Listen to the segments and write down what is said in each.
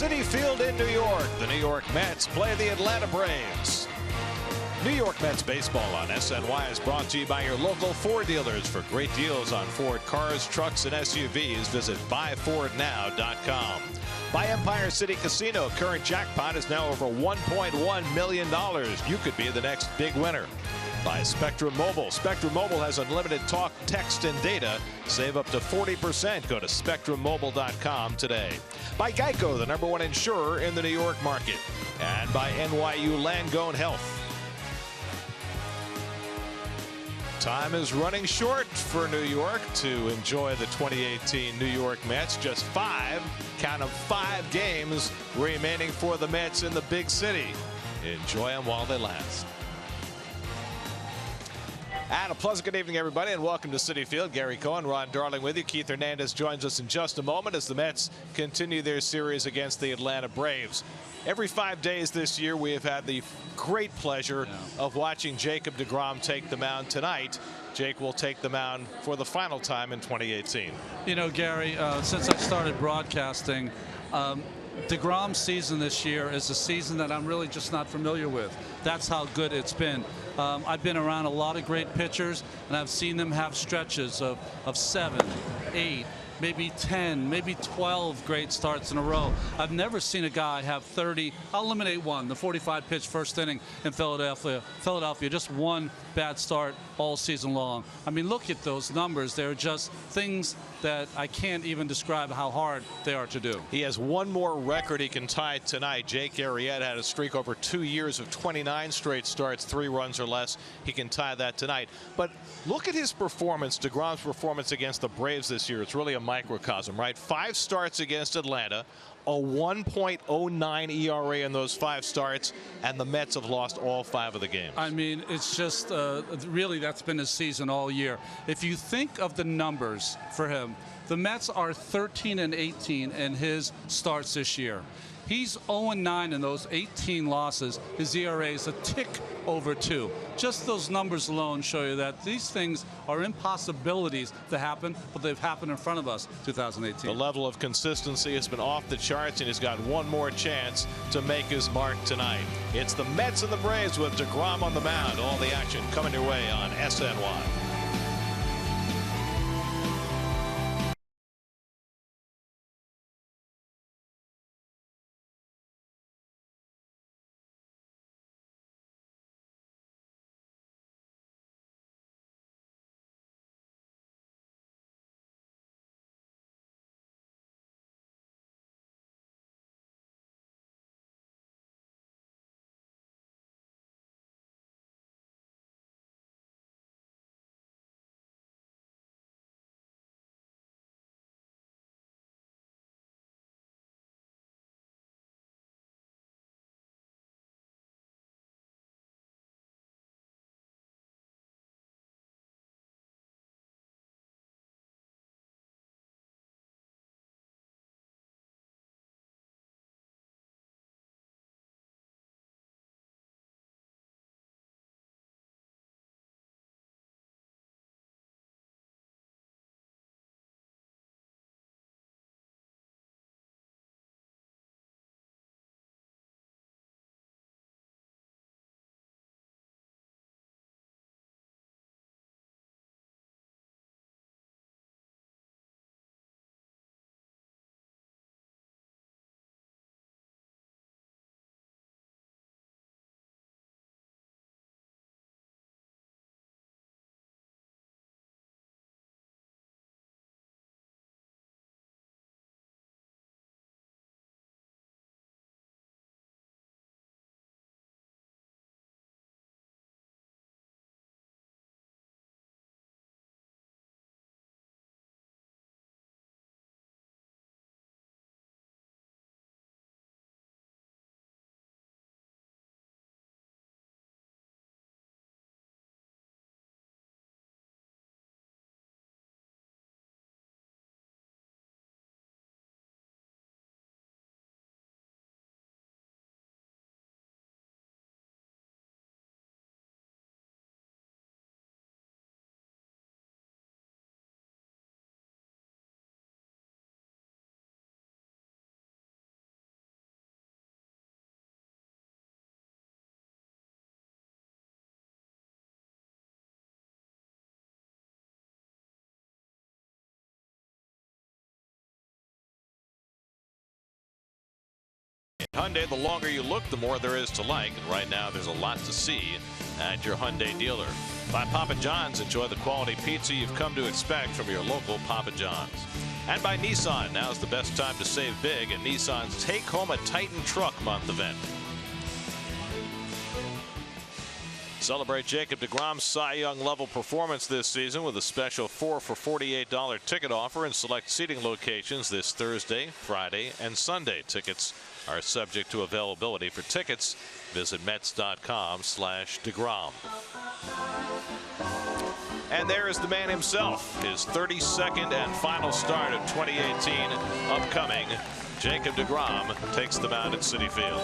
Citi Field in New York, the New York Mets play the Atlanta Braves. New York Mets baseball on SNY is brought to you by your local Ford dealers. For great deals on Ford cars, trucks, and SUVs, visit buyfordnow.com. By Empire City Casino, current jackpot is now over $1.1 million. You could be the next big winner. By Spectrum Mobile. Spectrum Mobile has unlimited talk, text, and data. Save up to 40%. Go to spectrummobile.com today. By Geico, the #1 insurer in the New York market. And by NYU Langone Health. Time is running short for New York to enjoy the 2018 New York Mets. Just 5, count 'em, 5 games remaining for the Mets in the big city. Enjoy them while they last. And a pleasant good evening, everybody, and welcome to Citi Field. Gary Cohen, Ron Darling with you. Keith Hernandez joins us in just a moment as the Mets continue their series against the Atlanta Braves. Every 5 days this year, we have had the great pleasure of watching Jacob Degrom take the mound. Tonight, Jake will take the mound for the final time in 2018. You know, Gary, since I started broadcasting, Degrom's season this year is a season that I'm really just not familiar with. That's how good it's been. I've been around a lot of great pitchers, and I've seen them have stretches of 7, 8, maybe 10, maybe 12 great starts in a row. I've never seen a guy have 30. I'll eliminate one, the 45-pitch first inning in Philadelphia. Just one bad start all season long. I mean, look at those numbers. They're just things that I can't even describe how hard they are to do. He has one more record he can tie tonight. Jake Arrieta had a streak over 2 years of 29 straight starts, 3 runs or less. He can tie that tonight. But look at his performance, Degrom's performance against the Braves this year. It's really a microcosm, right? 5 starts against Atlanta, a 1.09 ERA in those 5 starts, and the Mets have lost all 5 of the games. I mean, it's just really that's been his season all year. If you think of the numbers for him, the Mets are 13-18 in his starts this year. He's 0-9 in those 18 losses. His ERA is a tick over 2. Just those numbers alone show you that these things are impossibilities to happen, but they've happened in front of us 2018. The level of consistency has been off the charts, and he's got one more chance to make his mark tonight. It's the Mets and the Braves with Degrom on the mound. All the action coming your way on SNY. Hyundai, the longer you look, the more there is to like. And right now, there's a lot to see at your Hyundai dealer. By Papa John's, enjoy the quality pizza you've come to expect from your local Papa John's. And by Nissan, now's the best time to save big at Nissan's Take Home a Titan Truck Month event. Celebrate Jacob Degrom's Cy Young level performance this season with a special 4 for $48 ticket offer in select seating locations this Thursday, Friday, and Sunday. Tickets are subject to availability. For tickets, visit Mets.com/Degrom. And there is the man himself, his 32nd and final start of 2018 upcoming. Jacob Degrom takes the mound at Citi Field.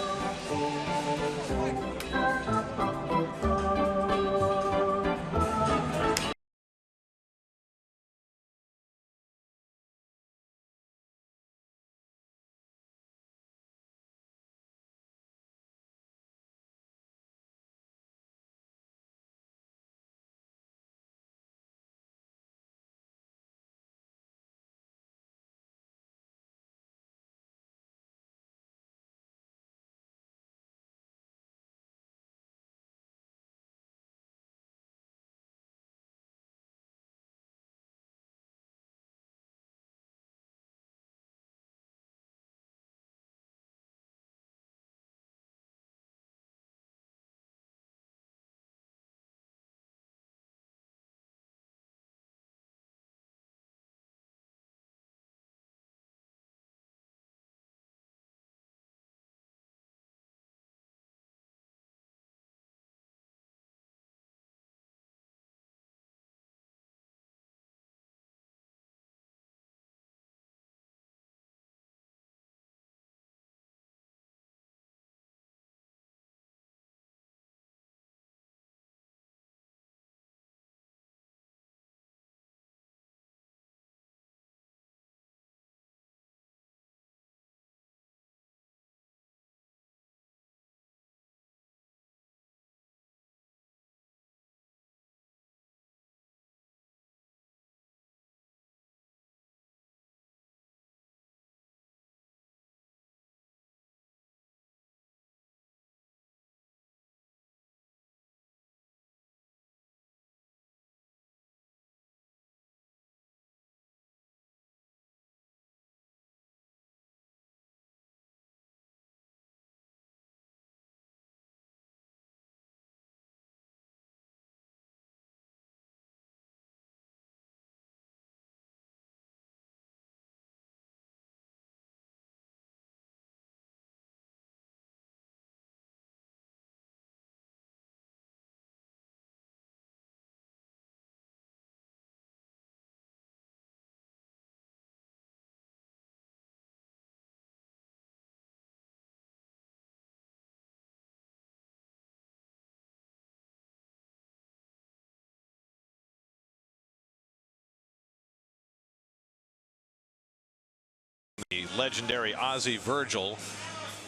The legendary Ozzie Virgil,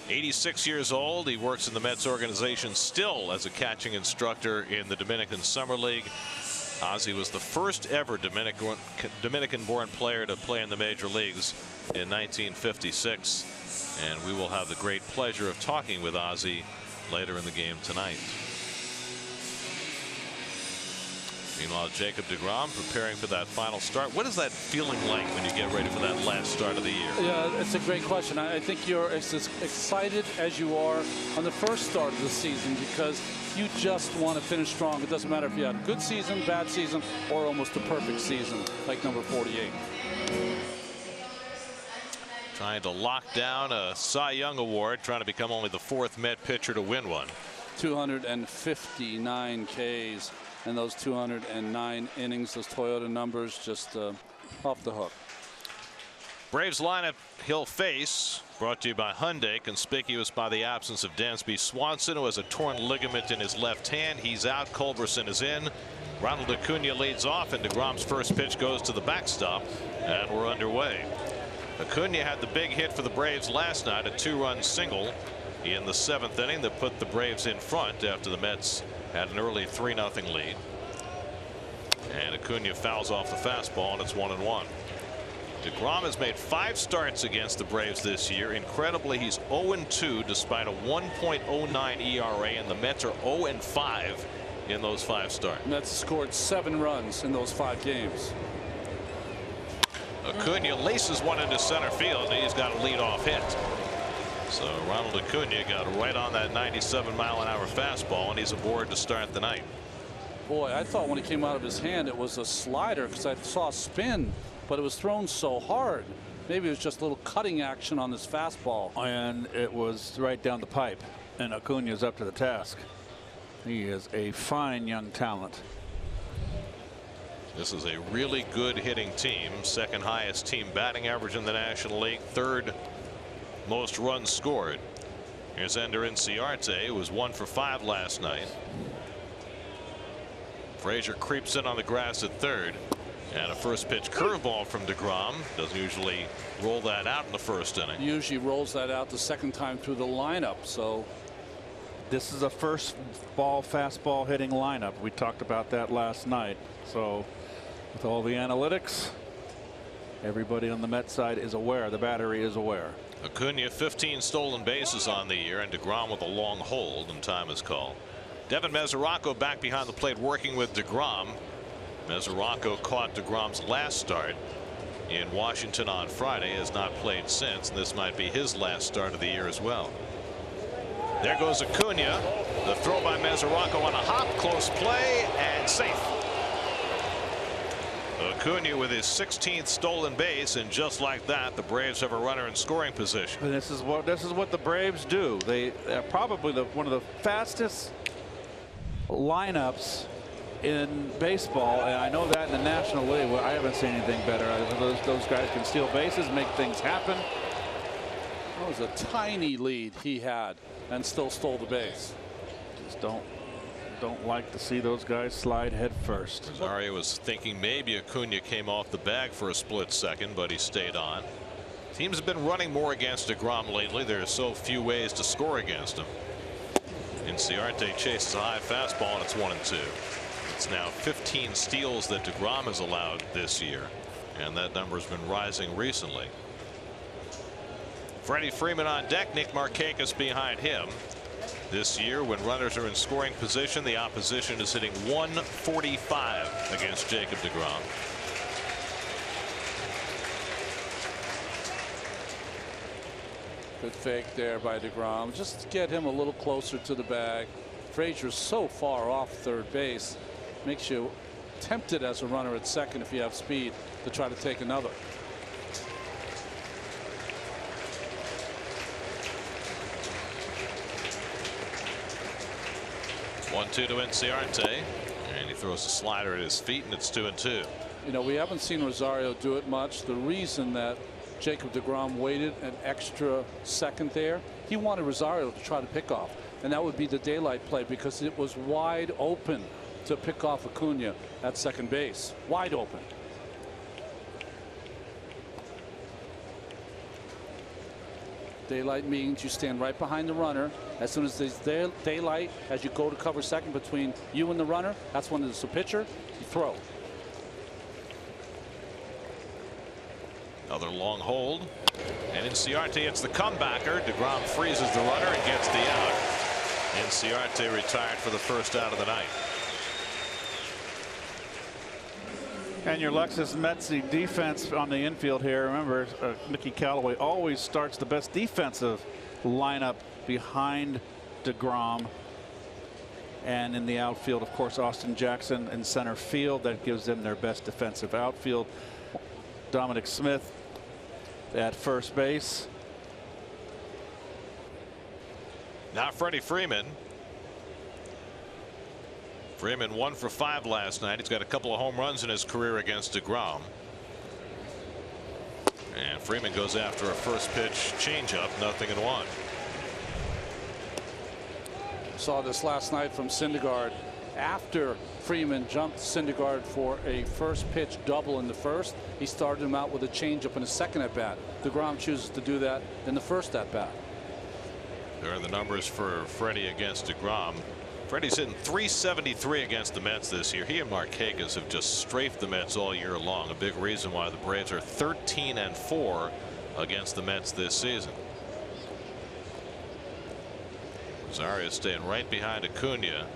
86 years old. He works in the Mets organization still as a catching instructor in the Dominican Summer League. Ozzie was the first ever Dominican-born player to play in the major leagues in 1956. And we will have the great pleasure of talking with Ozzie later in the game tonight. Meanwhile, Jacob Degrom preparing for that final start. What is that feeling like when you get ready for that last start of the year? Yeah, it's a great question. I think you're as excited as you are on the first start of the season because you just want to finish strong. It doesn't matter if you had a good season, bad season, or almost a perfect season like number 48. Trying to lock down a Cy Young award, trying to become only the 4th Met pitcher to win one. 259 Ks. And those 209 innings, those Toyota numbers, just off the hook. Braves lineup he'll face, brought to you by Hyundai, conspicuous by the absence of Dansby Swanson, who has a torn ligament in his left hand. He's out. Culberson is in. Ronald Acuna leads off, and Degrom's first pitch goes to the backstop, and we're underway. Acuna had the big hit for the Braves last night, a 2-run single in the 7th inning that put the Braves in front after the Mets had an early 3-0 lead. And Acuna fouls off the fastball, and it's 1-1. Degrom has made 5 starts against the Braves this year. Incredibly, he's 0-2 despite a 1.09 ERA, and the Mets are 0-5 in those 5 starts. Mets scored 7 runs in those 5 games. Acuna laces one into center field, and he's got a leadoff hit. So Ronald Acuna got right on that 97-mile-an-hour fastball, and he's aboard to start the night. Boy, I thought when it came out of his hand it was a slider because I saw spin, but it was thrown so hard. Maybe it was just a little cutting action on this fastball. And it was right down the pipe, and Acuna's up to the task. He is a fine young talent. This is a really good hitting team. 2nd highest team batting average in the National League. 3rd most runs scored. Here's Ender Inciarte, who was 1 for 5 last night. Frazier creeps in on the grass at 3rd. And a first pitch curveball from Degrom. Doesn't usually roll that out in the 1st inning. Usually rolls that out the 2nd time through the lineup. So this is a first ball fastball hitting lineup. We talked about that last night. So with all the analytics, everybody on the Mets side is aware. The battery is aware. Acuna 15 stolen bases on the year, and Degrom with a long hold, and time is called. Devin Mesoraco back behind the plate working with Degrom. Mesoraco caught Degrom's last start in Washington on Friday, has not played since, and this might be his last start of the year as well. There goes Acuna. The throw by Mesoraco on a hop, close play, and safe. Acuna with his 16th stolen base, and just like that, the Braves have a runner in scoring position. And this is what the Braves do. They're probably one of the fastest lineups in baseball, and I know that in the National League. Well, I haven't seen anything better. Those guys can steal bases, make things happen. That was a tiny lead he had, and still stole the base. Just don't like to see those guys slide head first. Rosario was thinking maybe Acuna came off the bag for a split second, but he stayed on. Teams have been running more against Degrom lately. There are so few ways to score against him. Inciarte chases a high fastball, and it's 1-2. It's now 15 steals that Degrom has allowed this year, and that number has been rising recently. Freddie Freeman on deck. Nick Markakis behind him. This year, when runners are in scoring position, the opposition is hitting .145 against Jacob Degrom. Good fake there by Degrom, just to get him a little closer to the bag. Frazier's so far off 3rd base, makes you tempted as a runner at 2nd if you have speed to try to take another. 1-2 to Inciarte, and he throws a slider at his feet, and it's 2-2. You know, we haven't seen Rosario do it much. The reason that Jacob Degrom waited an extra second there, he wanted Rosario to try to pick off, and that would be the daylight play because it was wide open to pick off Acuna at 2nd base. Wide open. Daylight means you stand right behind the runner. As soon as there's daylight, as you go to cover 2nd between you and the runner, that's when it's a pitcher, you throw. Another long hold, and Inciarte hits the comebacker. Degrom freezes the runner and gets the out. Inciarte retired for the 1st out of the night. And your Lexus Metsy defense on the infield here. Remember, Mickey Callaway always starts the best defensive lineup behind Degrom. And in the outfield, of course, Austin Jackson in center field. That gives them their best defensive outfield. Dominic Smith at 1st base. Now Freddie Freeman. Freeman 1 for 5 last night. He's got a couple of home runs in his career against Degrom. And Freeman goes after a first pitch changeup, 0-1. Saw this last night from Syndergaard. After Freeman jumped Syndergaard for a first pitch double in the 1st, he started him out with a changeup in his 2nd at bat. Degrom chooses to do that in the 1st at bat. There are the numbers for Freddie against Degrom. Freddie's hitting .373 against the Mets this year. He and Markakis have just strafed the Mets all year long. A big reason why the Braves are 13-4 against the Mets this season. Rosario staying right behind Acuna.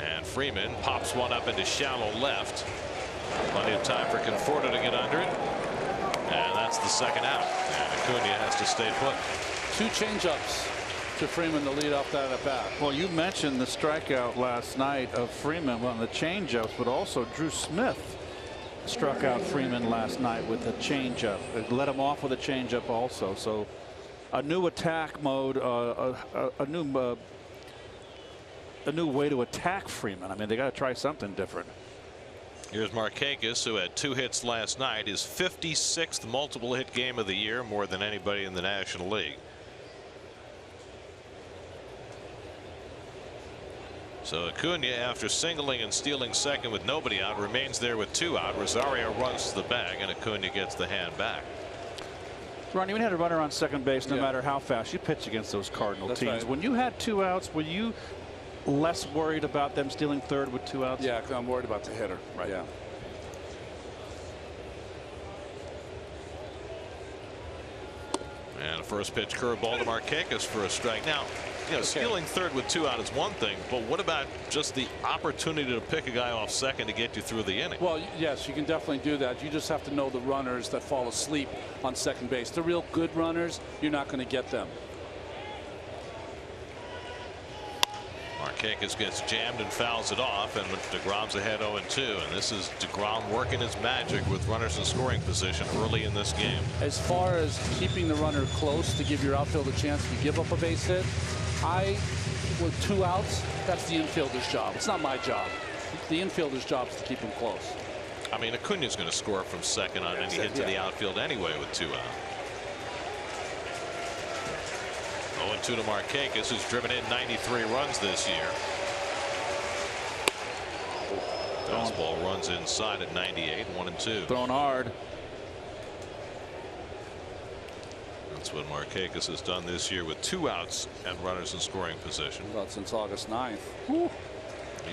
And Freeman pops one up into shallow left. Plenty of time for Conforto to get under it. And that's the second out. And Acuna has to stay put. 2 changeups to Freeman to lead off that at bat. Well, you mentioned the strikeout last night of Freeman on the changeups, but also Drew Smith struck out Freeman last night with a changeup. It let him off with a changeup also. So a new attack mode, a new way to attack Freeman. I mean, they got to try something different. Here's Markakis, who had 2 hits last night, his 56th multiple hit game of the year, more than anybody in the National League. So Acuna, after singling and stealing second with nobody out, remains there with 2 out. Rosario runs to the bag, and Acuna gets the hand back. Ron, you had a runner on second base no matter how fast you pitch against those Cardinal teams. Right. When you had 2 outs, were you less worried about them stealing third with 2 outs? Yeah, I'm worried about the hitter. Right. Yeah. And a first pitch curveball to Markakis for a strike. Now, you know, stealing third with 2 out is one thing, but what about just the opportunity to pick a guy off second to get you through the inning? Well, yes, you can definitely do that. You just have to know the runners that fall asleep on second base. The real good runners, you're not going to get them. Markakis gets jammed and fouls it off, and Degrom's ahead 0-2. And this is Degrom working his magic with runners in scoring position early in this game. As far as keeping the runner close to give your outfield a chance to give up a base hit, with 2 outs, that's the infielder's job. It's not my job. The infielder's job is to keep him close. I mean, Acuna's going to score from second on any hit to the outfield anyway with 2 out. 0-2 to Markakis, who's driven in 93 runs this year. Fastball runs inside at 98, 1-2. Thrown hard. That's what Markakis has done this year with 2 outs and runners in scoring position. About since August 9th. Whew.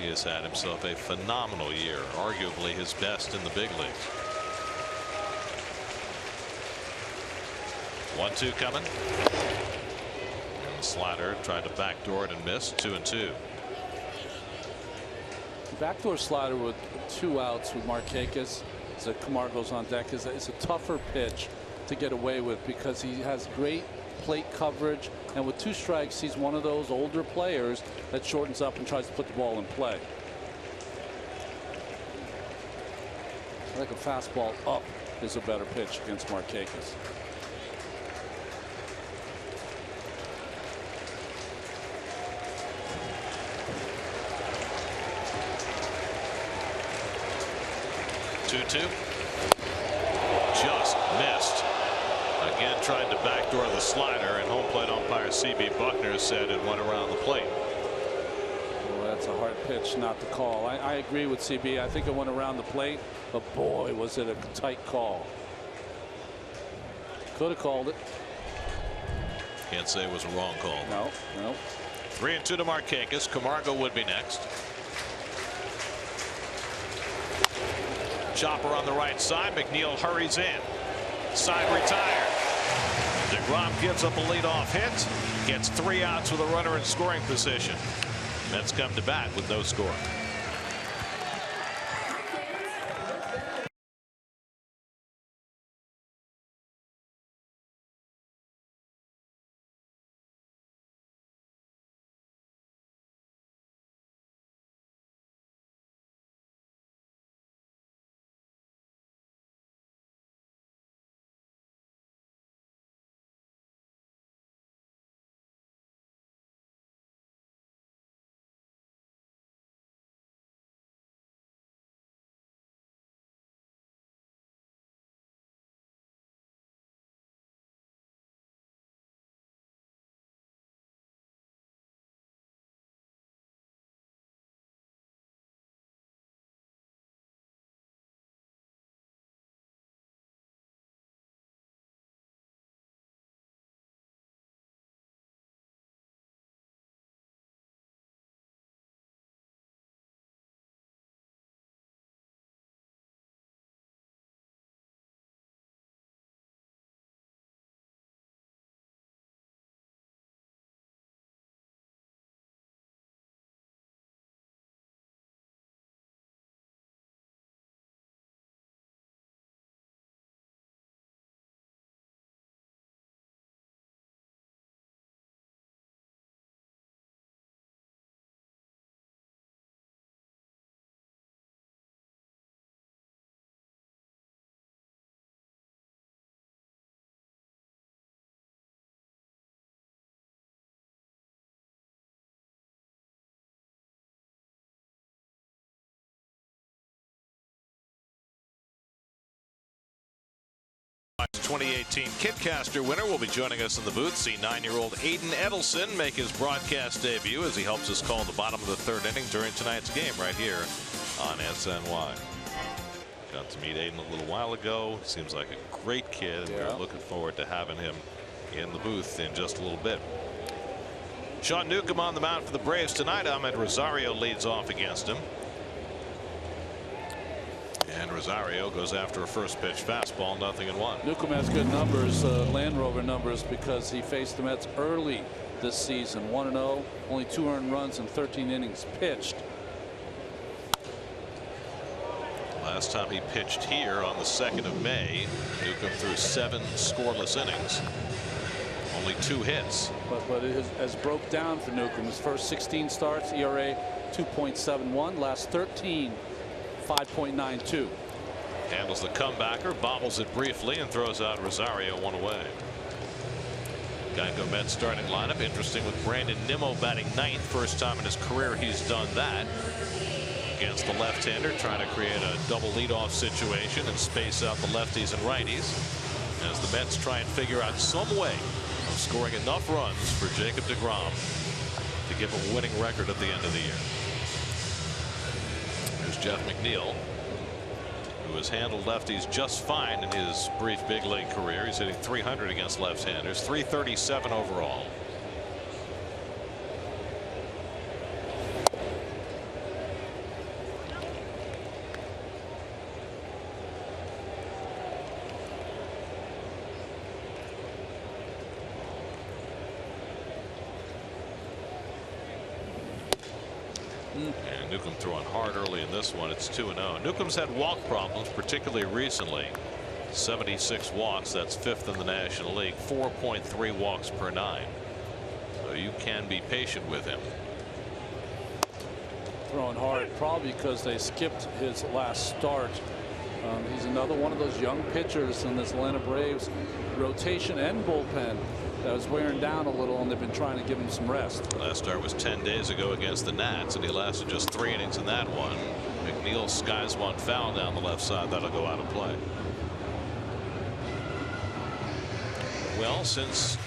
He has had himself a phenomenal year, arguably his best in the big leagues. 1-2 coming. And the slider tried to backdoor it and missed. 2-2. Backdoor slider with 2 outs with Markakis as Camargo's on deck is a tougher pitch to get away with because he has great plate coverage, and with 2 strikes he's one of those older players that shortens up and tries to put the ball in play. I think a fastball up is a better pitch against Markakis. Just missed. Again, tried to backdoor the slider, and home plate umpire C.B. Buckner said it went around the plate. Well, that's a hard pitch not to call. I agree with CB. I think it went around the plate, but boy, was it a tight call. Could have called it. Can't say it was a wrong call. No. 3-2 to Markakis. Camargo would be next. Chopper on the right side. Mcneil hurries in. Side retired. Degrom gives up a leadoff hit. Gets 3 outs with a runner in scoring position. Mets come to bat with no score. 2018 Kitcaster winner will be joining us in the booth. See 9-year-old Aiden Edelson make his broadcast debut as he helps us call the bottom of the third inning during tonight's game right here on SNY. Got to meet Aiden a little while ago. Seems like a great kid. Yeah. We're looking forward to having him in the booth in just a little bit. Sean Newcomb on the mound for the Braves tonight. Ahmed Rosario leads off against him. And Rosario goes after a first pitch fastball, 0-1. Newcomb has good numbers, Land Rover numbers, because he faced the Mets early this season. 1-0, only 2 earned runs in 13 innings pitched. Last time he pitched here on the 2nd of May, Newcomb threw 7 scoreless innings. Only 2 hits. But it has broke down for Newcomb. His first 16 starts, ERA 2.71. Last 13, 5.92. Handles the comebacker, bobbles it briefly, and throws out Rosario 1 away. Geico Mets starting lineup. Interesting with Brandon Nimmo batting 9th. First time in his career he's done that. Against the left-hander, trying to create a double leadoff situation and space out the lefties and righties as the Mets try and figure out some way of scoring enough runs for Jacob Degrom to give a winning record at the end of the year. There's Jeff Mcneil, who has handled lefties just fine in his brief big league career. He's hitting .300 against left-handers, .337 overall. And Newcomb throwing hard early in this one. It's 2-0. Newcomb's had walk problems, particularly recently. 76 walks. That's 5th in the National League. 4.3 walks per 9. So you can be patient with him. Throwing hard, probably because they skipped his last start. He's another one of those young pitchers in this Atlanta Braves rotation and bullpen that was wearing down a little, and they've been trying to give him some rest. Last start was 10 days ago against the Nats, and he lasted just 3 innings in that one. Mcneil skies one foul down the left side. That'll go out of play. Well, since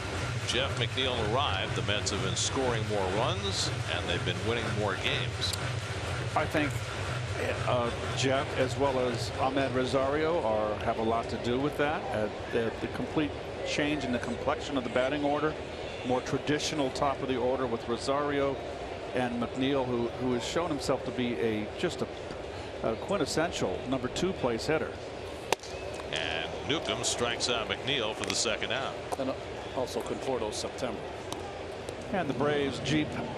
Jeff Mcneil arrived, the Mets have been scoring more runs, and they've been winning more games. I think Jeff, as well as Ahmed Rosario, have a lot to do with that. The complete change in the complexion of the batting order, more traditional top of the order with Rosario and Mcneil, who has shown himself to be just a quintessential #2 place hitter. And Newcomb strikes out Mcneil for the 2nd out. And also Conforto September. And the Braves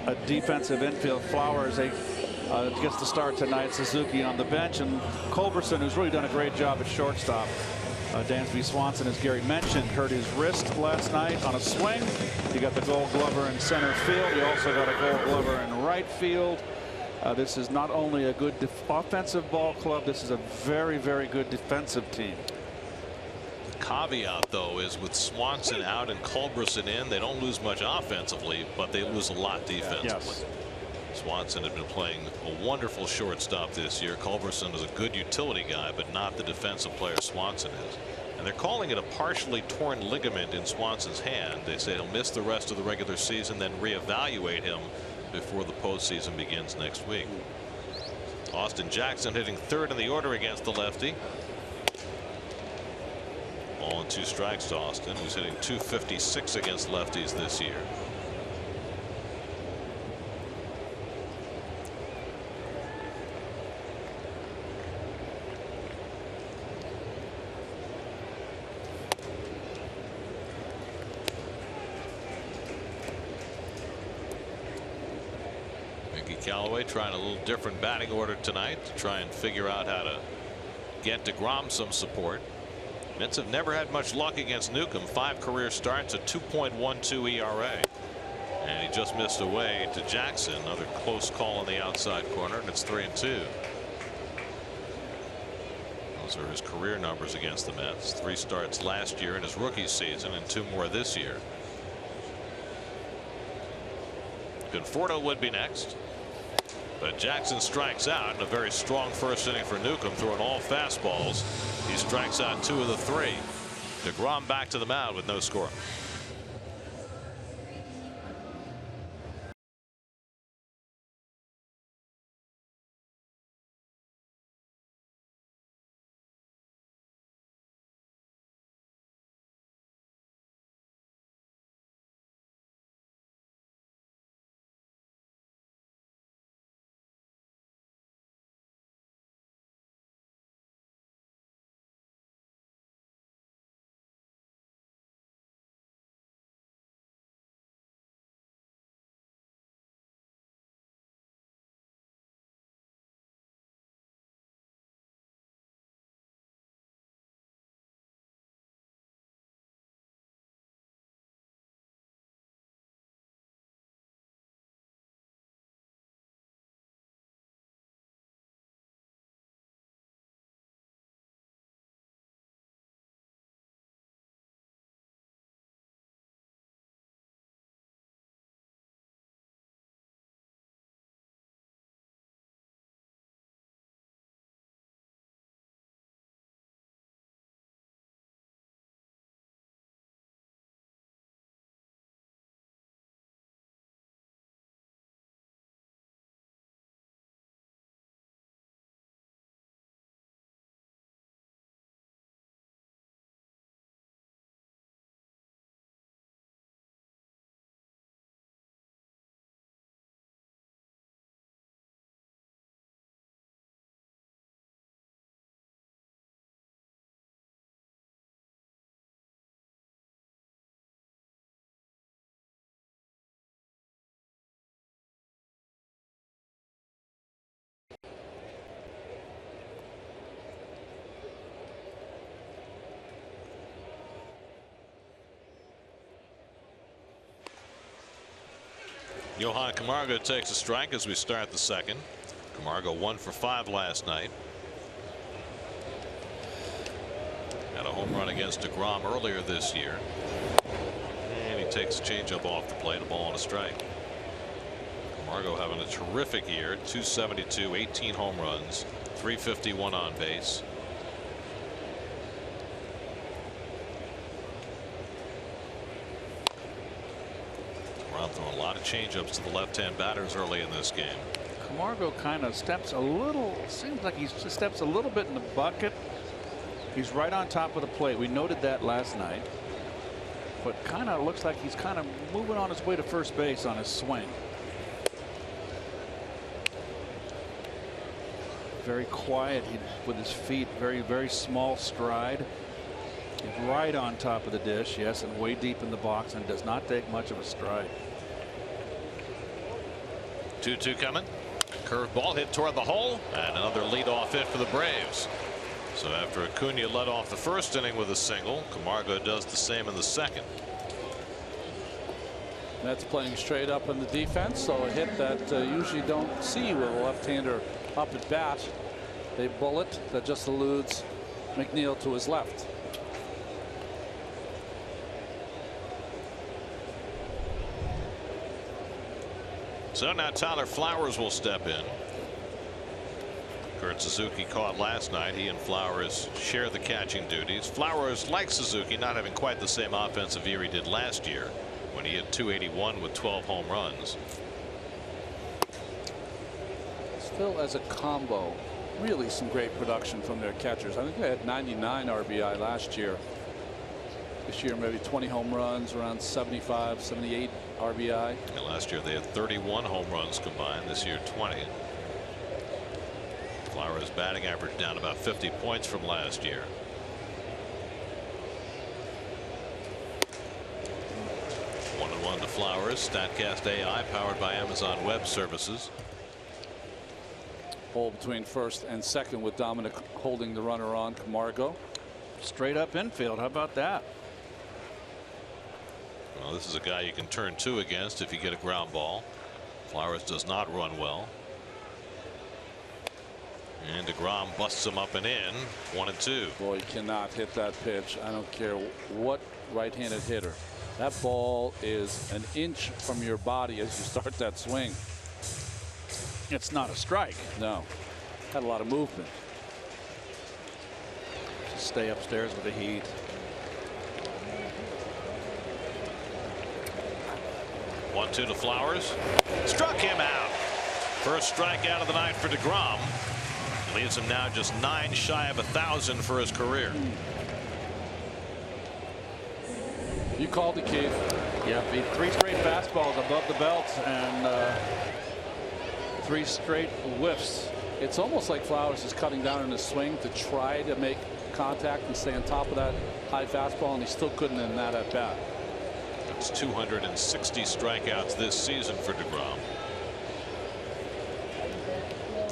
a defensive infield. Flowers gets the start tonight. Suzuki on the bench, and Culberson, who's really done a great job at shortstop. Dansby Swanson, as Gary mentioned, hurt his wrist last night on a swing. He got the Gold Glover in center field. He also got a Gold Glover in right field. This is not only a good offensive ball club, this is a very, very good defensive team. The caveat, though, is with Swanson out and Culberson in, they don't lose much offensively, but they lose a lot defensively. Yes. Swanson had been playing a wonderful shortstop this year. Culberson is a good utility guy, but not the defensive player Swanson is. And they're calling it a partially torn ligament in Swanson's hand. They say he'll miss the rest of the regular season, then reevaluate him before the postseason begins next week. Austin Jackson hitting 3rd in the order against the lefty. Ball and 2 strikes to Austin, who's hitting .256 against lefties this year. Callaway trying a little different batting order tonight to try and figure out how to get Degrom some support. Mets have never had much luck against Newcomb. 5 career starts, a 2.12 ERA. And he just missed away to Jackson. Another close call on the outside corner, and it's 3-2. Those are his career numbers against the Mets. 3 starts last year in his rookie season and 2 more this year. Conforto would be next. But Jackson strikes out in a very strong first inning for Newcomb, throwing all fastballs. He strikes out 2 of the 3. Degrom back to the mound with no score. Johan Camargo takes a strike as we start the second. Camargo 1 for 5 last night. Had a home run against Degrom earlier this year. And he takes a changeup off the plate, a ball and a strike. Camargo having a terrific year. 272, 18 home runs, 351 on base. Throwing a lot of changeups to the left-hand batters early in this game. Camargo kind of steps a little, seems like he steps a little bit in the bucket. He's right on top of the plate. We noted that last night. But kind of looks like he's kind of moving on his way to first base on his swing. Very quiet with his feet, very small stride. He's right on top of the dish, yes, and way deep in the box, and does not take much of a stride. 2-2 coming. Curveball hit toward the hole, and another leadoff hit for the Braves. So after Acuna led off the first inning with a single, Camargo does the same in the second. That's playing straight up in the defense, so a hit that usually don't see with a left-hander up at bat. A bullet that just eludes Mcneil to his left. So now Tyler Flowers will step in. Kurt Suzuki caught last night. He and Flowers share the catching duties. Flowers, like Suzuki, not having quite the same offensive year he did last year when he hit 281 with 12 home runs. Still, as a combo, really some great production from their catchers. I think they had 99 RBI last year. This year maybe 20 home runs, around 75, 78 RBI. And last year they had 31 home runs combined. This year 20. Flowers' batting average down about 50 points from last year. One and one to Flowers. Statcast AI powered by Amazon Web Services. Hole between first and second with Dominic holding the runner on. Camargo straight up infield. How about that? Well, this is a guy you can turn two against if you get a ground ball. Flowers does not run well. And Degrom busts him up and in. 1-2. Boy, you cannot hit that pitch. I don't care what right-handed hitter. That ball is an inch from your body as you start that swing. It's not a strike. No. Had a lot of movement. Just stay upstairs with the heat. 1-2 to Flowers. Struck him out. First strikeout of the night for Degrom. Leaves him now just 9 shy of 1,000 for his career. You called it, Keith. Yeah, 3 straight fastballs above the belt and 3 straight whiffs. It's almost like Flowers is cutting down in his swing to try to make contact and stay on top of that high fastball, and he still couldn't in that at bat. That's 260 strikeouts this season for Degrom.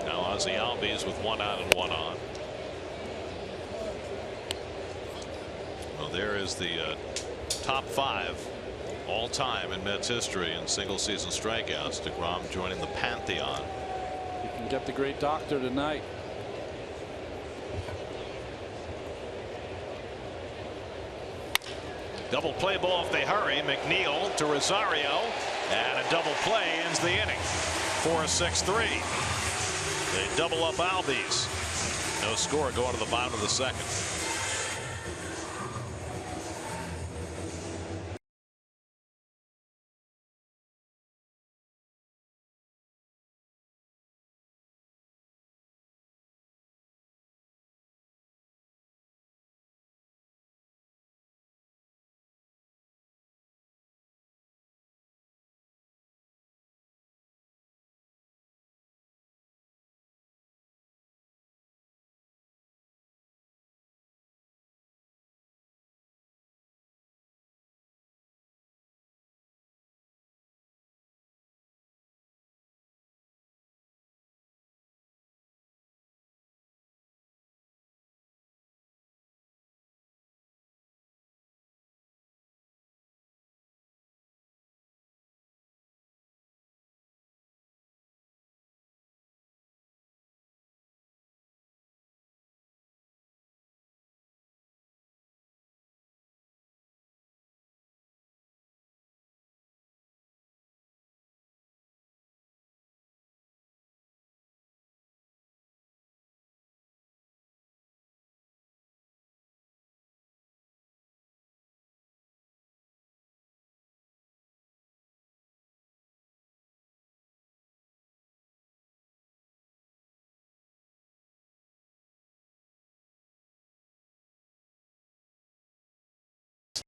Now Ozzie Albies with 1 out and 1 on. Well, there is the top 5 all time in Mets history in single season strikeouts. Degrom joining the pantheon. He can get the great doctor tonight. Double play ball if they hurry. Mcneil to Rosario, and a double play ends the inning. 4-6-3. They double up Albies. No score going to the bottom of the second.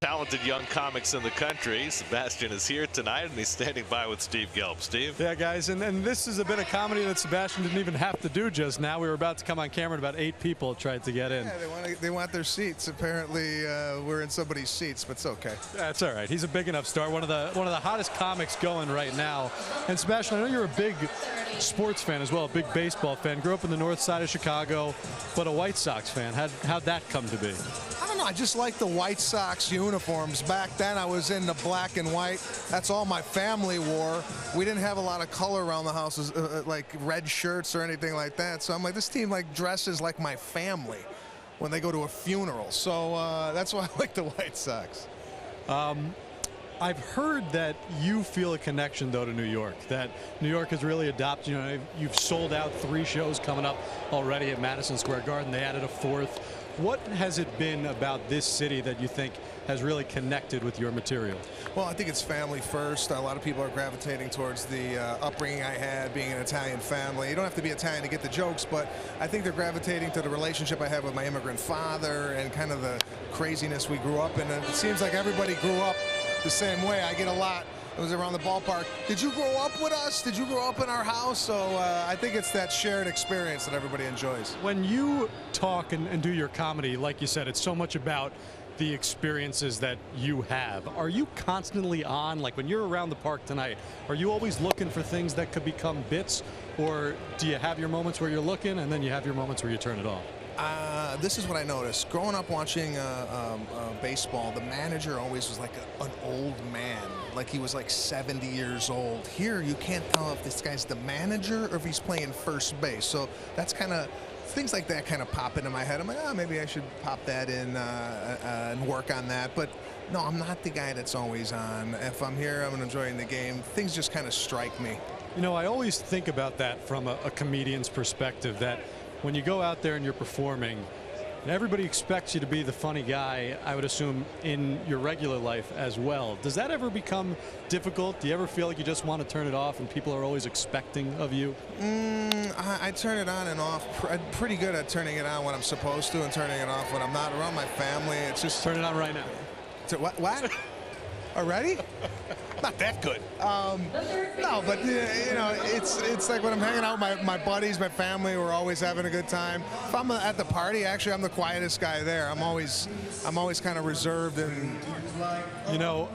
Talented young comics in the country. Sebastian is here tonight, and he's standing by with Steve Gelb. Steve? Yeah, guys, and this has been a comedy that Sebastian didn't even have to do just now. We were about to come on camera, and about 8 people tried to get in. Yeah, they want their seats. Apparently, we're in somebody's seats, but it's okay. That's all right. He's a big enough star. One of the hottest comics going right now. And Sebastian, I know you're a big sports fan as well, a big baseball fan. Grew up in the north side of Chicago, but a White Sox fan. How'd that come to be? I don't know. I just like the White Sox uniforms. Back then, I was into black and white. That's all my family wore. We didn't have a lot of color around the houses, like red shirts or anything like that. So I'm like, this team like dresses like my family when they go to a funeral. So that's why I like the White Sox. I've heard that you feel a connection, though, to New York, that New York has really adopted. You know, you've sold out 3 shows coming up already at Madison Square Garden. They added a 4th. What has it been about this city that you think has really connected with your material? Well, I think it's family first. A lot of people are gravitating towards the upbringing I had, being an Italian family. You don't have to be Italian to get the jokes, but I think they're gravitating to the relationship I have with my immigrant father and kind of the craziness we grew up in. And it seems like everybody grew up the same way. I get a lot. It was around the ballpark. Did you grow up with us? Did you grow up in our house? So I think it's that shared experience that everybody enjoys. When you talk and do your comedy, like you said, it's so much about the experiences that you have. Are you constantly on, like when you're around the park tonight, are you always looking for things that could become bits? Or do you have your moments where you're looking and then you have your moments where you turn it off? This is what I noticed. Growing up watching baseball, the manager always was like an old man. Like he was like 70 years old. Here, you can't tell if this guy's the manager or if he's playing first base. So that's kind of, things like that kind of pop into my head. I'm like, oh, maybe I should pop that in and work on that. But no, I'm not the guy that's always on. If I'm here, I'm enjoying the game. Things just kind of strike me. You know, I always think about that from a comedian's perspective, that when you go out there and you're performing, And everybody expects you to be the funny guy, I would assume, in your regular life as well. Does that ever become difficult? Do you ever feel like you just want to turn it off and people are always expecting of you? I turn it on and off. I'm pretty good at turning it on when I'm supposed to and turning it off when I'm not around my family. It's just turn it on right now. What? Already? Not that good. No, but you know, it's like when I'm hanging out with my buddies, my family, we're always having a good time. If I'm at the party, actually, I'm the quietest guy there. I'm always kind of reserved and. You know,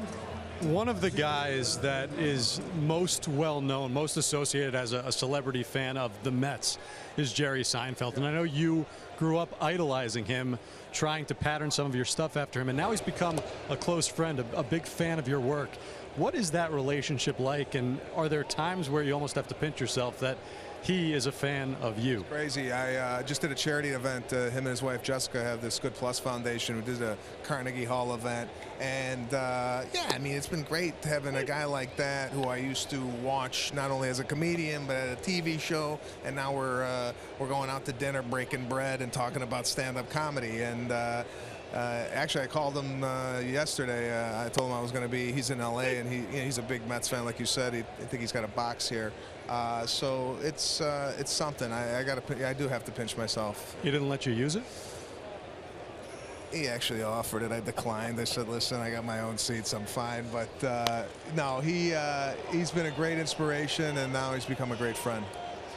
one of the guys that is most well known, most associated as a celebrity fan of the Mets is Jerry Seinfeld, and I know you grew up idolizing him, trying to pattern some of your stuff after him, and now he's become a close friend, a big fan of your work. What is that relationship like, and are there times where you almost have to pinch yourself that he is a fan of you? It's crazy. I just did a charity event. Him and his wife Jessica have this Good Plus Foundation. We did a Carnegie Hall event, and yeah, I mean, it's been great having a guy like that who I used to watch not only as a comedian but at a TV show, and now we're going out to dinner, breaking bread, and talking about stand-up comedy. And actually, I called him yesterday. I told him I was going to be. He's in LA, and he's a big Mets fan, like you said. I think he's got a box here. So it's something. I do have to pinch myself. He didn't let you use it? He actually offered it. I declined. I said, "Listen, I got my own seats. I'm fine." But no, he's been a great inspiration, and now he's become a great friend.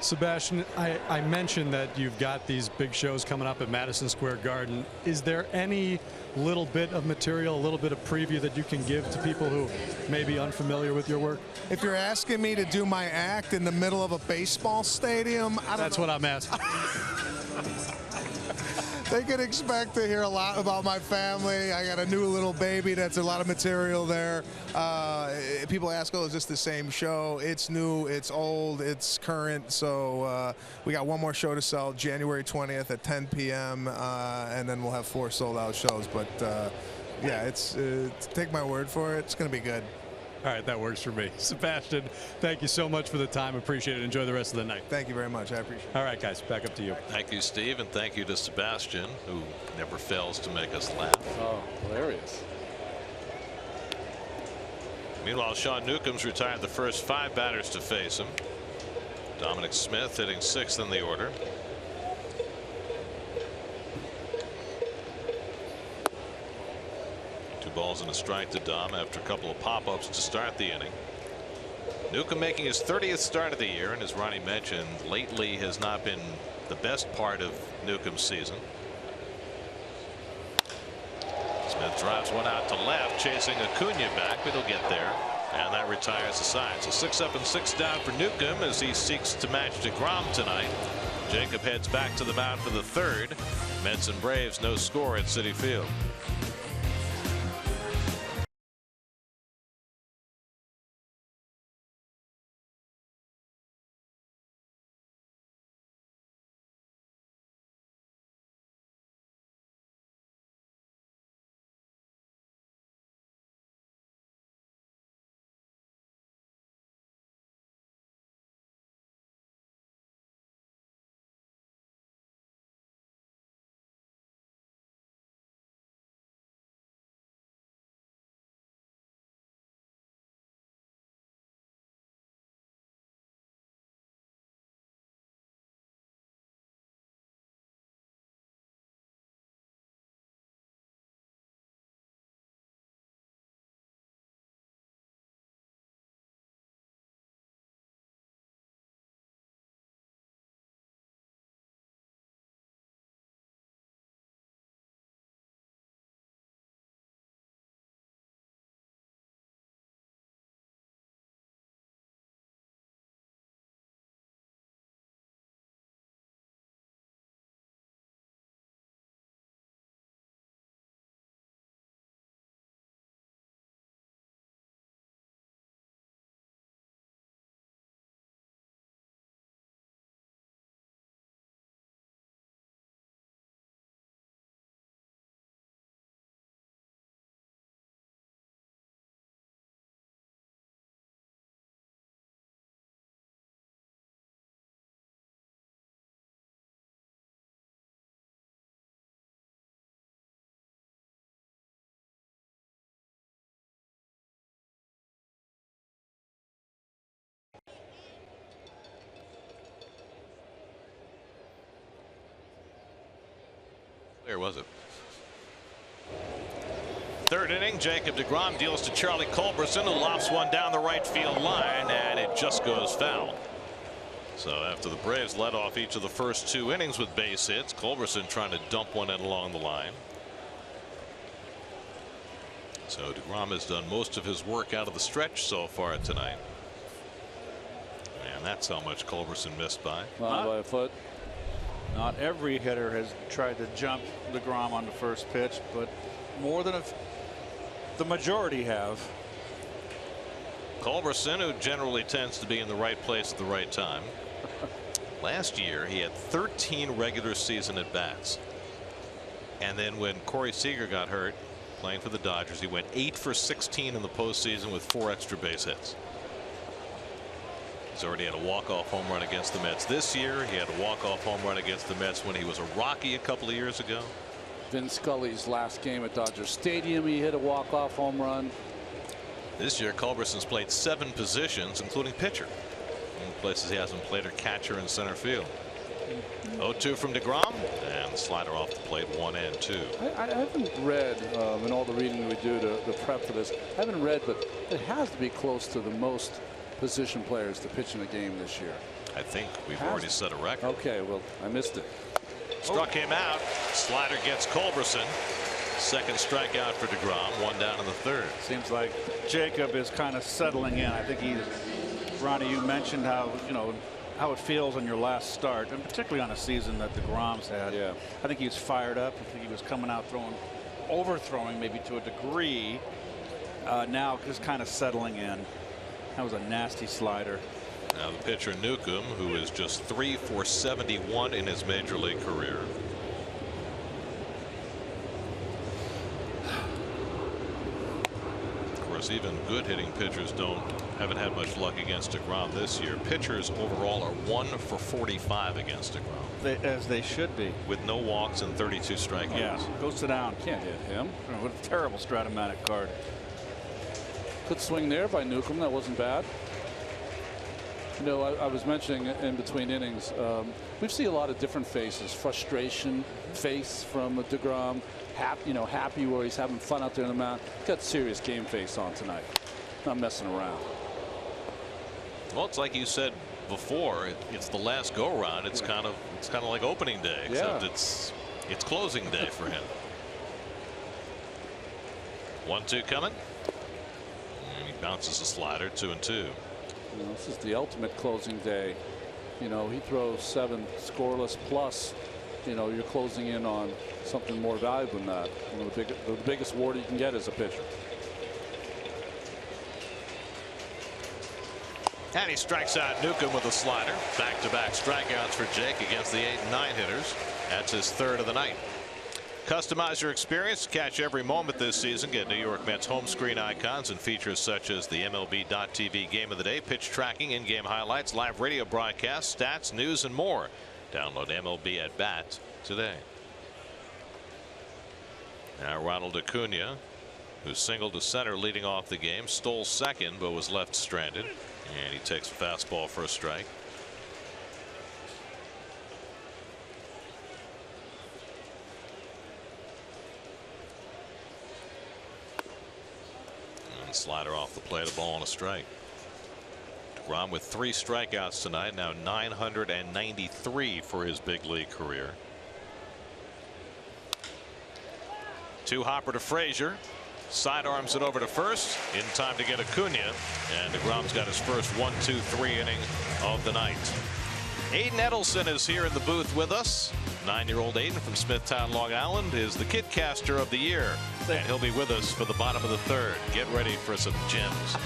Sebastian, I mentioned that you've got these big shows coming up at Madison Square Garden. Is there any little bit of material, a little bit of preview that you can give to people who may be unfamiliar with your work? If you're asking me to do my act in the middle of a baseball stadium, that's what I'm asking. They can expect to hear a lot about my family. I got a new little baby. That's a lot of material there. People ask, oh, is this the same show? It's new, it's old, it's current. So we got one more show to sell, January 20th at 10 p.m. And then we'll have 4 sold-out shows. But yeah, take my word for it. It's going to be good. All right, that works for me. Sebastian, thank you so much for the time. Appreciate it. Enjoy the rest of the night. Thank you very much. I appreciate it. All right, guys, back up to you. Thank you, Steve, and thank you to Sebastian, who never fails to make us laugh. Oh, hilarious. Meanwhile, Sean Newcomb's retired the first 5 batters to face him. Dominic Smith hitting 6th in the order. Balls and a strike to Dom after a couple of pop-ups to start the inning. Newcomb making his 30th start of the year, and as Ronnie mentioned, lately has not been the best part of Newcomb's season. Smith drives one out to left, chasing Acuna back, but he'll get there, and that retires the side. So 6 up and 6 down for Newcomb as he seeks to match Degrom tonight. Jacob heads back to the mound for the 3rd. Mets and Braves no score at Citi Field. There was it. Third inning, Jacob Degrom deals to Charlie Culberson, who lofts one down the right field line, and it just goes foul. So after the Braves led off each of the first 2 innings with base hits, Culberson trying to dump one in along the line. So Degrom has done most of his work out of the stretch so far tonight. And that's how much Culberson missed by. By a foot. Not every hitter has tried to jump Degrom on the first pitch, but more than the majority have. Culberson, who generally tends to be in the right place at the right time. Last year, he had 13 regular season at bats. And then when Corey Seager got hurt, playing for the Dodgers, he went 8 for 16 in the postseason with 4 extra base hits. He's already had a walk-off home run against the Mets this year. He had a walk-off home run against the Mets when he was a Rocky a couple of years ago. Vin Scully's last game at Dodger Stadium, he hit a walk-off home run. This year, Culberson's played 7 positions, including pitcher. In places he hasn't played are catcher and center field. 0-2 from Degrom, and the slider off the plate, 1 and 2. I haven't read, in all the reading we do to prep for this, I haven't read, but it has to be close to the most position players to pitch in a game this year. I think we've already set a record. Okay, well, I missed it. Struck him out. Slider gets Culberson. Second strikeout for Degrom. 1 down in the third. Seems like Jacob is kind of settling in. I think Ronnie, you mentioned how how it feels on your last start, and particularly on a season that Degrom's had. Yeah. I think he's fired up. I think he was coming out overthrowing maybe to a degree. Now just kind of settling in. That was a nasty slider. Now the pitcher Newcomb, who is just 3 for 71 in his major league career. Of course, even good hitting pitchers haven't had much luck against Degrom this year. Pitchers overall are 1 for 45 against Degrom. As they should be. With no walks and 32 strikeouts. Yeah, go sit down. Can't hit him. What a terrible Stratomatic card. Good swing there by Newcomb. That wasn't bad. You know, I was mentioning in between innings, we've seen a lot of different faces. Frustration face from Degrom. Happy where he's having fun out there in the mound. Got serious game face on tonight. Not messing around. Well, it's like you said before. It's the last go around. It's kind of like opening day, except it's closing day for him. 1-2 coming. And he bounces a slider. 2-2. This is the ultimate closing day. He throws 7 scoreless plus. You're closing in on something more valuable than that. The biggest award you can get as a pitcher. And he strikes out Newcomb with a slider. Back-to-back strikeouts for Jake against the 8 and 9 hitters. That's his 3rd of the night. Customize your experience to catch every moment this season. Get New York Mets home screen icons and features such as the MLB.TV Game of the Day, pitch tracking, in-game highlights, live radio broadcasts, stats, news, and more. Download MLB at Bat today. Now Ronald Acuna, who singled to center leading off the game, stole second but was left stranded, and he takes a fastball for a strike. And slider off the plate, a ball and a strike. Degrom with 3 strikeouts tonight, now 993 for his big league career. 2 hopper to Frazier. Sidearms it over to first in time to get Acuna, and Degrom's got his first 1-2-3 inning of the night. Aiden Edelson is here in the booth with us. 9-year-old Aiden from Smithtown, Long Island is the Kidcaster of the year, and he'll be with us for the bottom of the 3rd. Get ready for some gems.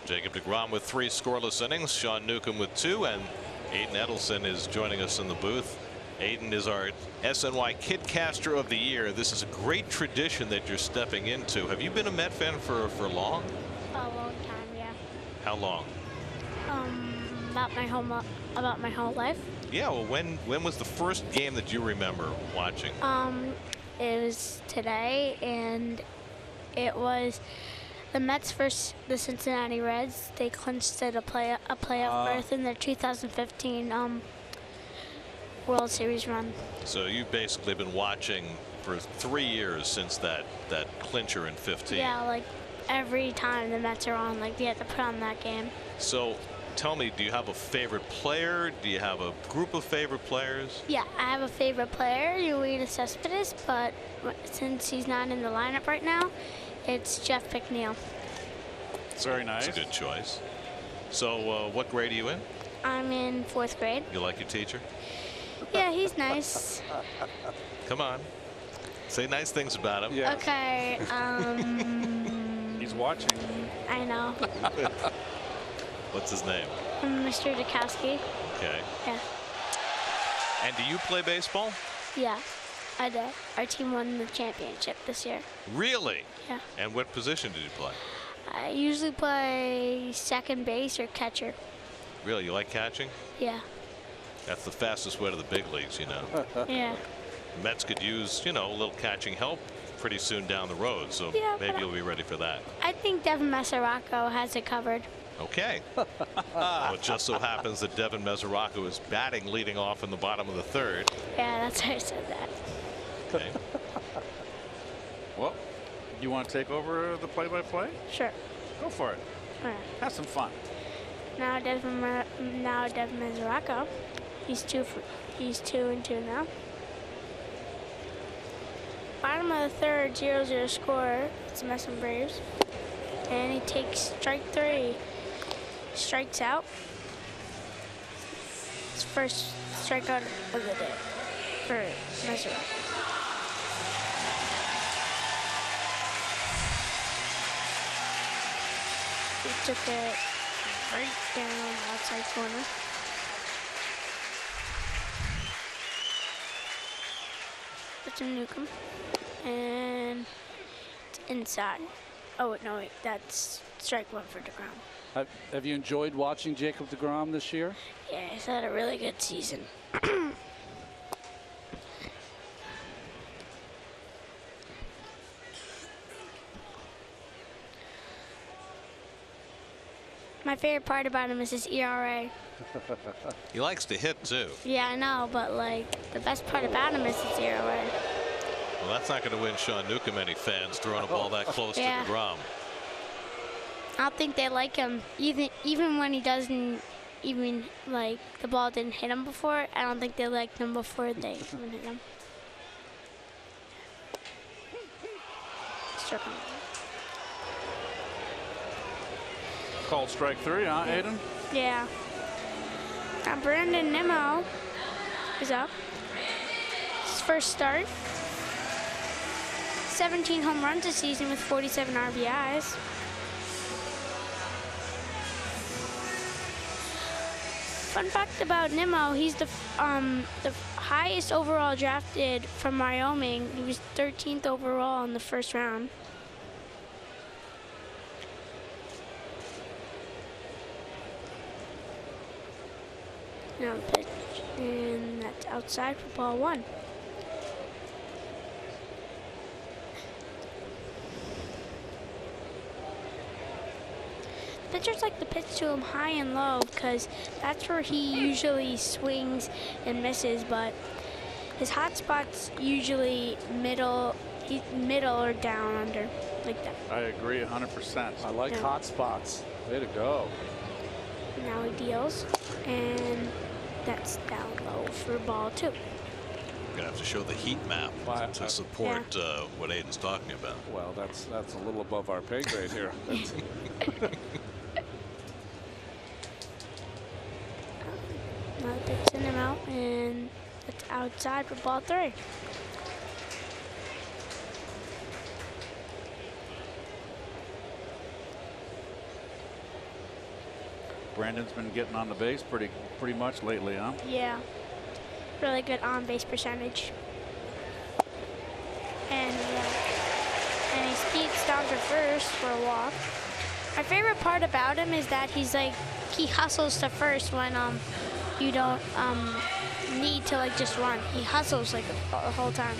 Jacob Degrom with 3 scoreless innings, Sean Newcomb with 2, and Aiden Edelson is joining us in the booth. Aiden is our SNY Kidcaster of the Year. This is a great tradition that you're stepping into. Have you been a Met fan for long? A long time, yeah. How long? About my whole life. Yeah, well, when was the first game that you remember watching? It was today, and it was the Mets versus the Cincinnati Reds. They clinched a playoff berth in their 2015 World Series run. So you've basically been watching for 3 years since that clincher in 15. Yeah, like every time the Mets are on, like they have to put on that game. So tell me, do you have a favorite player? Do you have a group of favorite players? Yeah, I have a favorite player, Yoenis Cespedes, but since he's not in the lineup right now, it's Jeff Mcneil. It's very nice. That's a good choice. So what grade are you in? I'm in 4th grade. You like your teacher? Yeah, he's nice. Come on. Say nice things about him. Yeah. Okay, He's watching. I know. What's his name? Mr. Dukowski. Okay. Yeah. And do you play baseball? Yeah, I did. Our team won the championship this year. Really? Yeah. And what position did you play? I usually play second base or catcher. Really? You like catching? Yeah. That's the fastest way to the big leagues, you know. Yeah. Mets could use, a little catching help pretty soon down the road, so Yeah, maybe but you'll be ready for that. I think Devin Mesoraco has it covered. Okay. Well, it just so happens that Devin Mesoraco is batting leading off in the bottom of the 3rd. Yeah, that's why I said that. Okay. Well, you want to take over the play-by-play? Sure. Go for it. All right. Have some fun. Now Devin Mesoraco. He's 2-2 now. Bottom of the 3rd, 0-0 score. It's the Mets and Braves. And he takes strike 3. Strikes out. His first strikeout of the day for Mesoraco. He took it right down the outside corner. It's a Newcomb. And it's inside. Oh, no, wait. That's strike 1 for Degrom. Have you enjoyed watching Jacob Degrom this year? Yeah, he's had a really good season. My favorite part about him is his ERA. He likes to hit, too. Yeah, I know, but, like, the best part about him is his ERA. Well, that's not going to win Sean Newcomb any fans throwing a ball that close Yeah. to DeGrom. I don't think they like him, even when he doesn't even, like, the ball didn't hit him before. I don't think they liked him before they even hit him. Struck him. Called strike 3, huh, Aiden? Yeah. Now Brandon Nimmo is up. His first start. 17 home runs this season with 47 RBIs. Fun fact about Nimmo, he's the highest overall drafted from Wyoming. He was 13th overall in the 1st round. Now pitch, and that's outside for ball 1. Pitchers like to pitch to him high and low because that's where he usually swings and misses, but his hot spot's usually middle or down under, like that. I agree 100%. I like Yeah. hot spots. Way to go. Now he deals, and that's down low for ball 2. You're going to have to show the heat map Wow. to support what Aiden's talking about. Well, that's a little above our pay grade here. Now they're sending him out, and it's outside for ball 3. Brandon's been getting on the base pretty much lately, huh? Yeah. Really good on-base percentage. And he speeds down to first for a walk. My favorite part about him is that he hustles to first when you don't need to just run. He hustles the whole time.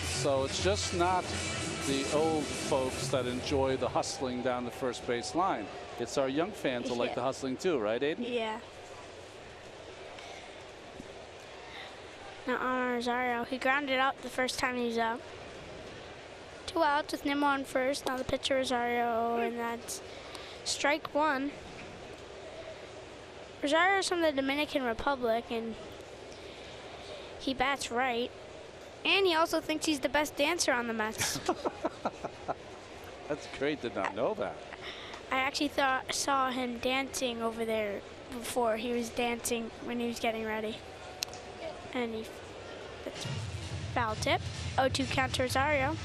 So it's just not the old folks that enjoy the hustling down the first base line. It's our young fans who like the hustling too, right, Aiden? Yeah. Now on Rosario, he grounded out the first time he was up. 2 outs with Nimmo on first. Now the pitcher Rosario, and that's strike 1. Rosario's from the Dominican Republic, and he bats right. And he also thinks he's the best dancer on the Mets. That's great. Did not know that. I actually saw him dancing over there before. He was dancing when he was getting ready. And that's foul tip. 0-2 count to Rosario.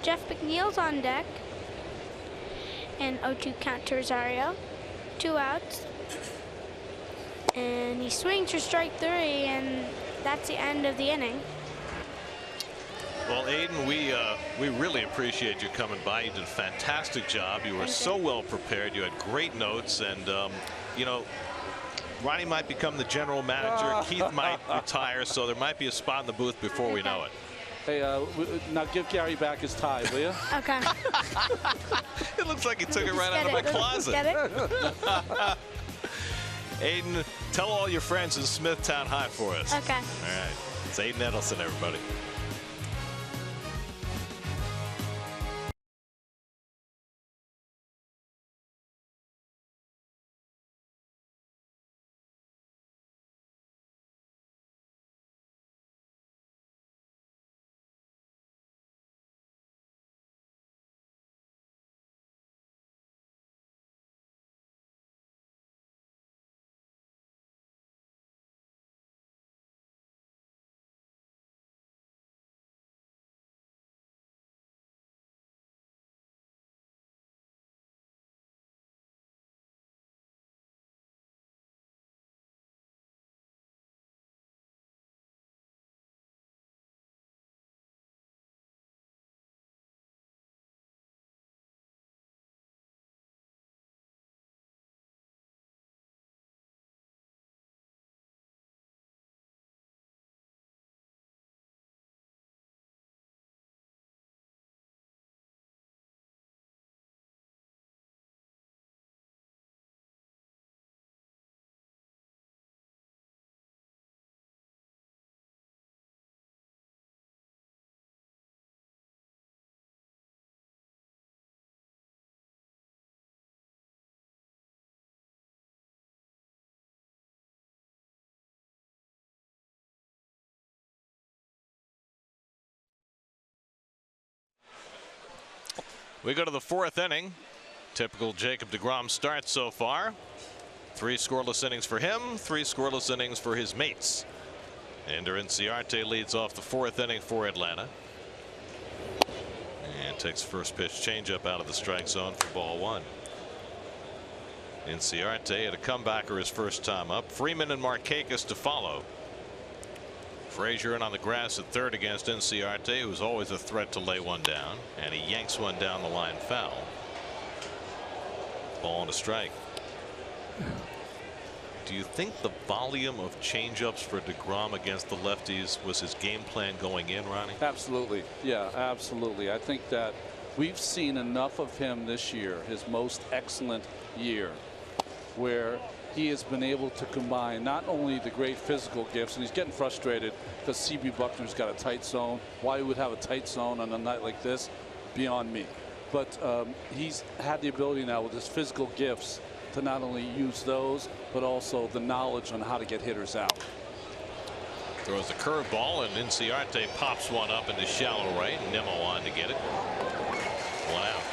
Jeff Mcneil's on deck. And 0-2 count to Rosario. 2 outs. And he swings for strike 3, and that's the end of the inning. Well, Aiden, we really appreciate you coming by. You did a fantastic job. You were so well prepared. You had great notes, and you know, Ronnie might become the general manager. Keith might retire, so there might be a spot in the booth before we know it. Hey, now give Gary back his tie, will you? Okay. It looks like he took it right out of my closet. Get it? Aiden, tell all your friends in Smithtown hi for us. Okay. All right. It's Aiden Edelson, everybody. We go to the 4th inning. Typical Jacob Degrom start so far. 3 scoreless innings for him, 3 scoreless innings for his mates. Ender Inciarte leads off the 4th inning for Atlanta. And takes first pitch changeup out of the strike zone for ball 1. Inciarte at a comebacker his first time up. Freeman and Markakis to follow. Frazier in on the grass at third against Inciarte, who's always a threat to lay one down, and he yanks one down the line foul. Ball and a strike. Do you think the volume of changeups for Degrom against the lefties was his game plan going in, Ronnie? Absolutely. Yeah, absolutely. I think that we've seen enough of him this year, his most excellent year, where he has been able to combine not only the great physical gifts, and he's getting frustrated because C.B. Buckner's got a tight zone. Why he would have a tight zone on a night like this, beyond me. But he's had the ability now with his physical gifts to not only use those, but also the knowledge on how to get hitters out. Throws a curveball, and Inciarte pops one up into shallow right, and Nimmo on to get it. 1 out.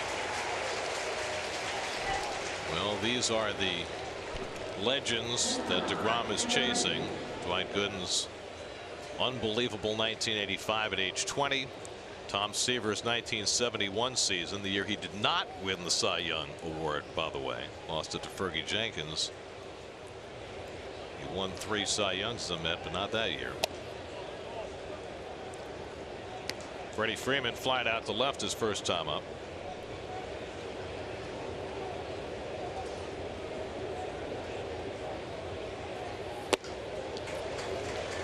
Well, these are the legends that Degrom is chasing. Dwight Gooden's unbelievable 1985 at age 20. Tom Seaver's 1971 season, the year he did not win the Cy Young Award, by the way. Lost it to Fergie Jenkins. He won 3 Cy Youngs as a Met, but not that year. Freddie Freeman flying out to left his first time up.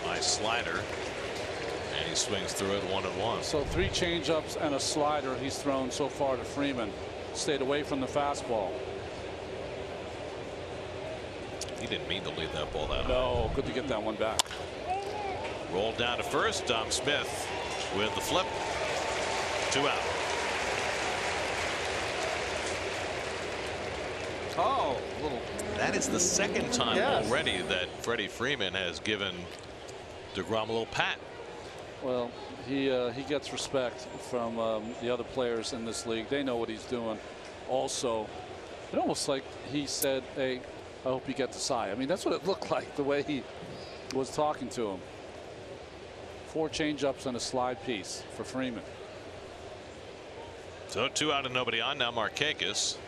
Nice slider. And he swings through it 1-1. So 3 changeups and a slider he's thrown so far to Freeman. Stayed away from the fastball. He didn't mean to lead that ball that high. No, good to get that one back. Rolled down to first. Dom Smith with the flip. 2 out. Oh, little. That is the second time already that Freddie Freeman has given Degrom a little pat. Well, he gets respect from the other players in this league. They know what he's doing. Also, it almost like he said, "Hey, I hope you get the Cy." I mean, that's what it looked like the way he was talking to him. 4 changeups and a slide piece for Freeman. So 2 out and nobody on. Now Markakis,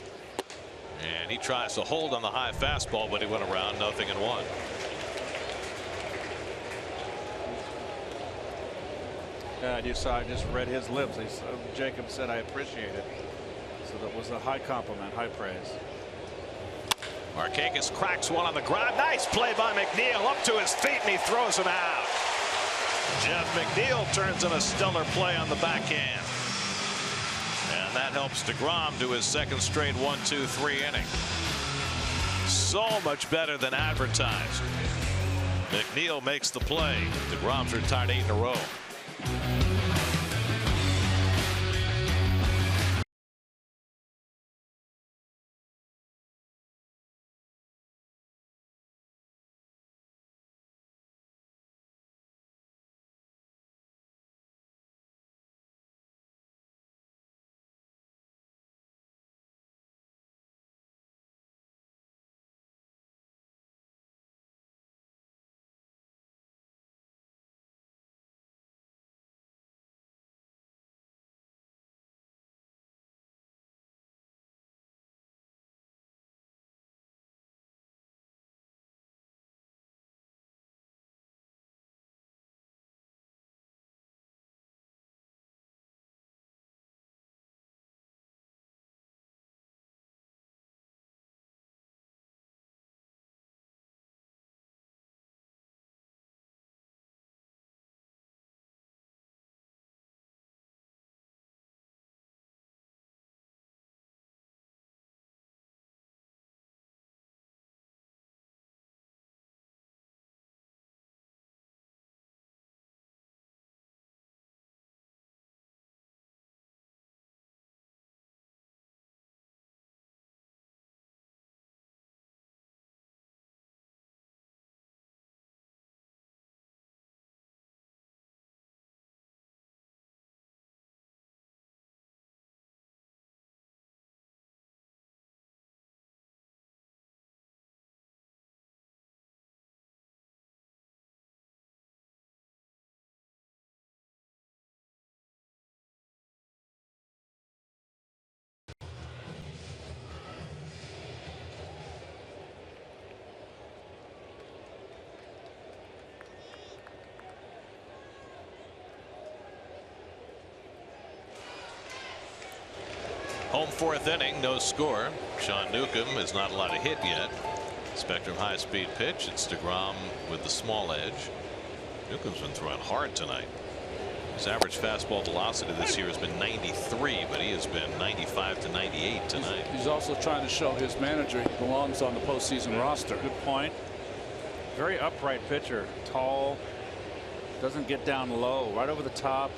and he tries to hold on the high fastball, but he went around 0-1. Yeah, you saw. I just read his lips. Jacob said, "I appreciate it." So that was a high compliment, high praise. Markakis cracks one on the ground. Nice play by Mcneil, up to his feet, and he throws him out. Jeff McNeil turns in a stellar play on the backhand. And that helps Degrom do his second straight 1-2-3 inning. So much better than advertised. McNeil makes the play. Degrom's retired 8 in a row. Home 4th inning, no score. Sean Newcomb is not allowed to hit yet. Spectrum high-speed pitch. It's Degrom with the small edge. Newcomb's been throwing hard tonight. His average fastball velocity this year has been 93, but he has been 95 to 98 tonight. He's also trying to show his manager he belongs on the postseason roster. Good point. Very upright pitcher. Tall. Doesn't get down low. Right over the top.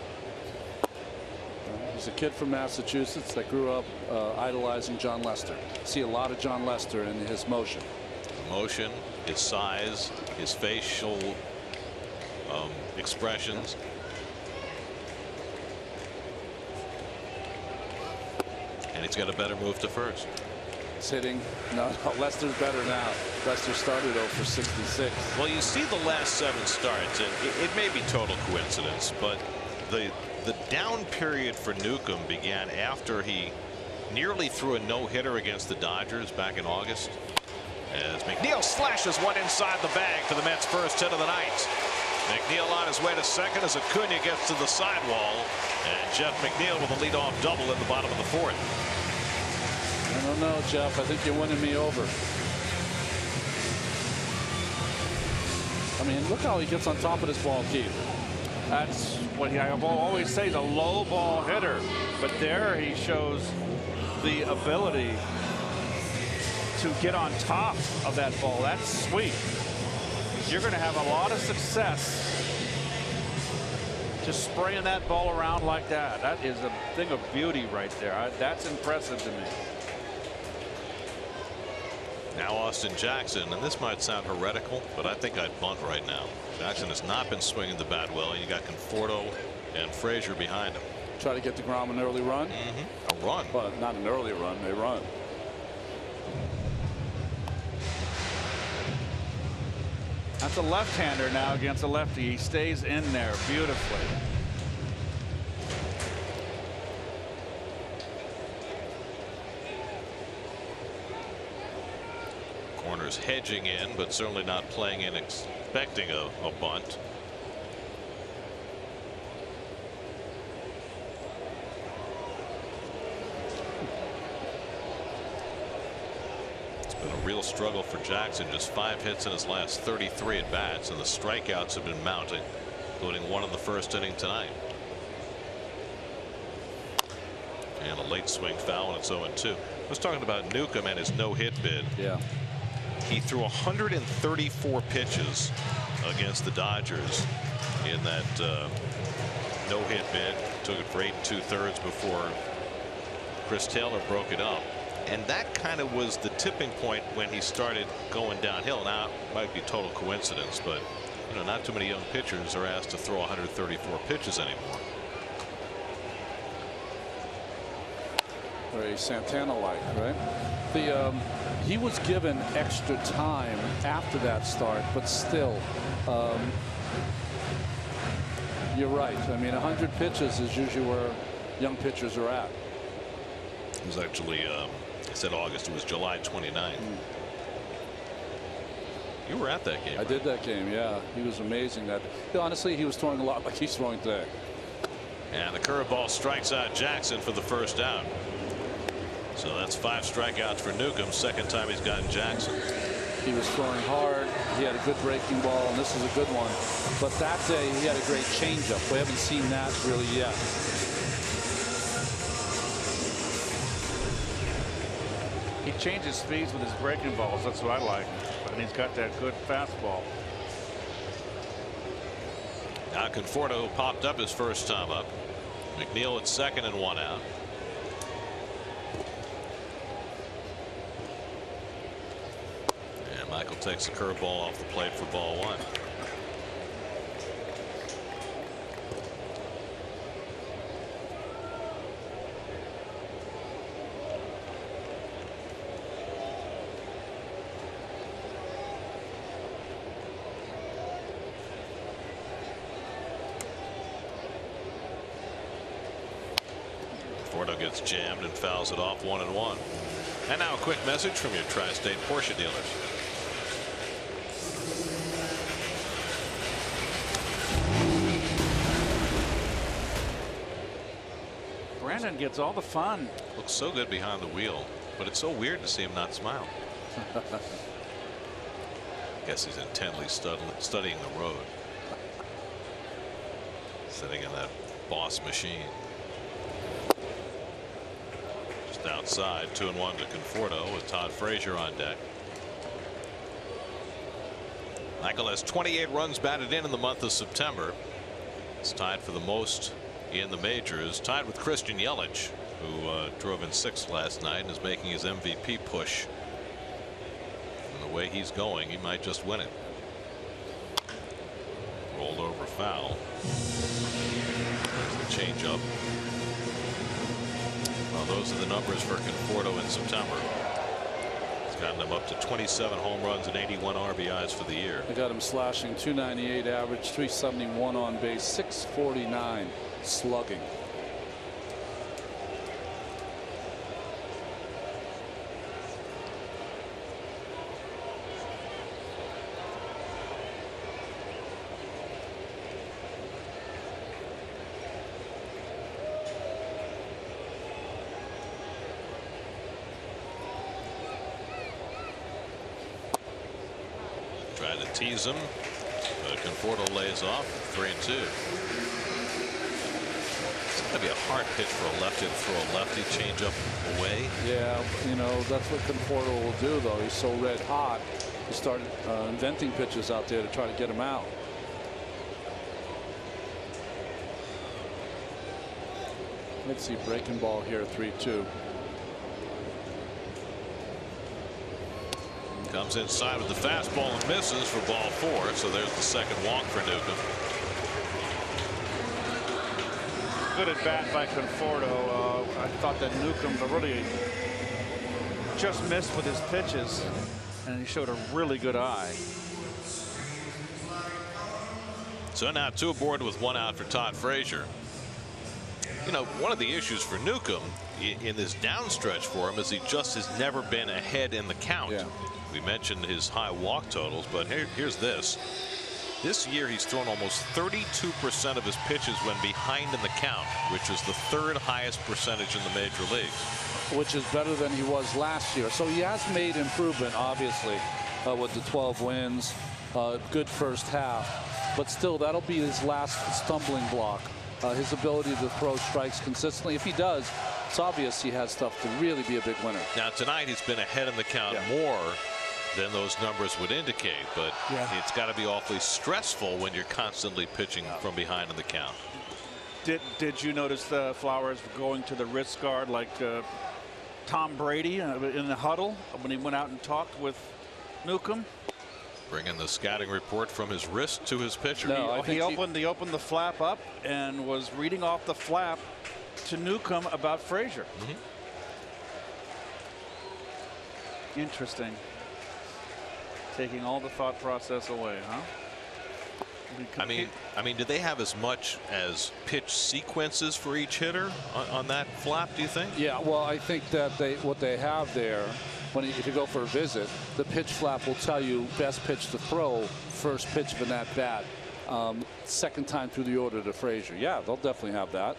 He's a kid from Massachusetts that grew up idolizing John Lester. See a lot of John Lester in his motion. Motion, his size, his facial expressions. And he's got a better move to first. It's hitting. No, Lester's better now. Lester started 0 for 66. Well, you see the last 7 starts, and it may be total coincidence, but the down period for Newcomb began after he nearly threw a no-hitter against the Dodgers back in August. As Mcneil slashes one inside the bag for the Mets' first hit of the night. Mcneil on his way to second as Acuna gets to the sidewall, and Jeff McNeil with a leadoff double in the bottom of the 4th. I don't know, Jeff. I think you're winning me over. I mean, look how he gets on top of this ball, Keith. That's what I always say, the low ball hitter. But there he shows the ability to get on top of that ball. That's sweet. You're going to have a lot of success just spraying that ball around like that. That is a thing of beauty right there. That's impressive to me. Now Austin Jackson, and this might sound heretical, but I think I'd bunt right now. Jackson has not been swinging the bat well. You got Conforto and Frazier behind him. Try to get Degrom an early run. A run. But not an early run. They run. That's a left-hander now against a lefty. He stays in there beautifully. Corners hedging in, but certainly not playing in expecting a bunt. It's been a real struggle for Jackson. Just 5 hits in his last 33 at bats, and the strikeouts have been mounting, including one in the first inning tonight. And a late swing foul, and it's 0-2. I was talking about Newcomb and his no-hit bid. Yeah. He threw 134 pitches against the Dodgers in that no-hit bid. Took it for 8 2/3 before Chris Taylor broke it up. And that kind of was the tipping point when he started going downhill. Now, it might be total coincidence, but you know, not too many young pitchers are asked to throw 134 pitches anymore. Very Santana-like, right? He was given extra time after that start, but still, you're right. I mean, 100 pitches is usually where young pitchers are at. It was actually, I said August. It was July 29th. You were at that game. I did that game, yeah. He was amazing. Honestly, he was throwing a lot like he's throwing today. And the curveball strikes out Jackson for the first out. So that's 5 strikeouts for Newcomb. Second time he's gotten Jackson. He was throwing hard. He had a good breaking ball, and this is a good one. But that day he had a great changeup. We haven't seen that really yet. He changes speeds with his breaking balls. That's what I like. And he's got that good fastball. Now Conforto popped up his first time up. Mcneil at second and 1 out. Michael takes the curveball off the plate for ball 1. Conforto gets jammed and fouls it off 1-1. And now a quick message from your Tri-State Porsche dealers. Brandon gets all the fun. Looks so good behind the wheel, but it's so weird to see him not smile. I guess he's intently studying the road. Sitting in that Boss machine. Just outside, 2-1 to Conforto with Todd Frazier on deck. Michael has 28 runs batted in the month of September. It's tied for the most in the majors, tied with Christian Yelich, who drove in 6th last night and is making his MVP push. And the way he's going, he might just win it. Rolled over foul. There's the changeup. Well, those are the numbers for Conforto in September. Gotten them up to 27 home runs and 81 RBIs for the year. I got him slashing .298 average, 371 on base, 649 slugging. Trying to tease him. Conforto lays off 3-2. It's going to be a hard pitch for a lefty to throw a lefty change up away. Yeah, you know, that's what Conforto will do, though. He's so red hot. He started inventing pitches out there to try to get him out. Let's see, breaking ball here, 3-2. Comes inside with the fastball and misses for ball 4. So there's the second walk for Newcomb. Good at bat by Conforto. I thought that Newcomb really just missed with his pitches, and he showed a really good eye. So now 2 aboard with 1 out for Todd Frazier. You know, one of the issues for Newcomb in this downstretch for him is he just has never been ahead in the count. Yeah. We mentioned his high walk totals, but here's this. This year he's thrown almost 32% of his pitches when behind in the count, which is the 3rd highest percentage in the major leagues. Which is better than he was last year. So he has made improvement, obviously, with the 12 wins, good first half. But still, that'll be his last stumbling block. His ability to throw strikes consistently. If he does, it's obvious he has stuff to really be a big winner. Now tonight he's been ahead in the count more than those numbers would indicate, but it's got to be awfully stressful when you're constantly pitching from behind in the count. Did you notice the Flowers going to the wrist guard like Tom Brady in the huddle when he went out and talked with Newcomb? Bringing the scouting report from his wrist to his pitcher. No, he opened the flap up and was reading off the flap to Newcomb about Frazier. Interesting. Taking all the thought process away, huh? I mean, do they have as much as pitch sequences for each hitter on that flap, do you think? Yeah, well, I think that what they have there, if you go for a visit, the pitch flap will tell you best pitch to throw, first pitch of an at bat, second time through the order to Frazier. Yeah, they'll definitely have that.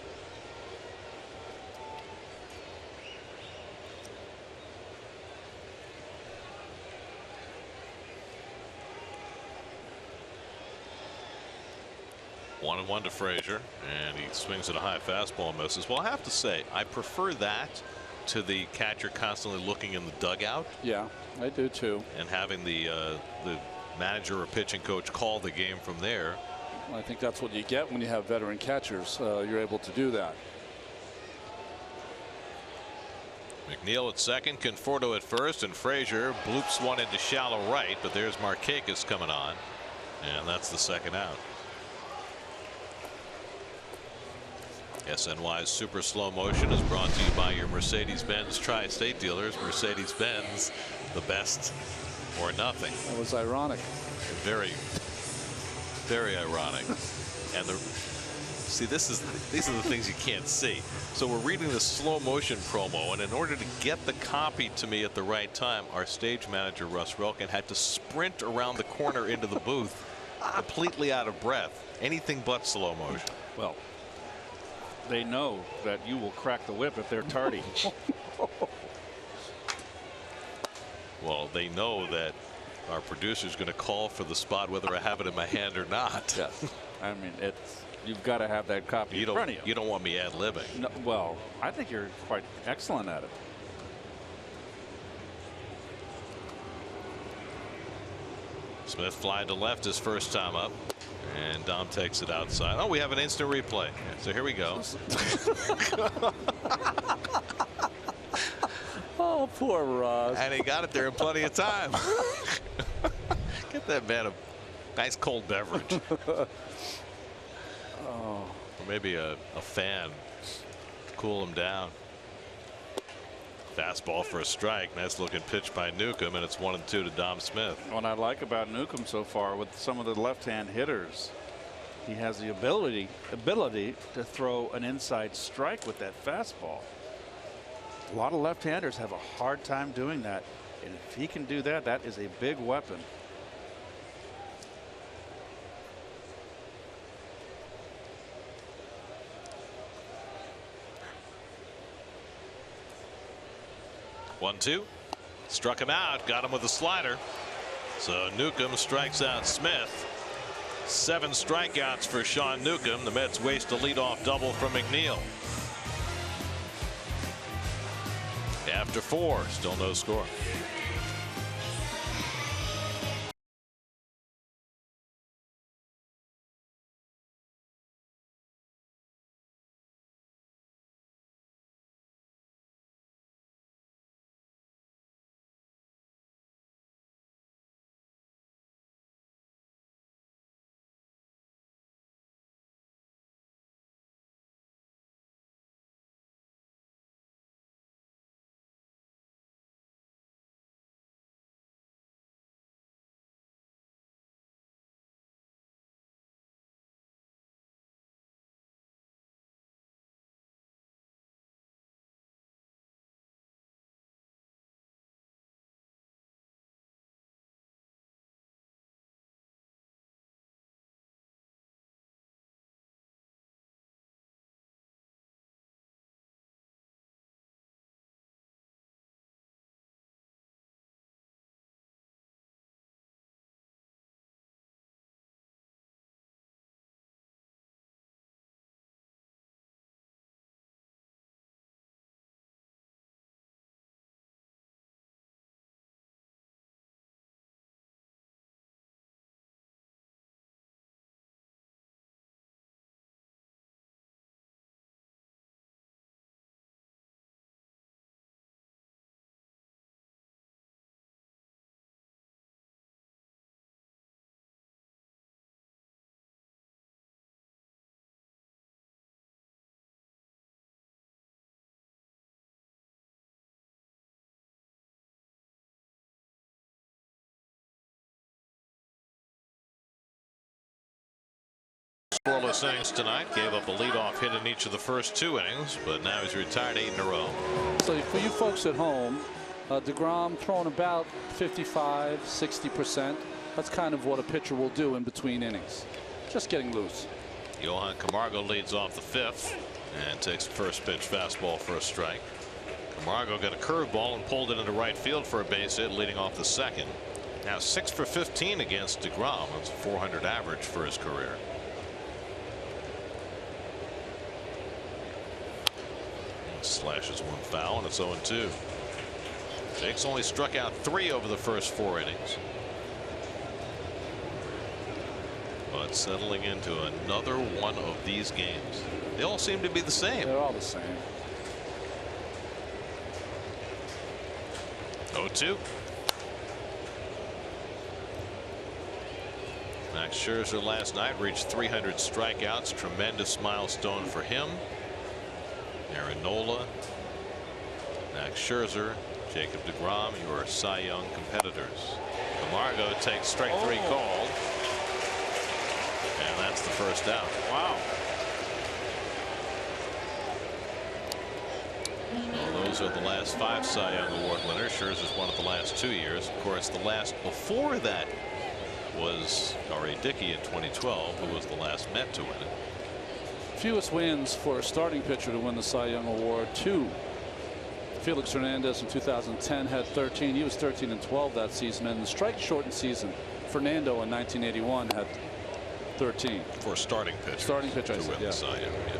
One and one to Frazier, and he swings at a high fastball and misses. Well, I have to say, I prefer that to the catcher constantly looking in the dugout. Yeah, I do too. And having the manager or pitching coach call the game from there. I think that's what you get when you have veteran catchers. You're able to do that. Mcneil at second, Conforto at first, and Frazier bloops one into shallow right, but there's Markakis coming on, and that's the second out. SNY's super slow motion is brought to you by your Mercedes-Benz Tri-State dealers. Mercedes-Benz, the best or nothing. That was ironic. Very, very ironic. And see, these are the things you can't see. So we're reading this slow motion promo, and in order to get the copy to me at the right time, our stage manager Russ Relkin had to sprint around the corner into the booth, completely out of breath. Anything but slow motion. Well, they know that you will crack the whip if they're tardy. Well, they know that our producer's going to call for the spot whether I have it in my hand or not. Yeah. I mean, you've got to have that copy in front of you. You don't want me ad-libbing. No, well, I think you're quite excellent at it. Smith flying to left his first time up, and Dom takes it outside. Oh, we have an instant replay. So here we go. Oh, poor Ross. And he got it there in plenty of time. Get that man a nice cold beverage. Oh. Or maybe a fan to cool him down. Fastball for a strike. Nice looking pitch by Newcomb, and it's 1-2 to Dom Smith. What I like about Newcomb so far with some of the left-hand hitters, he has the ability to throw an inside strike with that fastball. A lot of left-handers have a hard time doing that, and if he can do that, that is a big weapon. One, two. Struck him out. Got him with a slider. So Newcomb strikes out Smith. 7 strikeouts for Sean Newcomb. The Mets waste a leadoff double from Mcneil. After 4, still no score. Scoreless innings tonight. Gave up a leadoff hit in each of the first 2 innings, but now he's retired 8 in a row. So for you folks at home, Degrom throwing about 55–60%. That's kind of what a pitcher will do in between innings. Just getting loose. Johan Camargo leads off the 5th and takes the first pitch fastball for a strike. Camargo got a curveball and pulled it into right field for a base hit, leading off the 2nd. Now 6 for 15 against Degrom. That's a 400 average for his career. Slashes one foul, and it's 0-2. Jake's only struck out 3 over the first 4 innings. But settling into another one of these games. They all seem to be the same. They're all the same. 0-2. Max Scherzer last night reached 300 strikeouts. Tremendous milestone for him. Aaron Nola, Max Scherzer, Jacob Degrom, your Cy Young competitors. Camargo takes strike 3 called, and that's the first out. Wow. Well, those are the last 5 Cy Young Award winners. Scherzer's one of the last 2 years. Of course, the last before that was R.A. Dickey in 2012, who was the last Met to win it. Fewest wins for a starting pitcher to win the Cy Young Award. 2. Felix Hernandez in 2010 had 13. He was 13-12 that season. And the strike shortened season, Fernando in 1981 had 13. For a starting pitcher. Starting pitcher, to win the Cy Young. Yeah.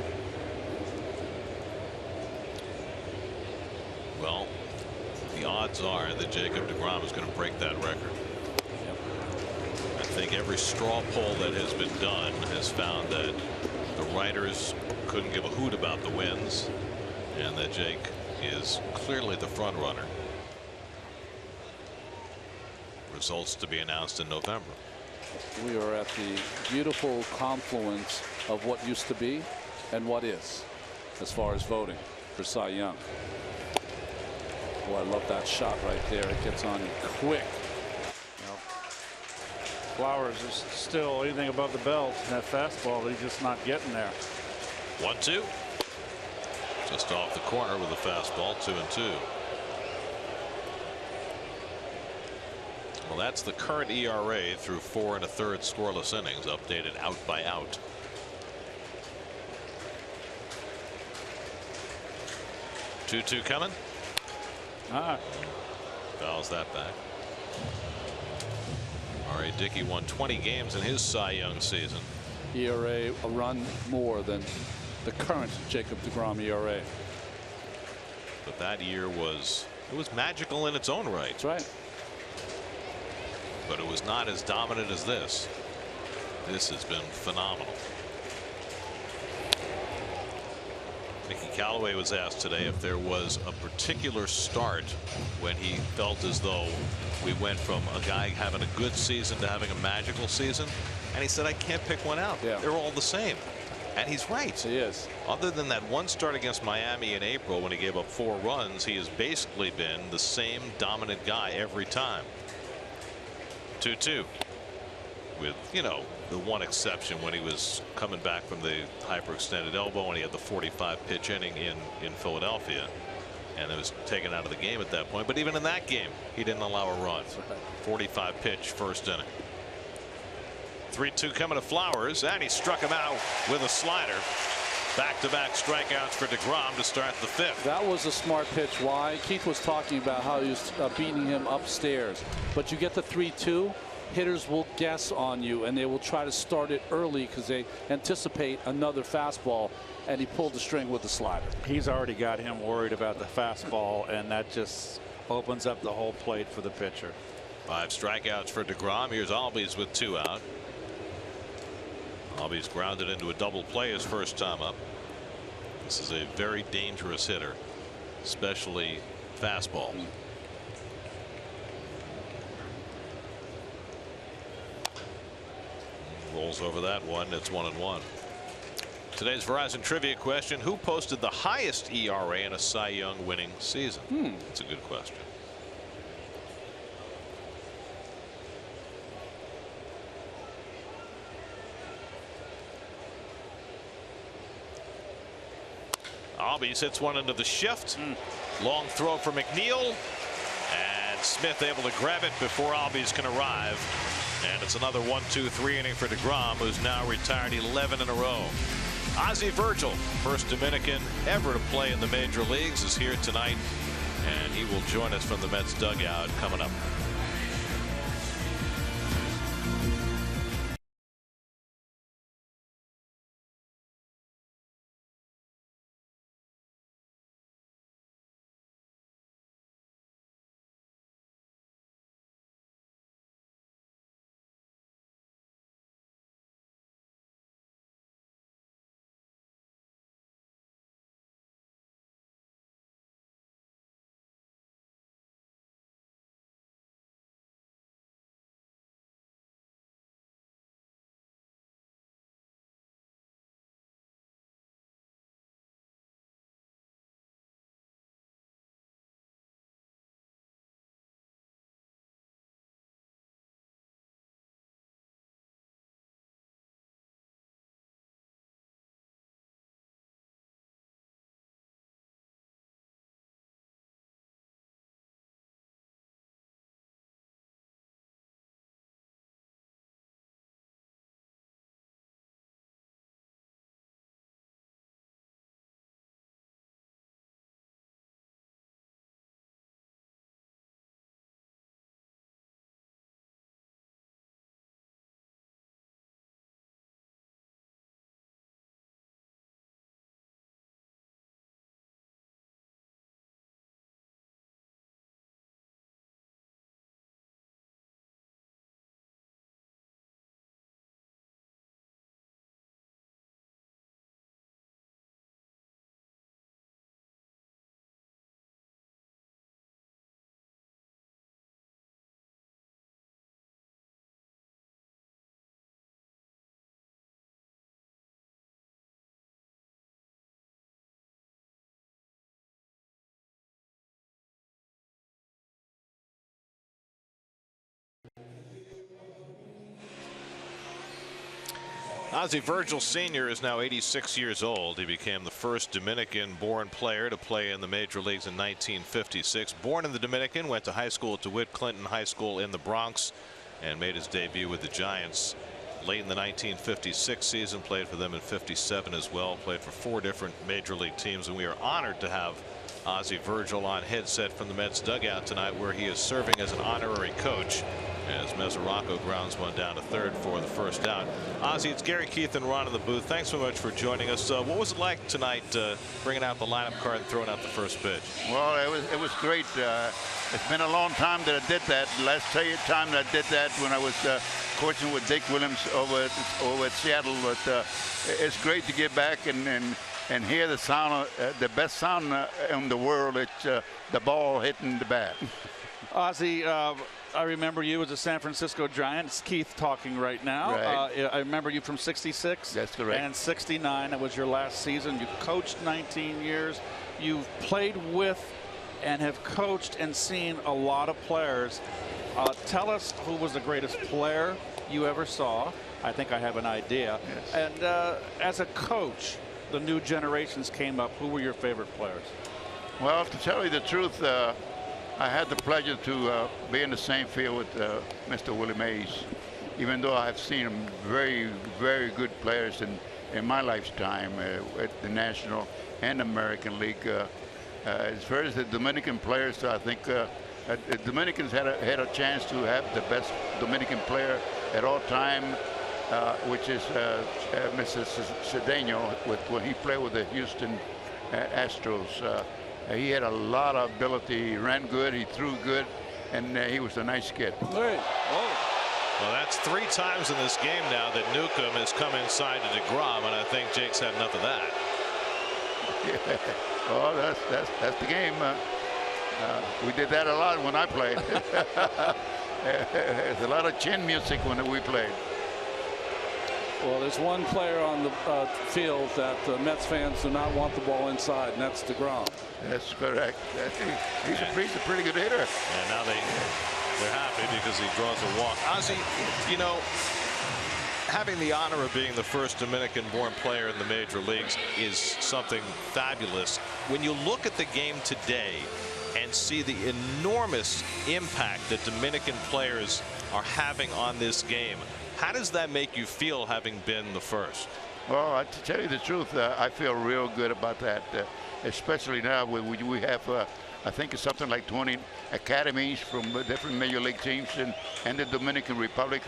Well, the odds are that Jacob Degrom is going to break that record. Yep. I think every straw poll that has been done has found that the writers couldn't give a hoot about the wins, and that Jake is clearly the front runner. Results to be announced in November. We are at the beautiful confluence of what used to be and what is, as far as voting for Cy Young. Oh, I love that shot right there. It gets on you quick. Flowers is still anything above the belt. That fastball, he's just not getting there. 1-2. Just off the corner with a fastball. 2-2. Well, that's the current ERA through 4 1/3 scoreless innings, updated out by out. Two coming. Fouls that back. R.A. Dickey won 20 games in his Cy Young season. ERA a run more than the current Jacob Degrom ERA. But that year was magical in its own right. That's right. But it was not as dominant as this. This has been phenomenal. Mickey Callaway was asked today if there was a particular start when he felt as though we went from a guy having a good season to having a magical season. And he said, I can't pick one out. Yeah. They're all the same. And he's right. He is. Other than that one start against Miami in April when he gave up 4 runs, he has basically been the same dominant guy every time. 2-2. With, you know, the one exception when he was coming back from the hyperextended elbow and he had the 45 pitch inning in Philadelphia, and it was taken out of the game at that point. But even in that game, he didn't allow a run. 45 pitch first inning. 3-2 coming to Flowers, and he struck him out with a slider. Back-to-back strikeouts for Degrom to start the 5th. That was a smart pitch. Why? Keith was talking about how he was beating him upstairs. But you get the 3-2, hitters will guess on you, and they will try to start it early because they anticipate another fastball, and he pulled the string with the slider. He's already got him worried about the fastball, and that just opens up the whole plate for the pitcher. 5 strikeouts for Degrom. Here's Albies with 2 out. Albies grounded into a double play his first time up. This is a very dangerous hitter, especially fastball. Rolls over that one. It's 1-1. Today's Verizon trivia question: who posted the highest ERA in a Cy Young winning season? That's a good question. Albies hits one into the shift. Long throw for Mcneil, and Smith able to grab it before Albies can arrive. And it's another 1-2-3 inning for Degrom, who's now retired 11 in a row. Ozzie Virgil, first Dominican ever to play in the major leagues, is here tonight, and he will join us from the Mets dugout coming up. Ozzie Virgil Sr. is now 86 years old. He became the first Dominican-born player to play in the major leagues in 1956. Born in the Dominican, went to high school at DeWitt Clinton High School in the Bronx, and made his debut with the Giants late in the 1956 season. Played for them in '57 as well. Played for 4 different major league teams, and we are honored to have Ozzie Virgil on headset from the Mets dugout tonight, where he is serving as an honorary coach as Mesoraco grounds one down to third for the first out. Ozzie, it's Gary, Keith, and Ron in the booth. Thanks so much for joining us. What was it like tonight, bringing out the lineup card and throwing out the first pitch? Well, it was great. It's been a long time that I did that. Last time that I did that when I was coaching with Dick Williams over at Seattle. But it's great to get back and hear the sound, the best sound in the world. It's the ball hitting the bat. Ozzie, I remember you as a San Francisco Giant. It's Keith talking right now. Right. I remember you from '66. That's correct. And '69. That was your last season. You coached 19 years. You've played with and have coached and seen a lot of players. Tell us who was the greatest player you ever saw. I think I have an idea. Yes. And as a coach, the new generations came up. Who were your favorite players? Well, to tell you the truth, I had the pleasure to be in the same field with Mr. Willie Mays, even though I've seen him very, very good players in my lifetime at the National and American League. As far as the Dominican players, I think the Dominicans had a chance to have the best Dominican player at all time, which is Mr. Cedeno, when he played with the Houston Astros. He had a lot of ability. He ran good. He threw good, and he was a nice kid. Right. Well, that's 3 times in this game now that Newcomb has come inside to Degrom, and I think Jake's had enough of that. Yeah. Well, that's the game. We did that a lot when I played. There's a lot of chin music when we played. Well, there's one player on the field that Mets fans do not want the ball inside, and that's Degrom. That's correct. He's a pretty good hitter. And now they're happy because he draws a walk. Ozzie, you know, having the honor of being the first Dominican-born player in the major leagues is something fabulous. When you look at the game today and see the enormous impact that Dominican players are having on this game, how does that make you feel, having been the first? Well, to tell you the truth, I feel real good about that, especially now we have, I think it's something like 20 academies from different major league teams and the Dominican Republic,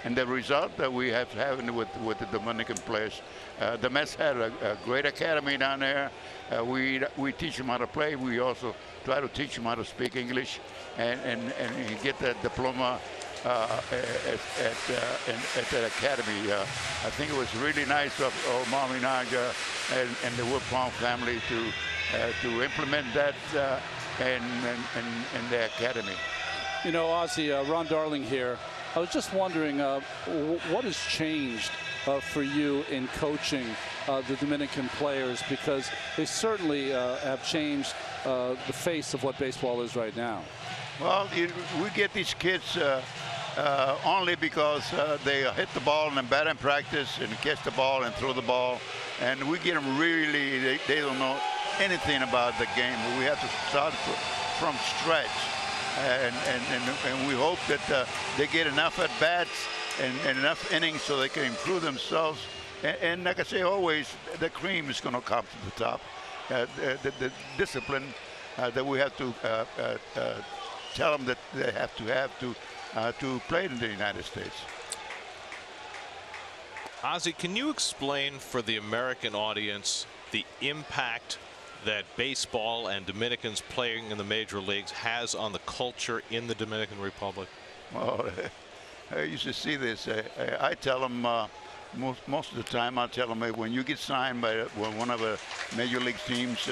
and the result that we have having with the Dominican players. The Mets had a great academy down there. We teach them how to play. We also try to teach them how to speak English and get that diploma at that academy. I think it was really nice of Mommy Naga and the Woodpalm family to implement that in the academy. You know, Ozzie, Ron Darling here. I was just wondering what has changed for you in coaching the Dominican players, because they certainly have changed the face of what baseball is right now. Well, we get these kids only because they hit the ball in the batting practice and catch the ball and throw the ball, and we get them really, they don't know anything about the game. We have to start from scratch, and we hope that they get enough at bats and enough innings so they can improve themselves. And like I say, always the cream is going to come to the top. The discipline that we have to tell them that they have to play in the United States. Ozzie, can you explain for the American audience the impact that baseball and Dominicans playing in the major leagues has on the culture in the Dominican Republic? Well, I used to see this. I tell them most of the time, I tell them, when you get signed by one of the major league teams,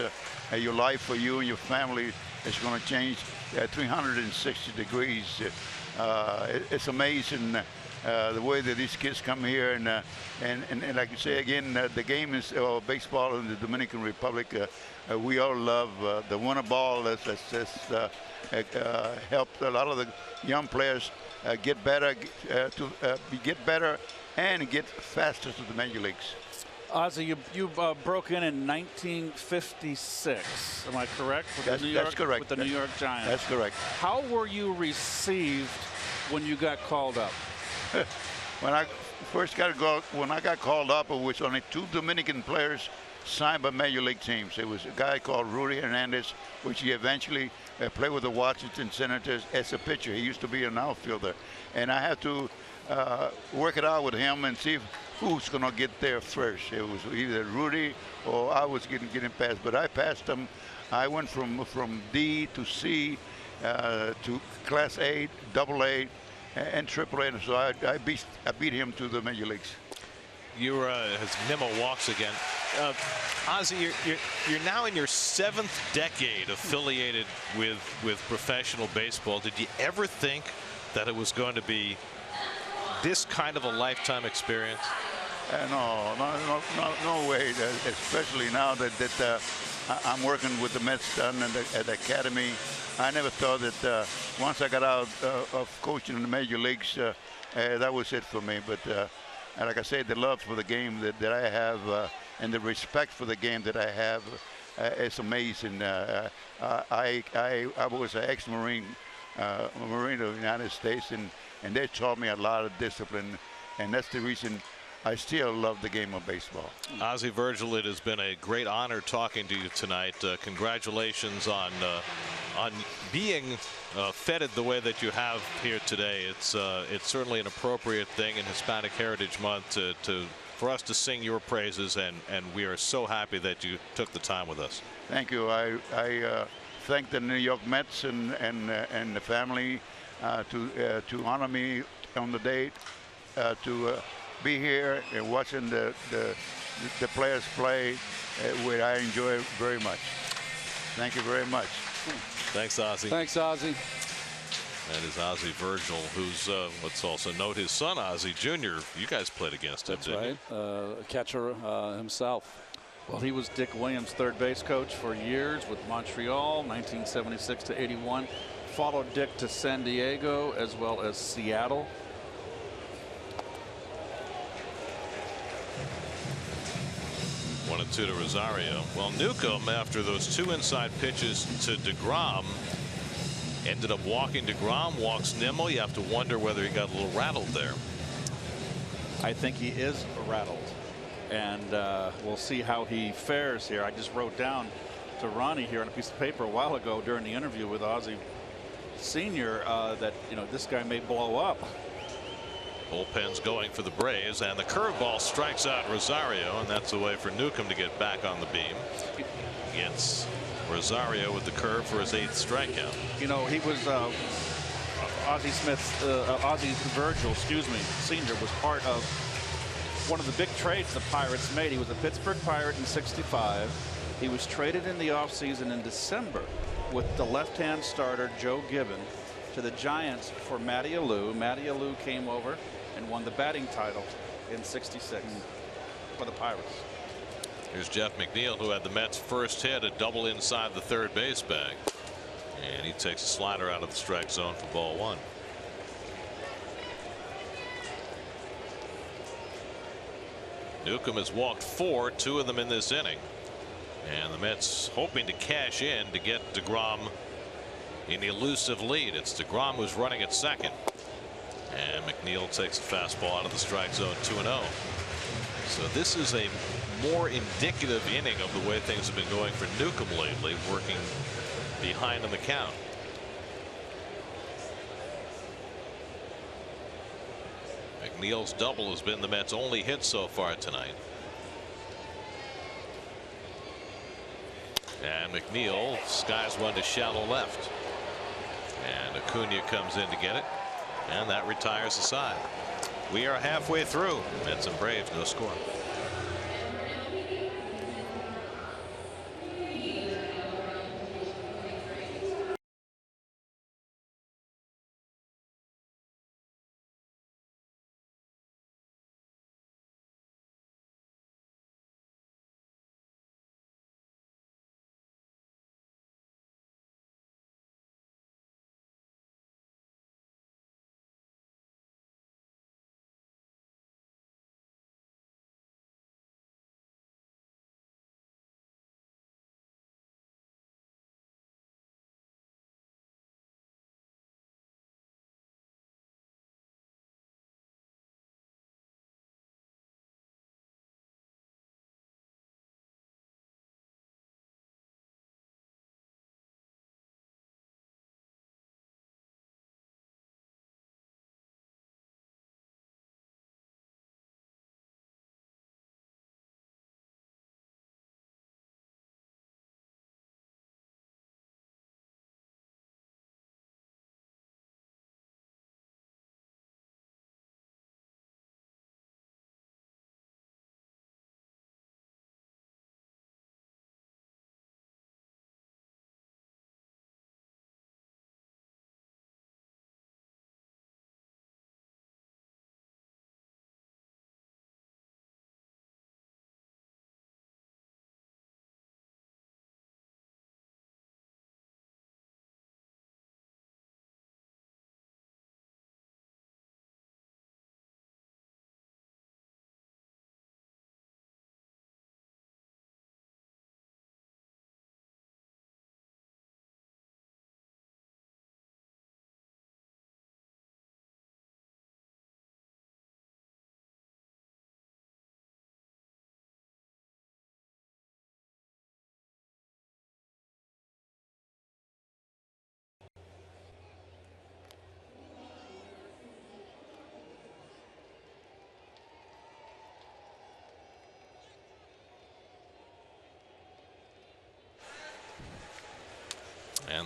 your life for you and your family is going to change 360 degrees. It's amazing the way that these kids come here, and like you say again, the game is baseball in the Dominican Republic. We all love the winter ball. That's helped a lot of the young players get better, and get faster to the major leagues. Ozzie, you broke in 1956. Am I correct? That's correct. With the New York Giants. That's correct. How were you received when you got called up? When I got called up, it was only 2 Dominican players signed by major league teams. It was a guy called Rudy Hernandez, which he eventually played with the Washington Senators as a pitcher. He used to be an outfielder, and I had to work it out with him and see who's going to get there first. It was either Rudy or I was getting passed, but I passed him. I went from D to C to Class A, Double A, and Triple A. So I beat him to the major leagues. You as Nimmo walks again. Ozzie, you're now in your 7th decade affiliated with professional baseball. Did you ever think that it was going to be this kind of a lifetime experience? No way. Especially now that I'm working with the Mets down at the academy. I never thought that once I got out of coaching in the major leagues, that was it for me. But like I said, the love for the game that I have and the respect for the game that I have is amazing. I was an ex-Marine, Marine of the United States, and they taught me a lot of discipline, and that's the reason I still love the game of baseball. Ozzie Virgil, it has been a great honor talking to you tonight. Congratulations on being feted the way that you have here today. It's certainly an appropriate thing in Hispanic Heritage Month for us to sing your praises, and we are so happy that you took the time with us. Thank you. I thank the New York Mets and the family to honor me on the date, to be here and watching the players play, which I enjoy very much. Thank you very much. Thanks, Ozzie. Thanks, Ozzie. That is Ozzie Virgil, who's, let's also note his son, Ozzie Jr. You guys played against him, That's didn't right. A catcher himself. Well, he was Dick Williams' third base coach for years with Montreal, 1976 to 81. Followed Dick to San Diego as well as Seattle. One and 2 to Rosario. Well, Newcomb, after those 2 inside pitches to Degrom, ended up walking Degrom, walks Nimmo. You have to wonder whether he got a little rattled there. I think he is rattled, and we'll see how he fares here. I just wrote down to Ronnie here on a piece of paper a while ago during the interview with Ozzie Sr. That this guy may blow up. Bullpen's going for the Braves, and the curveball strikes out Rosario, and that's a way for Newcomb to get back on the beam. Gets Rosario with the curve for his 8th strikeout. He was Ozzie Virgil, Senior, was part of one of the big trades the Pirates made. He was a Pittsburgh Pirate in '65. He was traded in the offseason in December with the left-hand starter Joe Gibbon to the Giants for Matty Alou. Matty Alou came over and won the batting title in '66 for the Pirates. Here's Jeff McNeil, who had the Mets' first hit, a double inside the third base bag. And he takes a slider out of the strike zone for ball 1. Newcomb has walked 4, 2 of them in this inning. And the Mets hoping to cash in to get Degrom in the elusive lead. It's Degrom who's running at second. And McNeil takes a fastball out of the strike zone, 2-0. So this is a more indicative inning of the way things have been going for Newcomb lately, working behind on the count. McNeil's double has been the Mets' only hit so far tonight. And McNeil skies one to shallow left. And Acuna comes in to get it. And that retires the side. We are halfway through. Mets and Braves, no score.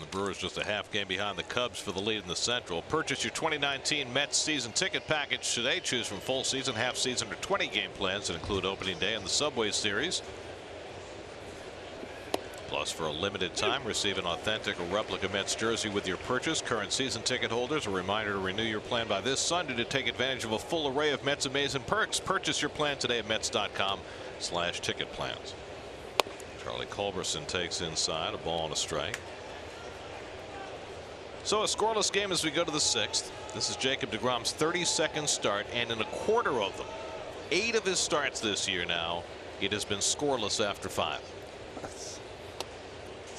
And the Brewers just a half game behind the Cubs for the lead in the Central. Purchase your 2019 Mets season ticket package today. Choose from full season, half season, or 20 game plans that include opening day and the Subway Series. Plus, for a limited time, receive an authentic or replica Mets jersey with your purchase. Current season ticket holders, a reminder to renew your plan by this Sunday to take advantage of a full array of Mets amazing perks. Purchase your plan today at Mets.com/ticket plans. Charlie Culberson takes inside, a ball and a strike. So a scoreless game as we go to the 6th. This is Jacob Degrom's 32nd start, and in a quarter of them, 8 of his starts this year now, it has been scoreless after 5. It's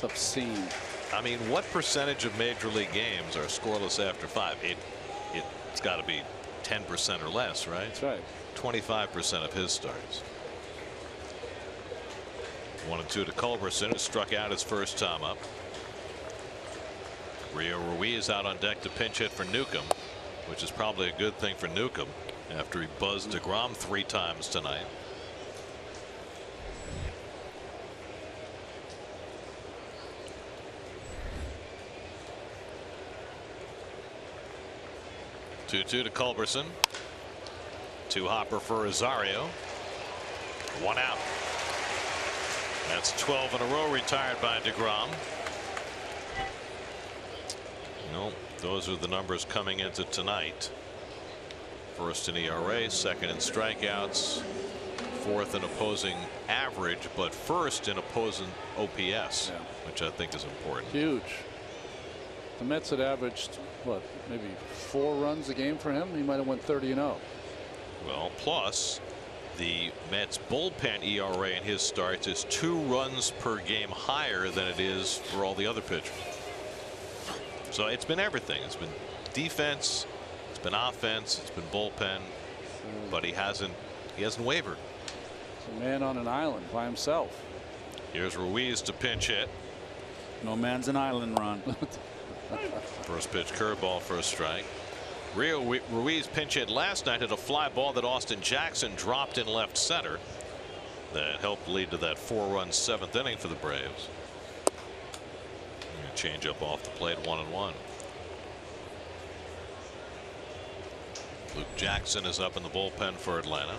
obscene. I mean, what percentage of major league games are scoreless after 5? It's got to be 10% or less, right? That's right. 25% of his starts. 1-2 to Culberson, who struck out his first time up. Rio Ruiz out on deck to pinch hit for Newcomb, which is probably a good thing for Newcomb after he buzzed Degrom 3 times tonight. Two to Culberson. 2 hopper for Rosario. 1 out. That's 12 in a row retired by Degrom. No, those are the numbers coming into tonight. First in ERA, second in strikeouts, 4th in opposing average, but first in opposing OPS, which I think is important. Huge. The Mets had averaged, what, maybe 4 runs a game for him. He might have went 30-0. Well, plus the Mets bullpen ERA in his starts is 2 runs per game higher than it is for all the other pitchers. So it's been everything. It's been defense, it's been offense, it's been bullpen, but he hasn't wavered. It's a man on an island by himself. Here's Ruiz to pinch hit. No man's an island run. First pitch curveball for a strike. Rio Ruiz pinch hit last night at a fly ball that Austin Jackson dropped in left center. That helped lead to that 4-run 7th inning for the Braves. Change up off the plate, 1-1. Luke Jackson is up in the bullpen for Atlanta.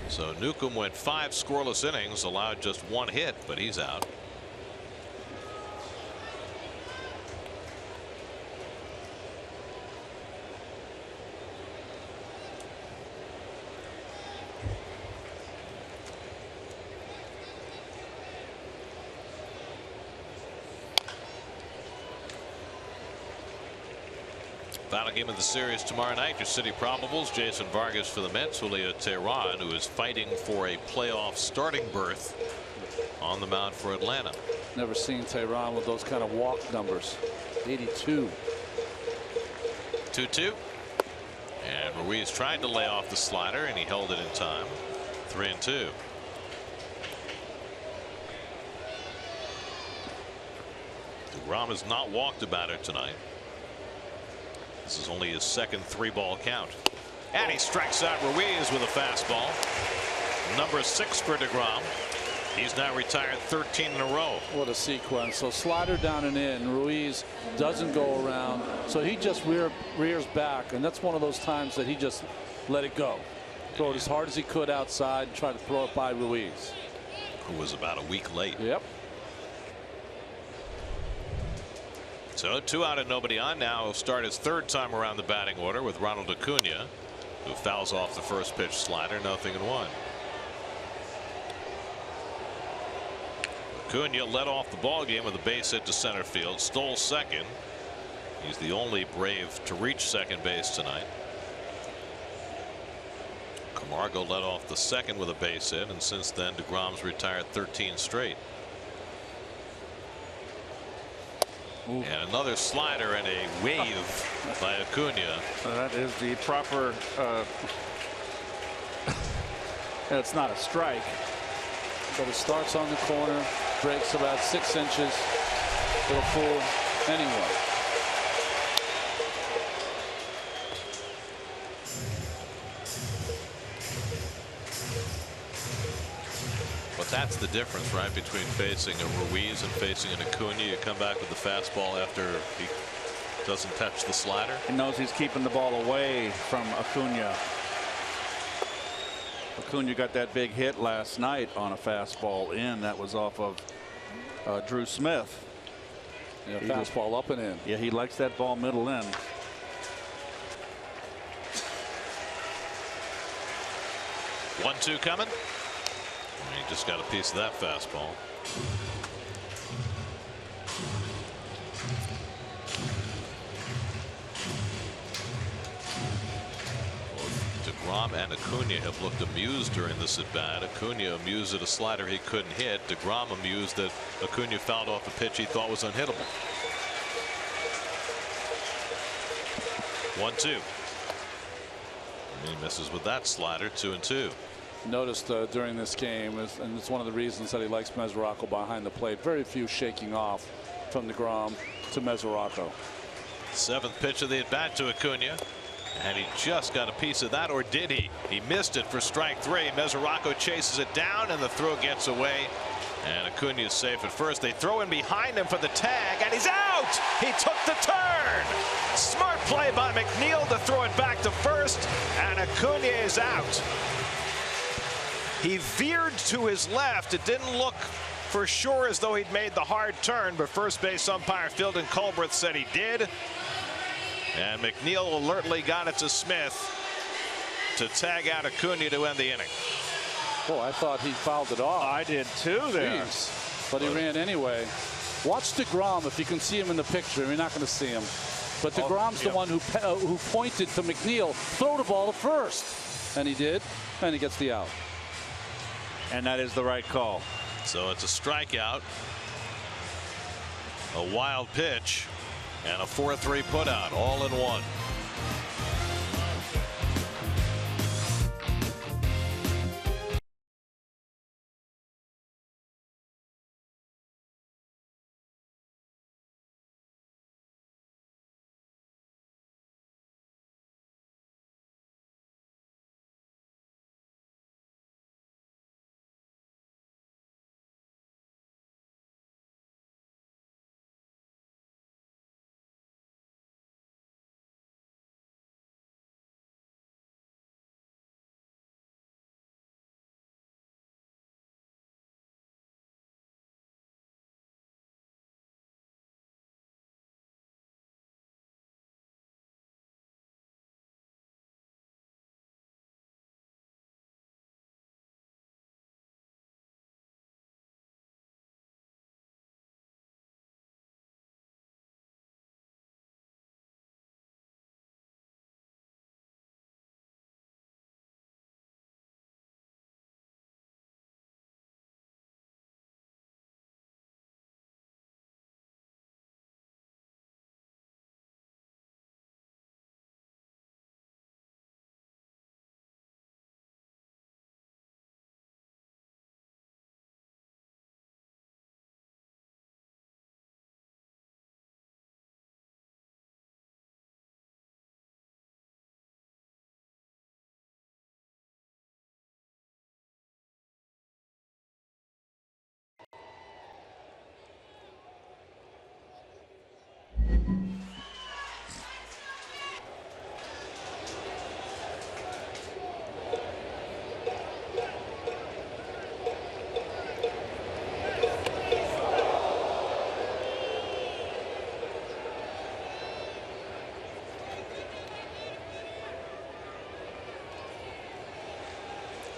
So Newcomb went 5 scoreless innings, allowed just 1 hit, but he's out. Final game of the series tomorrow night. Your city probables: Jason Vargas for the Mets, Julio Teheran, who is fighting for a playoff starting berth, on the mound for Atlanta. Never seen Teheran with those kind of walk numbers. 82. 2-2. And Ruiz tried to lay off the slider, and he held it in time. 3-2. Degrom has not walked a batter tonight. This is only his second 3-ball count. And he strikes out Ruiz with a fastball. Number 6 for Degrom. He's now retired 13 in a row. What a sequence. So slider down and in. Ruiz doesn't go around. So he just rears back. And that's one of those times that he just let it go. Throw it as hard as he could outside and try to throw it by Ruiz, who was about a week late. Yep. So 2 out and nobody on. Now he'll start his 3rd time around the batting order with Ronald Acuna, who fouls off the first pitch slider. 0-1. Acuna led off the ball game with a base hit to center field, stole second. He's the only Brave to reach second base tonight. Camargo led off the second with a base hit, and since then Degrom's retired 13 straight. Ooh. And another slider and a wave by Acuna. That is the proper. It's not a strike. But it starts on the corner, breaks about 6 inches for a full anyway. But that's the difference, right, between facing a Ruiz and facing an Acuna. You come back with the fastball after he doesn't touch the slider. He knows he's keeping the ball away from Acuna. Acuna got that big hit last night on a fastball in. That was off of Drew Smith. Yeah, fastball up and in. Yeah, he likes that ball middle in. One-two coming. He just got a piece of that fastball. Degrom and Acuna have looked amused during this at bat. Acuna amused at a slider he couldn't hit. Degrom amused that Acuna fouled off a pitch he thought was unhittable. 1-2. He misses with that slider. 2-2. Noticed during this game, and it's one of the reasons that he likes Mesoraco behind the plate. Very few shaking off from Degrom to Mesoraco. 7th pitch of the at bat to Acuna. And he just got a piece of that, or did he? He missed it for strike 3. Mesoraco chases it down, and the throw gets away. And Acuna is safe at first. They throw in behind him for the tag, and he's out! He took the turn! Smart play by Mcneil to throw it back to first, and Acuna is out. He veered to his left. It didn't look for sure as though he'd made the hard turn, but first base umpire Phil Colbreth said he did. And Mcneil alertly got it to Smith to tag out Acuna to end the inning. Oh, I thought he fouled it off. I did too there. Jeez. But he ran anyway. Watch Degrom if you can see him in the picture. You're not going to see him. But Degrom's the one who pointed to Mcneil, throw the ball to first. And he did, and he gets the out. And that is the right call. So it's a strikeout, a wild pitch, and a 4-3 putout, all in one.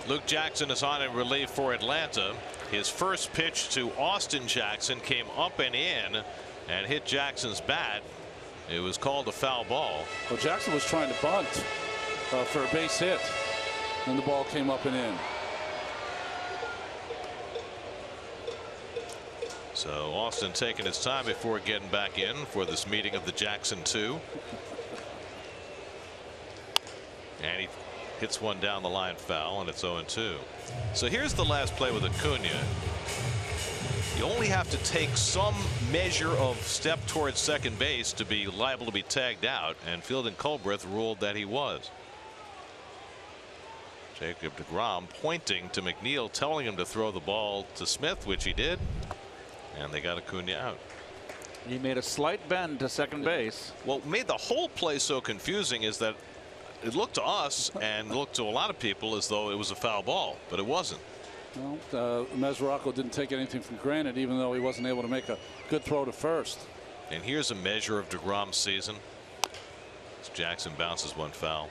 Luke Jackson is on in relief for Atlanta. His first pitch to Austin Jackson came up and in and hit Jackson's bat. It was called a foul ball. Well, Jackson was trying to bunt for a base hit, and the ball came up and in. So Austin taking his time before getting back in for this meeting of the Jackson 2. And he hits one down the line foul, and it's 0-2. So here's the last play with Acuna. You only have to take some measure of step towards second base to be liable to be tagged out, and Field and Colbreth ruled that he was. Jacob Degrom pointing to Mcneil, telling him to throw the ball to Smith, which he did, and they got Acuna out. He made a slight bend to second base. What made the whole play so confusing is that it looked to us and looked to a lot of people as though it was a foul ball, but it wasn't. Well, Mesoraco didn't take anything for granted, even though he wasn't able to make a good throw to first. And here's a measure of Degrom's season. As Jackson bounces one foul.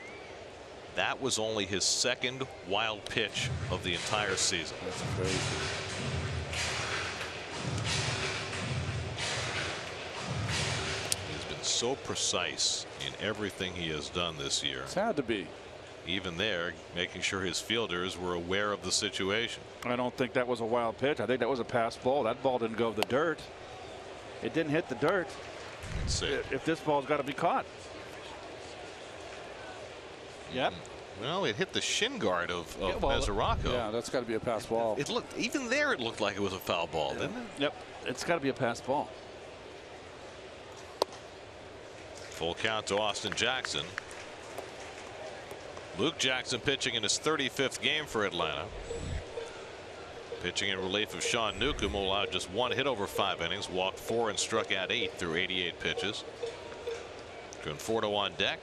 That was only his second wild pitch of the entire season. That's crazy. He's been so precise in everything he has done this year. It's had to be. Even there, making sure his fielders were aware of the situation. I don't think that was a wild pitch. I think that was a pass ball. That ball didn't go to the dirt. It didn't hit the dirt. Let's see. If this ball's got to be caught. Yep. Well, it hit the shin guard of Mesoraco. Yeah, that's got to be a pass ball. It looked, even there, it looked like it was a foul ball, didn't it? Yep. It's got to be a pass ball. Full count to Austin Jackson. Luke Jackson pitching in his 35th game for Atlanta. Pitching in relief of Sean Newcomb, who allowed just one hit over 5 innings, walked 4 and struck out 8 through 88 pitches. Conforto on deck.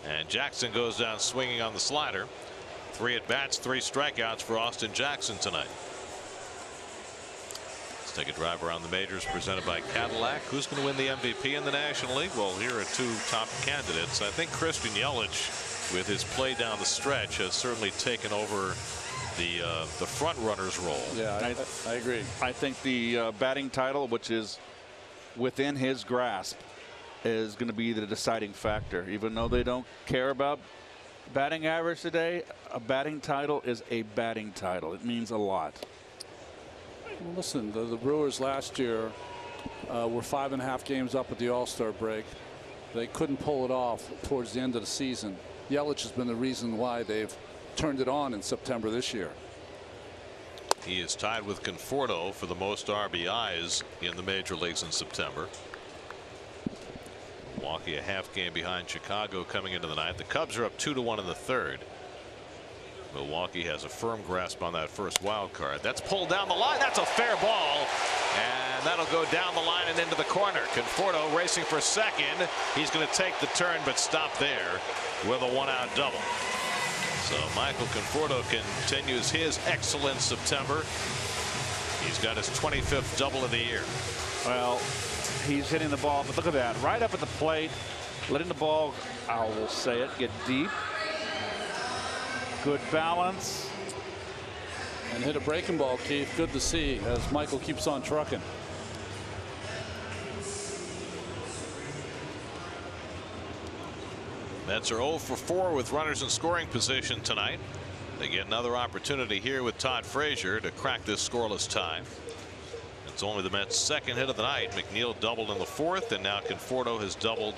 And Jackson goes down swinging on the slider. 3 at bats, 3 strikeouts for Austin Jackson tonight. Let's take a drive around the majors presented by Cadillac. Who's going to win the MVP in the National League? Well, here are 2 top candidates. I think Christian Yelich, with his play down the stretch, has certainly taken over the front runner's role. Yeah, I agree. I think the batting title, which is within his grasp, is going to be the deciding factor. Even though they don't care about batting average today, a batting title is a batting title. It means a lot. Well, listen, the Brewers last year were 5.5 games up at the All-Star break. They couldn't pull it off towards the end of the season. Yelich has been the reason why they've turned it on in September this year. He is tied with Conforto for the most RBIs in the major leagues in September. Milwaukee a half game behind Chicago coming into the ninth. The Cubs are up 2-1 in the third. Milwaukee has a firm grasp on that first wild card. That's pulled down the line. That's a fair ball. And that'll go down the line and into the corner. Conforto racing for second. He's going to take the turn but stop there with a 1-out double. So Michael Conforto continues his excellent September. He's got his 25th double of the year. Well, he's hitting the ball, but look at that. Right up at the plate, letting the ball, I will say it, get deep. Good balance. And hit a breaking ball, Keith. Good to see as Michael keeps on trucking. Mets are 0 for 4 with runners in scoring position tonight. They get another opportunity here with Todd Frazier to crack this scoreless tie. It's only the Mets' second hit of the night. Mcneil doubled in the 4th, and now Conforto has doubled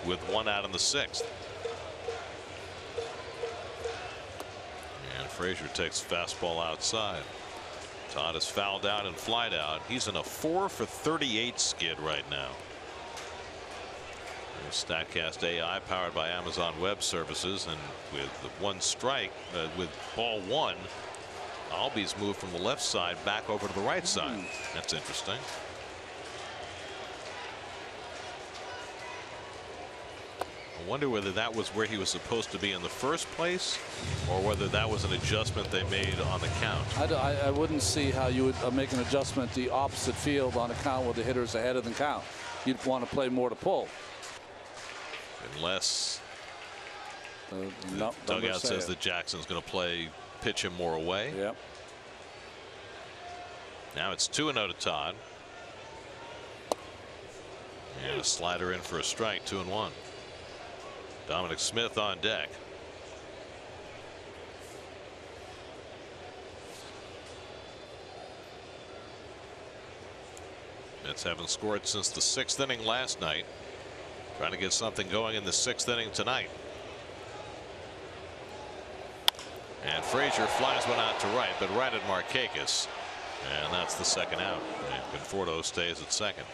with 1 out in the 6th. And Frazier takes fastball outside. Todd is fouled out and flied out. He's in a 4 for 38 skid right now. Statcast AI powered by Amazon Web Services, and with the 1 strike with ball 1, Albies moved from the left side back over to the right side. That's interesting. I wonder whether that was where he was supposed to be in the first place, or whether that was an adjustment they made on the count. I wouldn't see how you would make an adjustment the opposite field on a count where the hitter's ahead of the count. You'd want to play more to pull. Unless the dugout says that Jackson's going to pitch him more away. Yep. Now it's 2-0 to Todd. And a slider in for a strike, 2-1. Dominic Smith on deck. Mets haven't scored since the 6th inning last night. Trying to get something going in the 6th inning tonight. And Frazier flies one out to right, but right at Markakis. And that's the 2nd out. And Conforto stays at second.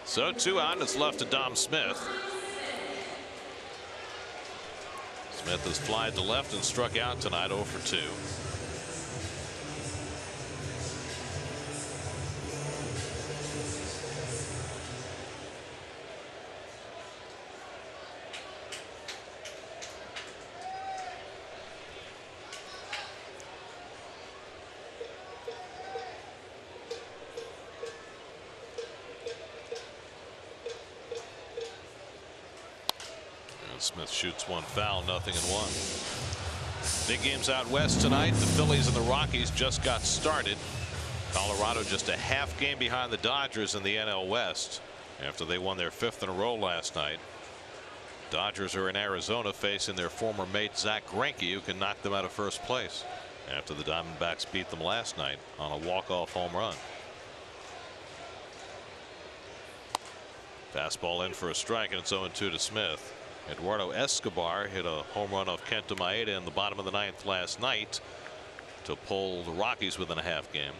So 2 out. It's left to Dom Smith. Smith has flied to left and struck out tonight, 0 for 2. Smith shoots 1 foul, 0-1. Big games out west tonight. The Phillies and the Rockies just got started. Colorado just a half game behind the Dodgers in the NL West after they won their 5th in a row last night. Dodgers are in Arizona facing their former mate Zach Greinke, who can knock them out of first place after the Diamondbacks beat them last night on a walk-off home run. Fastball in for a strike, and it's 0-2 to Smith. Eduardo Escobar hit a home run off Kenta Maeda in the bottom of the 9th last night to pull the Rockies within a half game.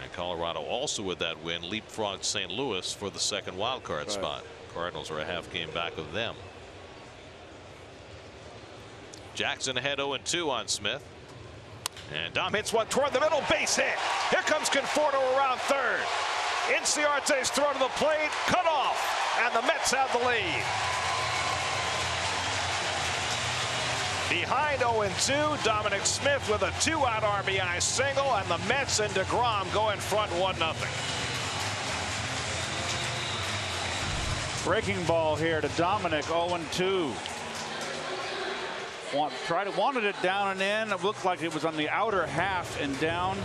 And Colorado also with that win leapfrogged St. Louis for the 2nd wild card spot. Cardinals are a half game back of them. Jackson ahead 0-2 on Smith. And Dom hits one toward the middle, base hit. Here comes Conforto around third. Inciarte's throw to the plate, cut off. And the Mets have the lead. Behind 0-2, Dominic Smith with a 2-out RBI single, and the Mets and Degrom go in front 1-0. Breaking ball here to Dominic, 0-2. Wanted it down and in. It looked like it was on the outer half and down.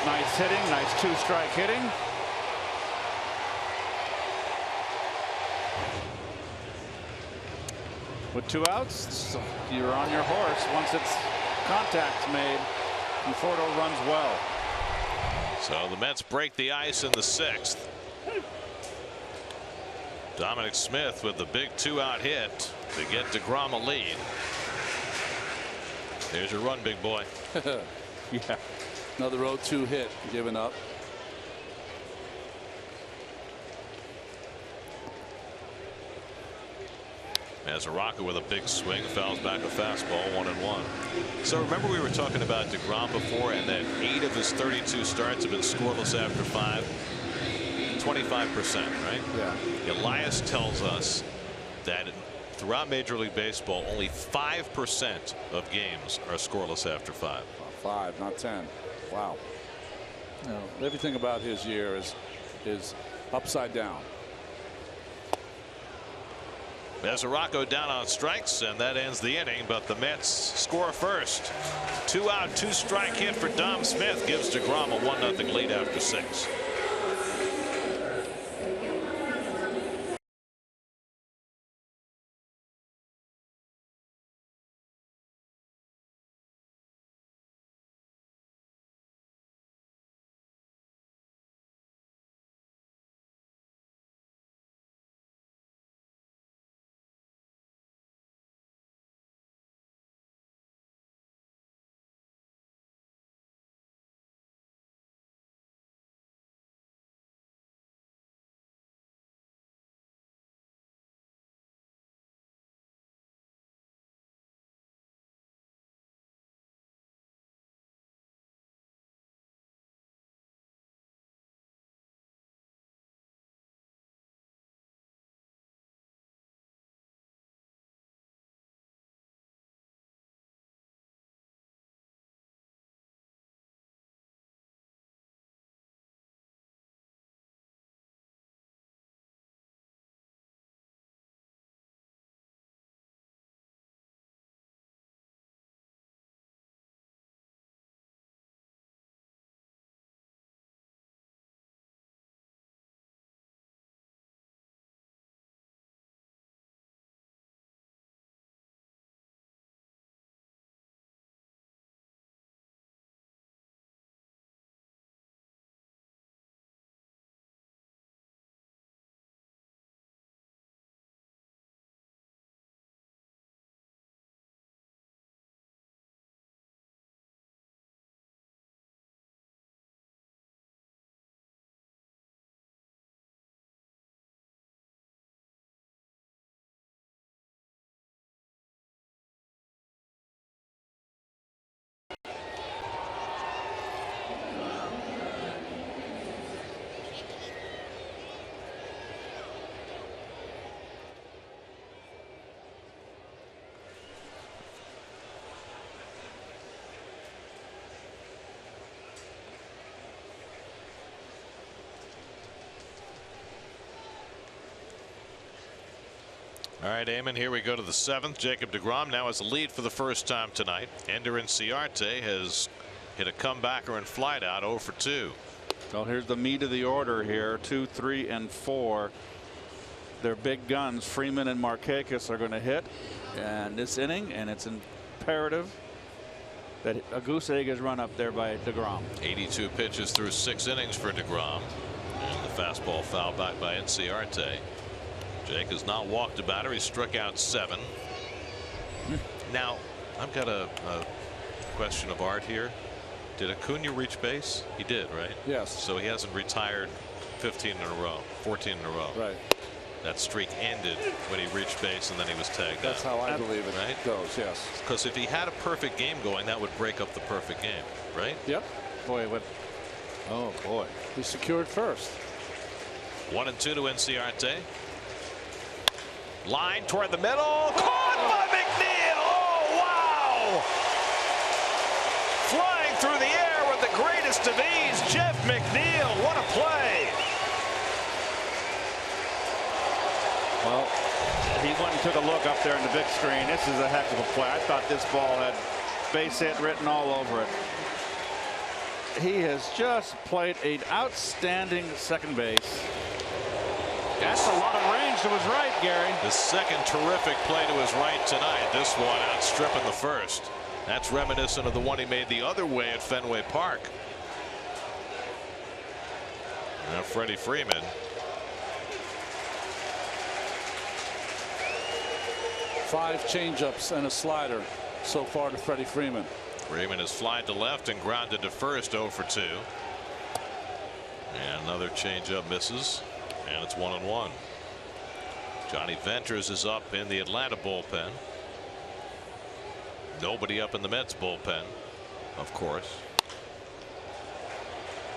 Nice hitting, nice 2-strike hitting. With 2 outs, you're on your horse. Once it's contact's made, Conforto runs well. So the Mets break the ice in the 6th. Dominic Smith with the big 2-out hit to get Degrom a lead. There's your run, big boy. Yeah. Another 0-2 hit given up. Mazaraca with a big swing, fouls back a fastball, 1-1. So remember we were talking about Degrom before, and that 8 of his 32 starts have been scoreless after 5. 25%, right? Yeah. Elias tells us that throughout Major League Baseball, only 5% of games are scoreless after 5. 5, not 10. Wow. You know, everything about his year is upside down. Mazaraca down on strikes, and that ends the inning, but the Mets score first. 2-out, 2-strike hit for Dom Smith gives Degrom a 1-0 lead after 6. All right, Eamon, here we go to the 7th. Jacob Degrom now has a lead for the first time tonight. Ender Inciarte has hit a comebacker and flied out 0 for 2. Well, here's the meat of the order here. 2, 3, and 4. Their big guns, Freeman and Markakis, are going to hit and this inning, and it's imperative that a goose egg is run up there by Degrom. 82 pitches through 6 innings for Degrom, and the fastball fouled back by Inciarte. Jake has not walked a batter. He struck out 7. Now, I've got a question of art here. Did Acuna reach base? He did, right? Yes. So he hasn't retired 15 in a row, 14 in a row. Right. That streak ended when he reached base and then he was tagged That's out. how I believe it right? goes, yes. Because if he had a perfect game going, that would break up the perfect game, right? Yep. Boy, what? Oh, boy. He secured first. 1 and 2 to Inciarte. Line toward the middle. Caught by Mcneil. Oh, wow. Flying through the air with the greatest of ease, Jeff McNeil. What a play. Well, he went and took a look up there in the big screen. This is a heck of a play. I thought this ball had base hit written all over it. He has just played an outstanding second base. That's a lot of range to his right, Gary. The second terrific play to his right tonight. This one outstripping the first. That's reminiscent of the one he made the other way at Fenway Park. Now Freddie Freeman. Five changeups and a slider so far to Freddie Freeman. Freeman has flied to left and grounded to first, 0 for 2. And another changeup misses. And it's 1-1. Johnny Venters is up in the Atlanta bullpen. Nobody up in the Mets bullpen, of course.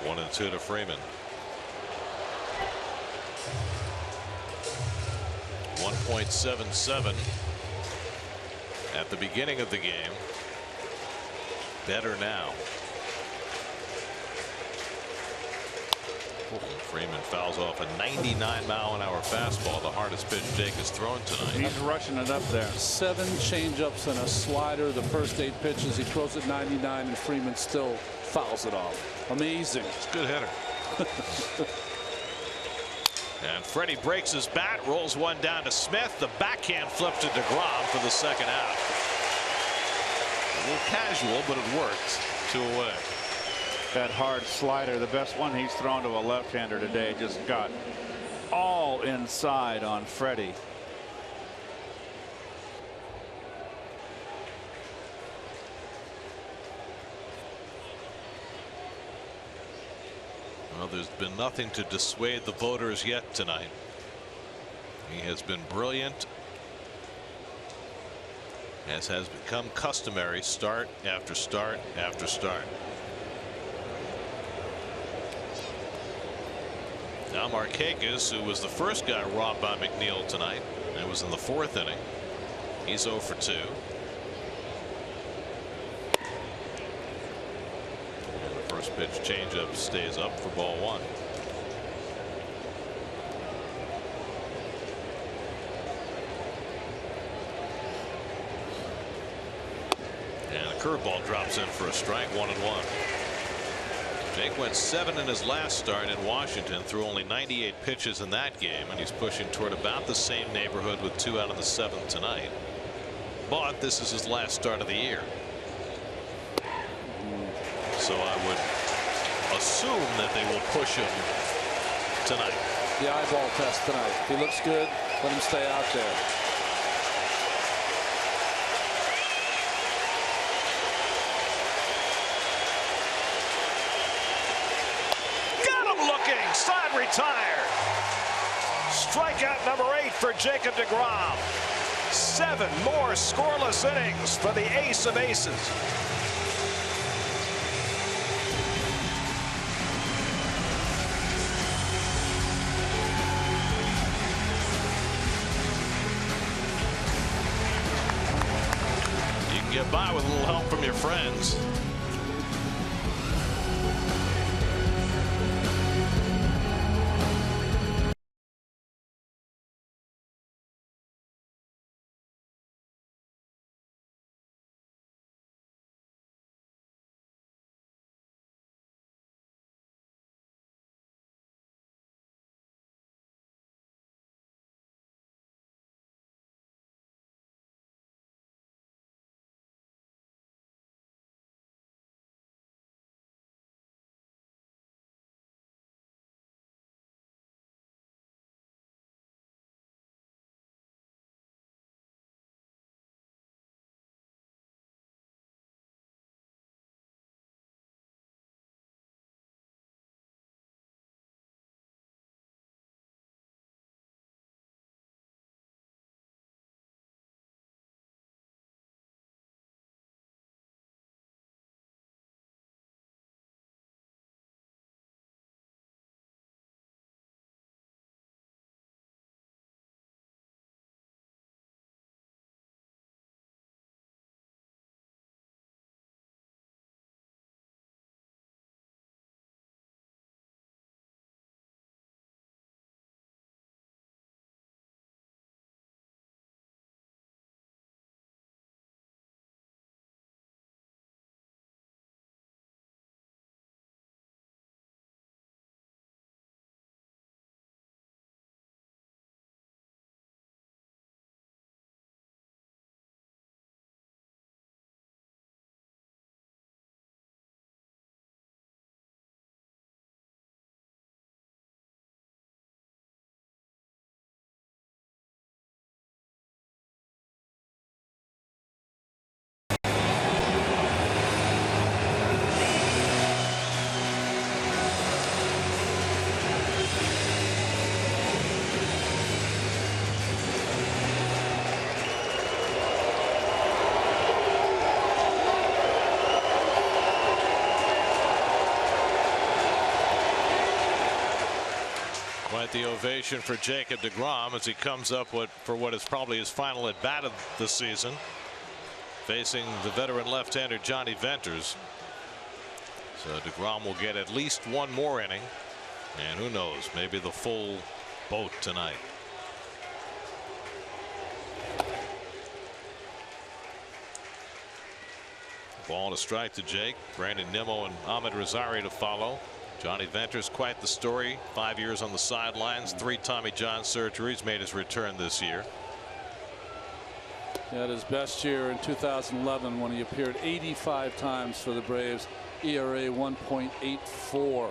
1 and 2 to Freeman. 1.77 at the beginning of the game. Better now. Freeman fouls off a 99-mile-an-hour fastball, the hardest pitch Jake has thrown tonight. He's rushing it up there. 7 changeups and a slider. The first 8 pitches he throws at 99, and Freeman still fouls it off. Amazing. It's a good hitter. And Freddie breaks his bat, rolls one down to Smith. The backhand flip to Degrom for the second out. A little casual, but it worked. 2 away. That hard slider, the best one he's thrown to a left-hander today, just got all inside on Freddie. Well, there's been nothing to dissuade the voters yet tonight. He has been brilliant, as has become customary, start after start after start. Now Markakis, who was the first guy robbed by Mcneil tonight, and was in the 4th inning. He's 0 for 2. And the first pitch changeup stays up for ball 1. And the curveball drops in for a strike, 1-1. Jake went 7 in his last start in Washington, threw only 98 pitches in that game, and he's pushing toward about the same neighborhood with 2 out of the 7th tonight. But this is his last start of the year. So I would assume that they will push him tonight. The eyeball test tonight. He looks good. Let him stay out there. Side retired. Strikeout number 8 for Jacob Degrom. 7 more scoreless innings for the ace of aces. You can get by with a little help from your friends. Get the ovation for Jacob Degrom as he comes up for what is probably his final at bat of the season, facing the veteran left-hander Johnny Venters. So Degrom will get at least one more inning, and who knows, maybe the full boat tonight. Ball and a strike to Jake. Brandon Nimmo and Ahmed Rosario to follow. Johnny Venters, quite the story. 5 years on the sidelines, 3 Tommy John surgeries, made his return this year. He had his best year in 2011 when he appeared 85 times for the Braves. ERA 1.84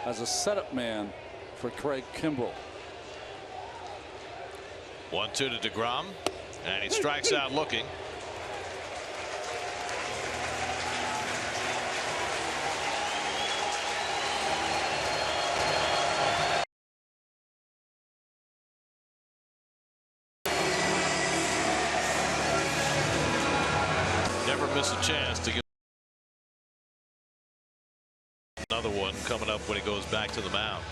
as a setup man for Craig Kimbrell. 1-2 to Degrom, and he strikes out looking. Never miss a chance to get another one coming up when he goes back to the mound.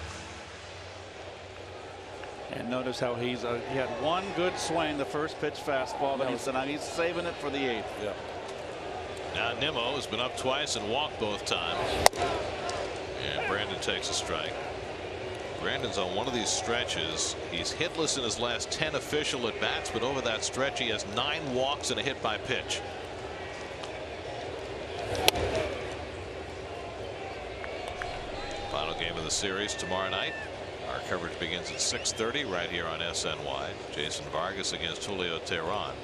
And notice how he had one good swing, the first pitch fastball, but he's saving it for the 8th. Yeah. Now Nimmo has been up twice and walked both times. And Brandon takes a strike. Brandon's on one of these stretches. He's hitless in his last 10 official at bats, but over that stretch he has 9 walks and a hit by pitch. Final game of the series tomorrow night. Our coverage begins at 6:30 right here on SNY. Jason Vargas against Julio Teheran.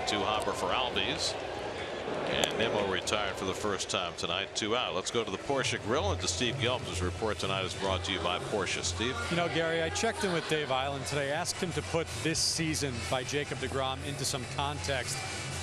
Two-hopper for Albies. And Nimmo retired for the first time tonight. 2 out. Let's go to the Porsche Grill and to Steve Gelb's report tonight is brought to you by Porsche. Steve. You know, Gary, I checked in with Dave Island today, asked him to put this season by Jacob Degrom into some context.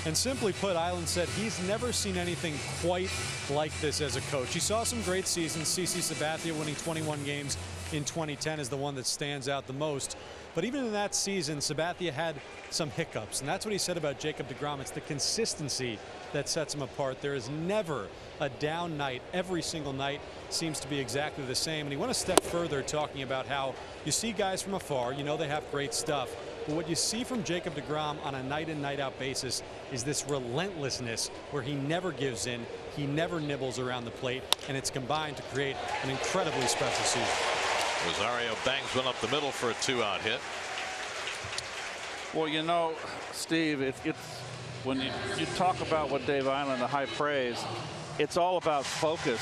And simply put, Island said he's never seen anything quite like this as a coach. He saw some great seasons. CC Sabathia winning 21 games in 2010 is the one that stands out the most. But even in that season, Sabathia had some hiccups. And that's what he said about Jacob Degrom. It's the consistency that sets him apart. There is never a down night. Every single night seems to be exactly the same. And he went a step further, talking about how you see guys from afar, you know they have great stuff. But what you see from Jacob Degrom on a night in, night out basis is this relentlessness where he never gives in, he never nibbles around the plate, and it's combined to create an incredibly special season. Rosario bangs one up the middle for a 2-out hit. Well, you know, Steve, it's when you talk about what Dave Island, the high praise, it's all about focus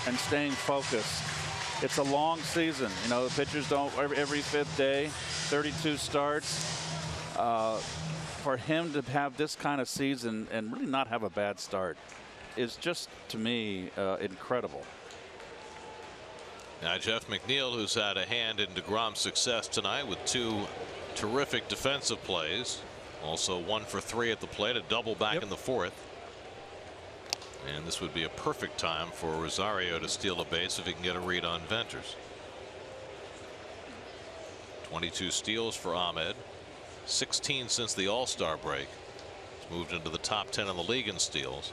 and staying focused. It's a long season. You know, the pitchers don't every 5th day, 32 starts. For him to have this kind of season and really not have a bad start is just, to me, incredible. Now Jeff Mcneil, who's had a hand in Degrom's success tonight with 2 terrific defensive plays. Also 1 for 3 at the plate, a double back in the 4th. And this would be a perfect time for Rosario to steal a base if he can get a read on Venters. 22 steals for Ahmed. 16 since the All-Star break. He's moved into the top 10 in the league in steals.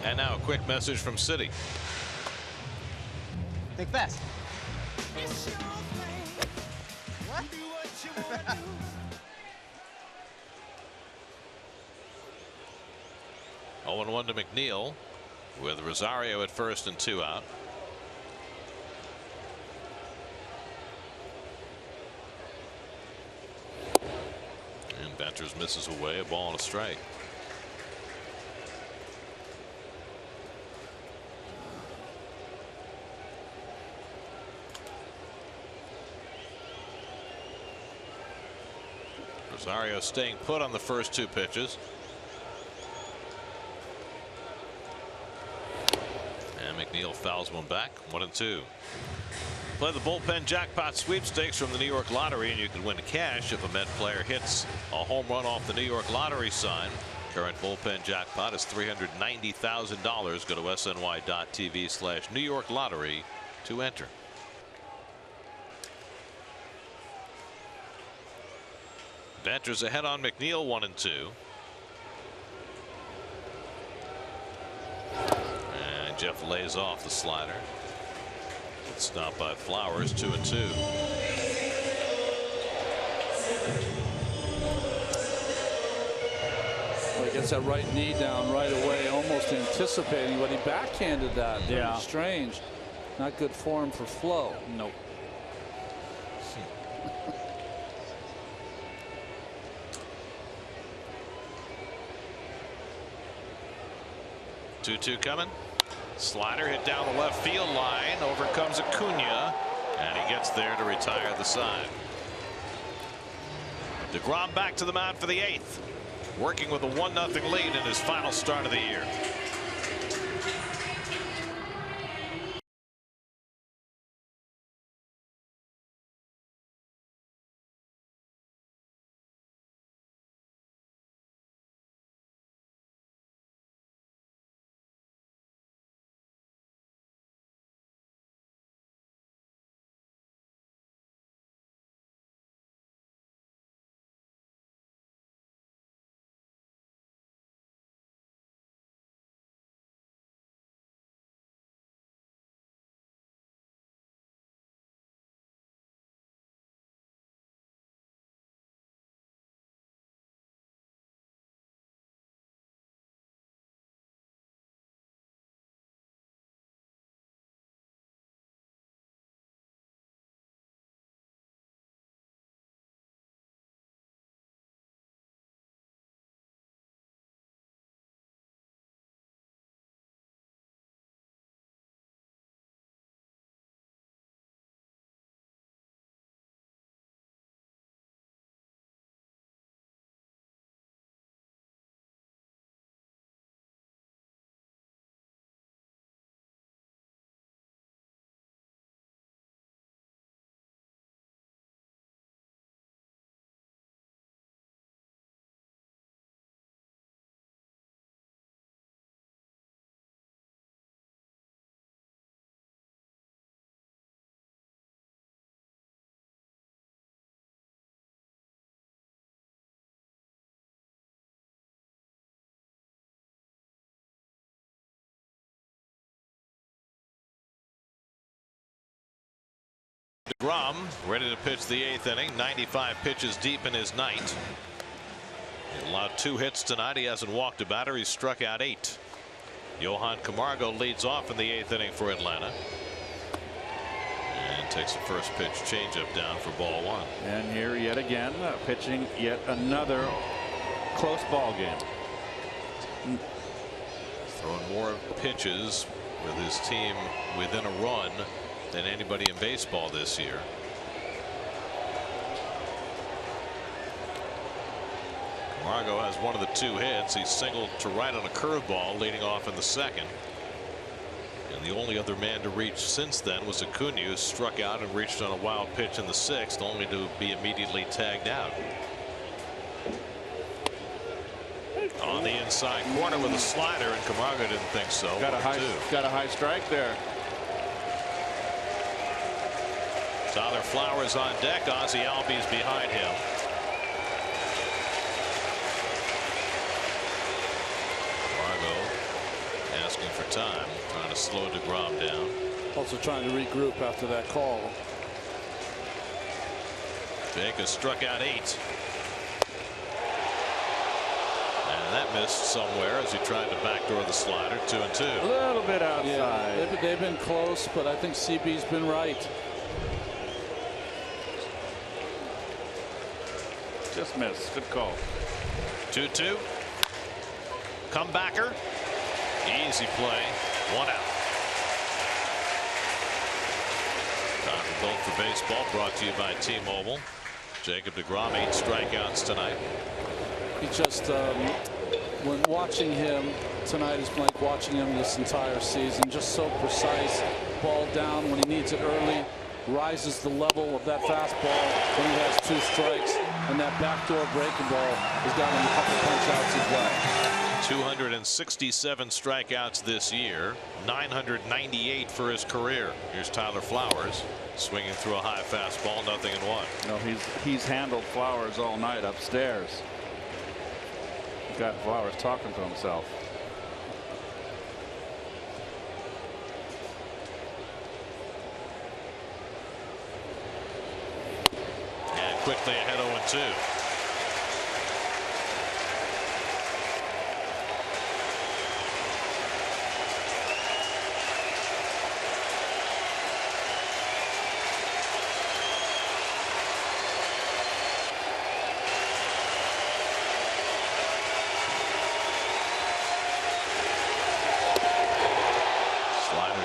And now a quick message from Citi. Think fast. What? 0-1 to Mcneil with Rosario at first and 2 out. And Venters misses away, a ball and a strike. Rosario staying put on the first 2 pitches. McNeil fouls one back. 1-2. Play the bullpen jackpot sweepstakes from the New York Lottery, and you can win cash if a Met player hits a home run off the New York Lottery sign. Current bullpen jackpot is $390,000. Go to sny.tv/New York Lottery to enter. Venters ahead on McNeil. 1-2. And Jeff lays off the slider. It's stopped by Flowers. 2-2. Well, he gets that right knee down right away, almost anticipating, but he backhanded that. Yeah. Very strange. Not good form for Flo. Nope. 2-2 coming. Slider hit down the left field line. Overcomes Acuna, and he gets there to retire the side. Degrom back to the mound for the 8th, working with a 1-0 lead in his final start of the year. Degrom ready to pitch the 8th inning. 95 pitches deep in his night. He allowed 2 hits tonight. He hasn't walked a batter. He's struck out 8. Johan Camargo leads off in the 8th inning for Atlanta, and takes the first pitch changeup down for ball 1. And here yet again pitching yet another close ball game. Throwing more pitches with his team within a run than anybody in baseball this year. Camargo has one of the 2 hits. He singled to right on a curveball leading off in the 2nd. And the only other man to reach since then was Acuna, who struck out and reached on a wild pitch in the 6th, only to be immediately tagged out. On the inside corner with a slider, and Camargo didn't think so. Got a high strike there. Tyler Flowers on deck. Ozzie Albies behind him. Camargo asking for time, trying to slow Degrom down. Also trying to regroup after that call. Baker struck out 8. And that missed somewhere as he tried to backdoor the slider. 2-2. A little bit outside. Yeah, they've been close, but I think CB's been right. Just missed. Good call. 2-2. Comebacker. Easy play. 1 out. Time for Both for Baseball, brought to you by T-Mobile. Jacob Degrom, 8 strikeouts tonight. He just, when watching him, tonight is like watching him this entire season. Just so precise. Ball down when he needs it early. Rises the level of that fastball when he has 2 strikes. And that backdoor breaking ball has gotten him a couple punch outs as well. 267 strikeouts this year, 998 for his career. Here's Tyler Flowers swinging through a high fastball, 0-1. No, he's handled Flowers all night upstairs. Got Flowers talking to himself. And quickly ahead 0-2.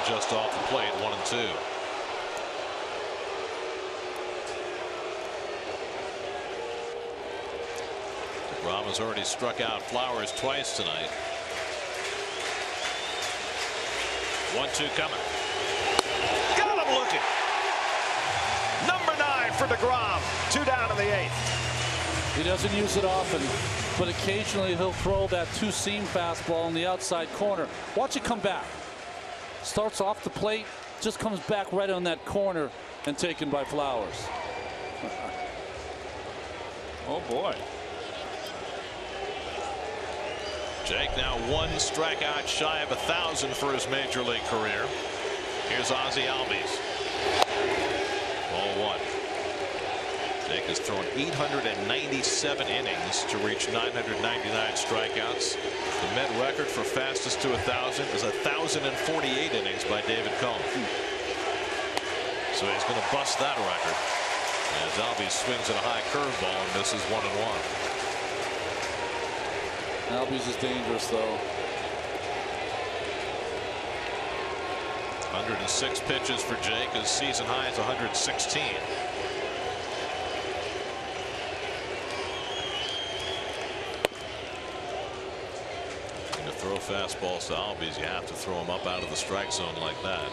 Just off the plate, 1-2. Degrom has already struck out Flowers twice tonight. 1-2 coming. Got him looking. Number 9 for Degrom. 2 down in the 8th. He doesn't use it often, but occasionally he'll throw that 2-seam fastball in the outside corner. Watch it come back. Starts off the plate, just comes back right on that corner and taken by Flowers. Oh boy. Jake now 1 strikeout shy of 1,000 for his major league career. Here's Ozzie Albies. 0-1. Jake has thrown 897 innings to reach 999 strikeouts. The Met record for fastest to 1,000 is 1,048 innings by David Cohn. So he's going to bust that record as Albies swings at a high curveball and misses 1-1. Albies is dangerous, though. 106 pitches for Jake. His season high is 116. Throw fastballs to Albies, you have to throw him up out of the strike zone like that.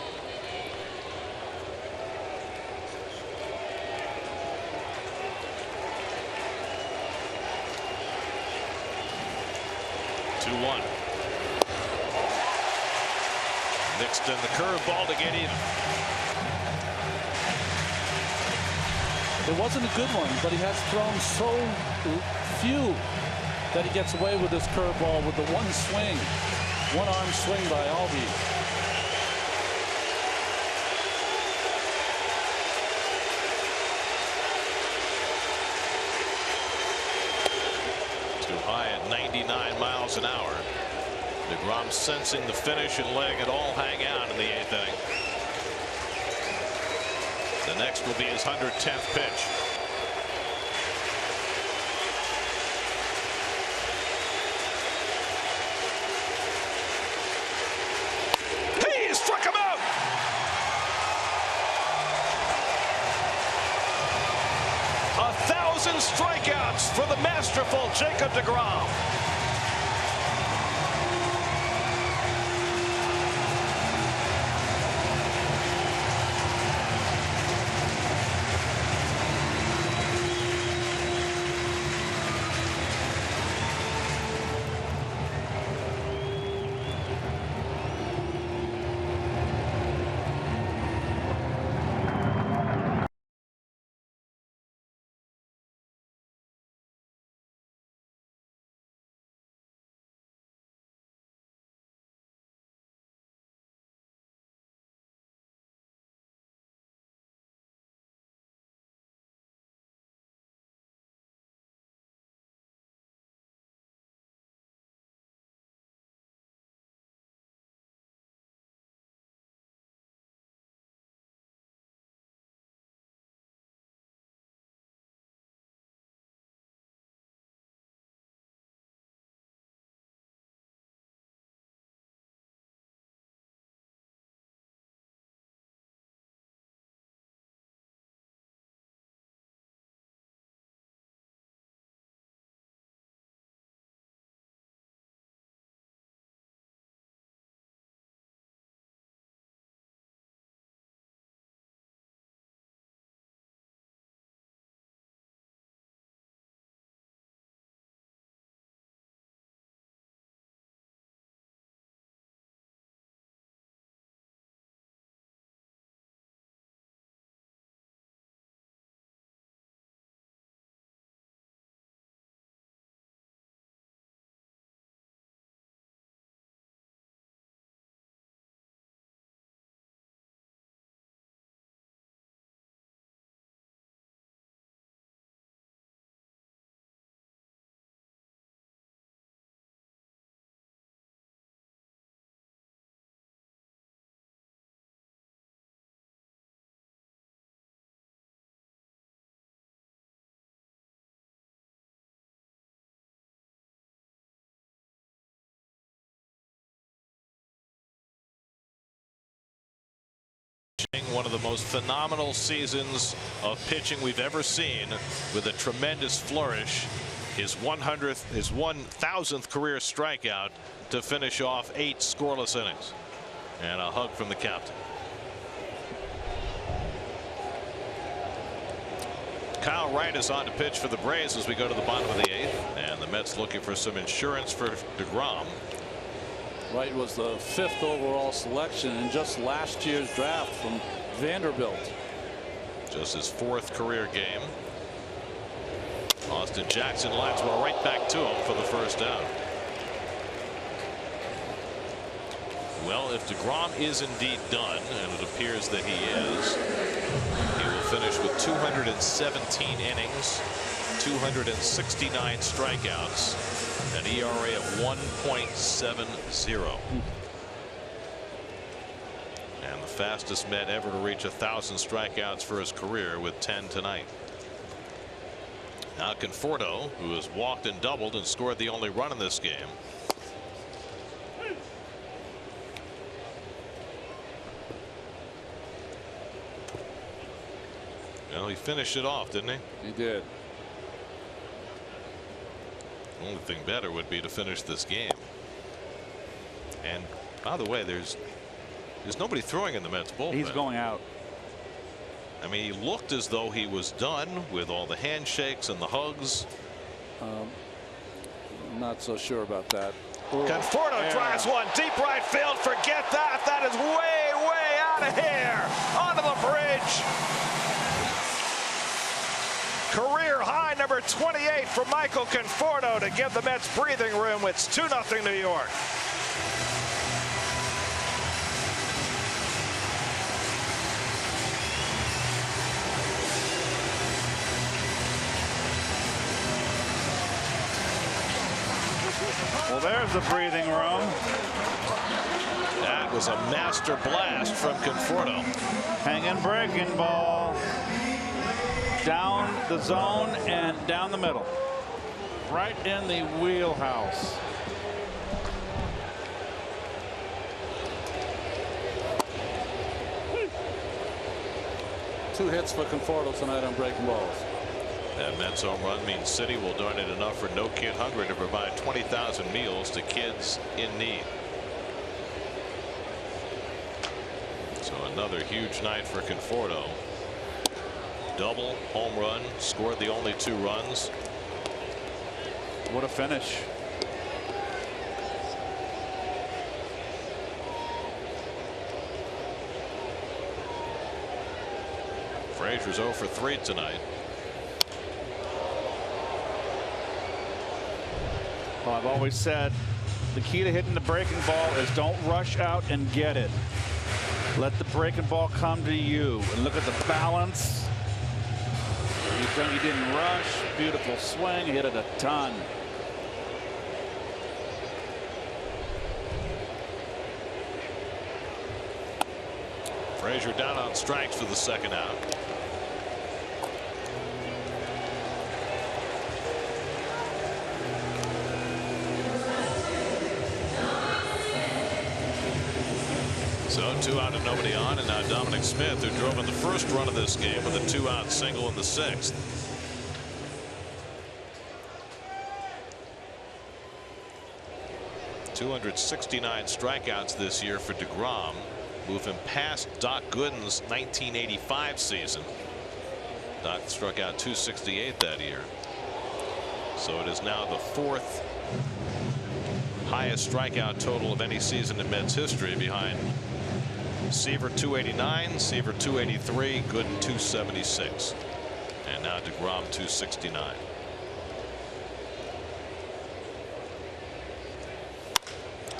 Two-one. Mixed in the curveball to get even. It wasn't a good one, but he has thrown so few that he gets away with his curveball with the 1 swing, 1-arm swing by Albies. Too high at 99 miles an hour. Degrom sensing the finish and letting it all hang out in the 8th inning. The next will be his 110th pitch. Strikeouts for the masterful Jacob Degrom. One of the most phenomenal seasons of pitching we've ever seen, with a tremendous flourish. His 1000th career strikeout to finish off 8 scoreless innings. And a hug from the captain. Kyle Wright is on to pitch for the Braves as we go to the bottom of the 8th, and the Mets looking for some insurance for Degrom. Wright was the 5th overall selection in just last year's draft from Vanderbilt. Just his 4th career game. Austin Jackson lines one right back to him for the first out. Well, if Degrom is indeed done, and it appears that he is, he will finish with 217 innings, 269 strikeouts, an ERA of 1.70. And the fastest Met ever to reach 1,000 strikeouts for his career with 10 tonight. Now Conforto, who has walked and doubled and scored the only run in this game. Well, he finished it off, didn't he? He did. The only thing better would be to finish this game. And by the way, there's nobody throwing in the Mets bullpen. He's going out. I mean, he looked as though he was done with all the handshakes and the hugs. Not so sure about that. Conforto drives one deep right field. Forget that. That is way, way out of here. Onto the bridge. Career high number 28 for Michael Conforto to give the Mets breathing room. It's 2-0 New York. Well, there's the breathing room. That was a master blast from Conforto. Hanging breaking ball. Down the zone and down the middle. Right in the wheelhouse. Two hits for Conforto tonight on breaking balls. That Mets home run means City will donate enough for No Kid Hungry to provide 20,000 meals to kids in need. So another huge night for Conforto. Double, home run, scored the only 2 runs. What a finish. Frazier's 0 for 3 tonight. Well, I've always said the key to hitting the breaking ball is don't rush out and get it. Let the breaking ball come to you. And look at the balance. He didn't rush. Beautiful swing. He hit it a ton. Frazier down on strikes for the second out. So 2 out and nobody on, and now Dominic Smith, who drove in the first run of this game with a 2-out single in the 6th. .269 strikeouts this year for Degrom, move him past Doc Gooden's 1985 season. Doc struck out .268 that year. So it is now the 4th highest strikeout total of any season in Mets history, behind Seaver .289, Seaver .283, Gooden .276, and now Degrom .269.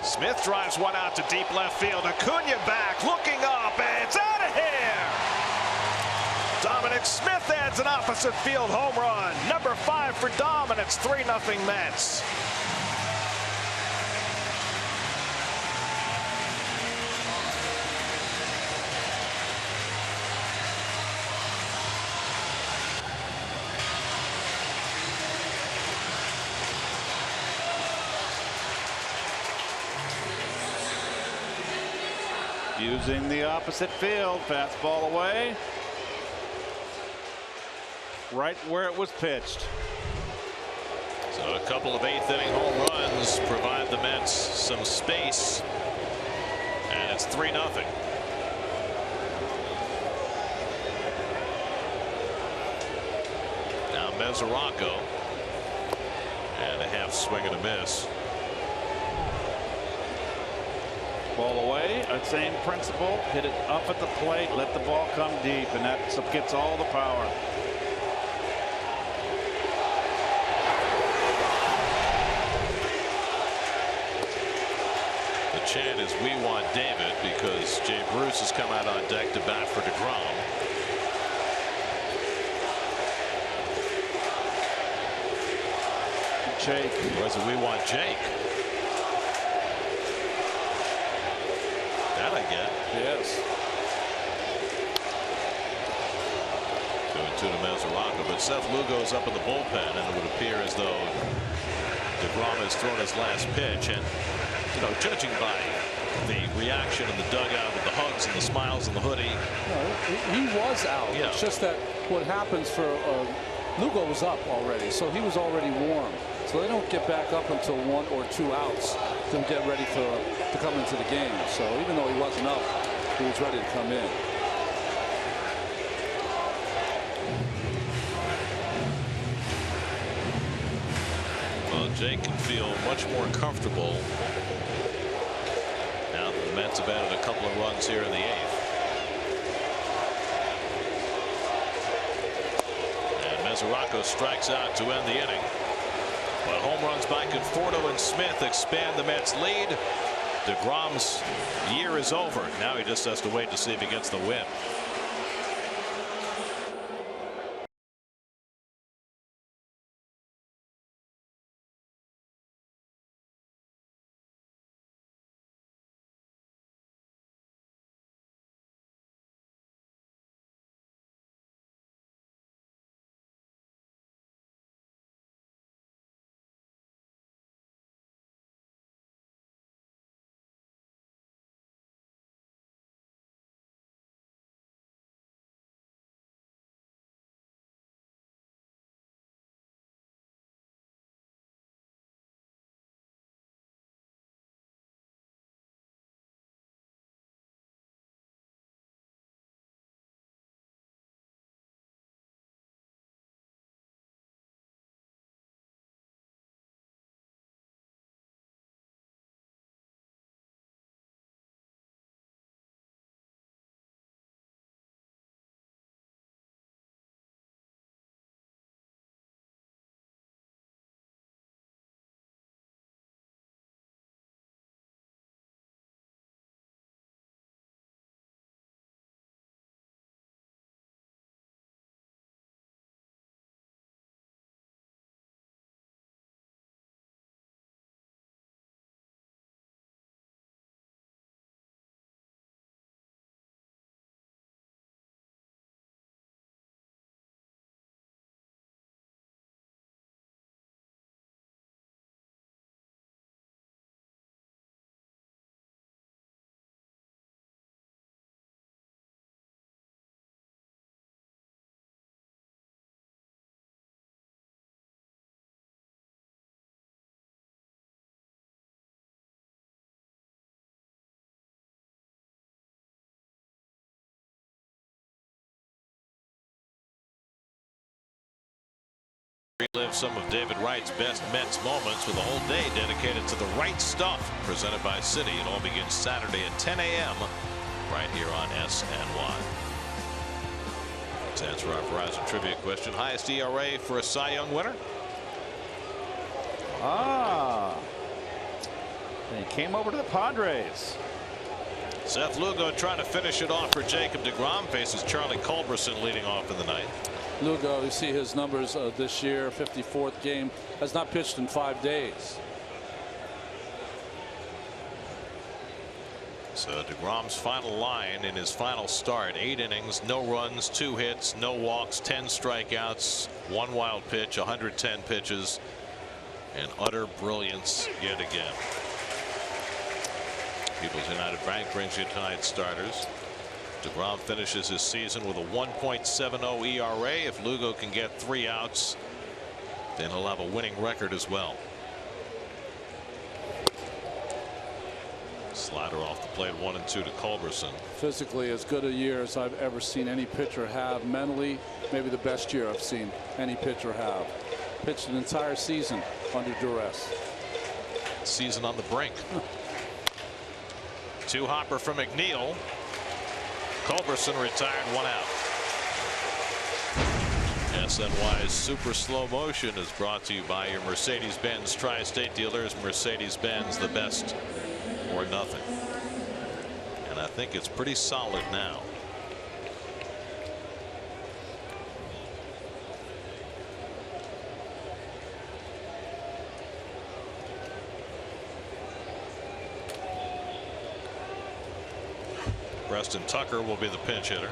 Smith drives one out to deep left field. Acuna back, looking up, and it's out of here. Dominic Smith adds an opposite field home run. Number 5 for Dom, and it's 3-0 Mets. using the opposite field. Fastball away. Right where it was pitched. So a couple of 8th inning home runs provide the Mets some space. And it's 3-0. Now Mesoraco. And a half swing and a miss. Ball away. Same principle. Hit it up at the plate. Let the ball come deep. And that gets all the power. The chant is "We want David" because Jay Bruce has come out on deck to bat for Degrom. Jake. Or is it "We want Jake"? That I get. Yes. 2-2 to Mesoraco, but Seth Lugo's up in the bullpen, and it would appear as though Degrom has thrown his last pitch. And judging by the reaction in the dugout with the hugs and the smiles and the hoodie, He was out. Yeah. It's just that what happens for Lugo was up already, so he was already warm. So they don't get back up until 1 or 2 outs to get ready to come into the game. So even though he wasn't up, he was ready to come in. well, Jake can feel much more comfortable now that the Mets have added a couple of runs here in the 8th. And Mesoraco strikes out to end the inning. But home runs by Conforto and Smith expand the Mets' lead. Degrom's year is over. Now he just has to wait to see if he gets the win. Relive some of David Wright's best Mets moments with a whole day dedicated to the right stuff, presented by Citi. It all begins Saturday at 10 a.m. right here on SNY. Let's answer our Verizon trivia question. Highest ERA for a Cy Young winner? He came over to the Padres. Seth Lugo trying to finish it off for Jacob Degrom. Faces Charlie Culberson leading off in the ninth. Lugo, you see his numbers this year, 54th game, has not pitched in 5 days. So Degrom's final line in his final start: 8 innings, no runs, 2 hits, no walks, 10 strikeouts, 1 wild pitch, 110 pitches, and utter brilliance yet again. People's United Bank brings you tonight's starters. Degrom finishes his season with a 1.70 ERA. If Lugo can get 3 outs, then he'll have a winning record as well. Slider off the plate, 1-2 to Culberson. Physically as good a year as I've ever seen any pitcher have. Mentally, maybe the best year I've seen any pitcher have. Pitched an entire season under duress. Season on the brink. 2-hopper from Mcneil. Culberson retired, 1 out. SNY's Super Slow Motion is brought to you by your Mercedes-Benz Tri-State dealers. Mercedes-Benz, the best or nothing. And I think it's pretty solid now. Preston Tucker will be the pinch hitter.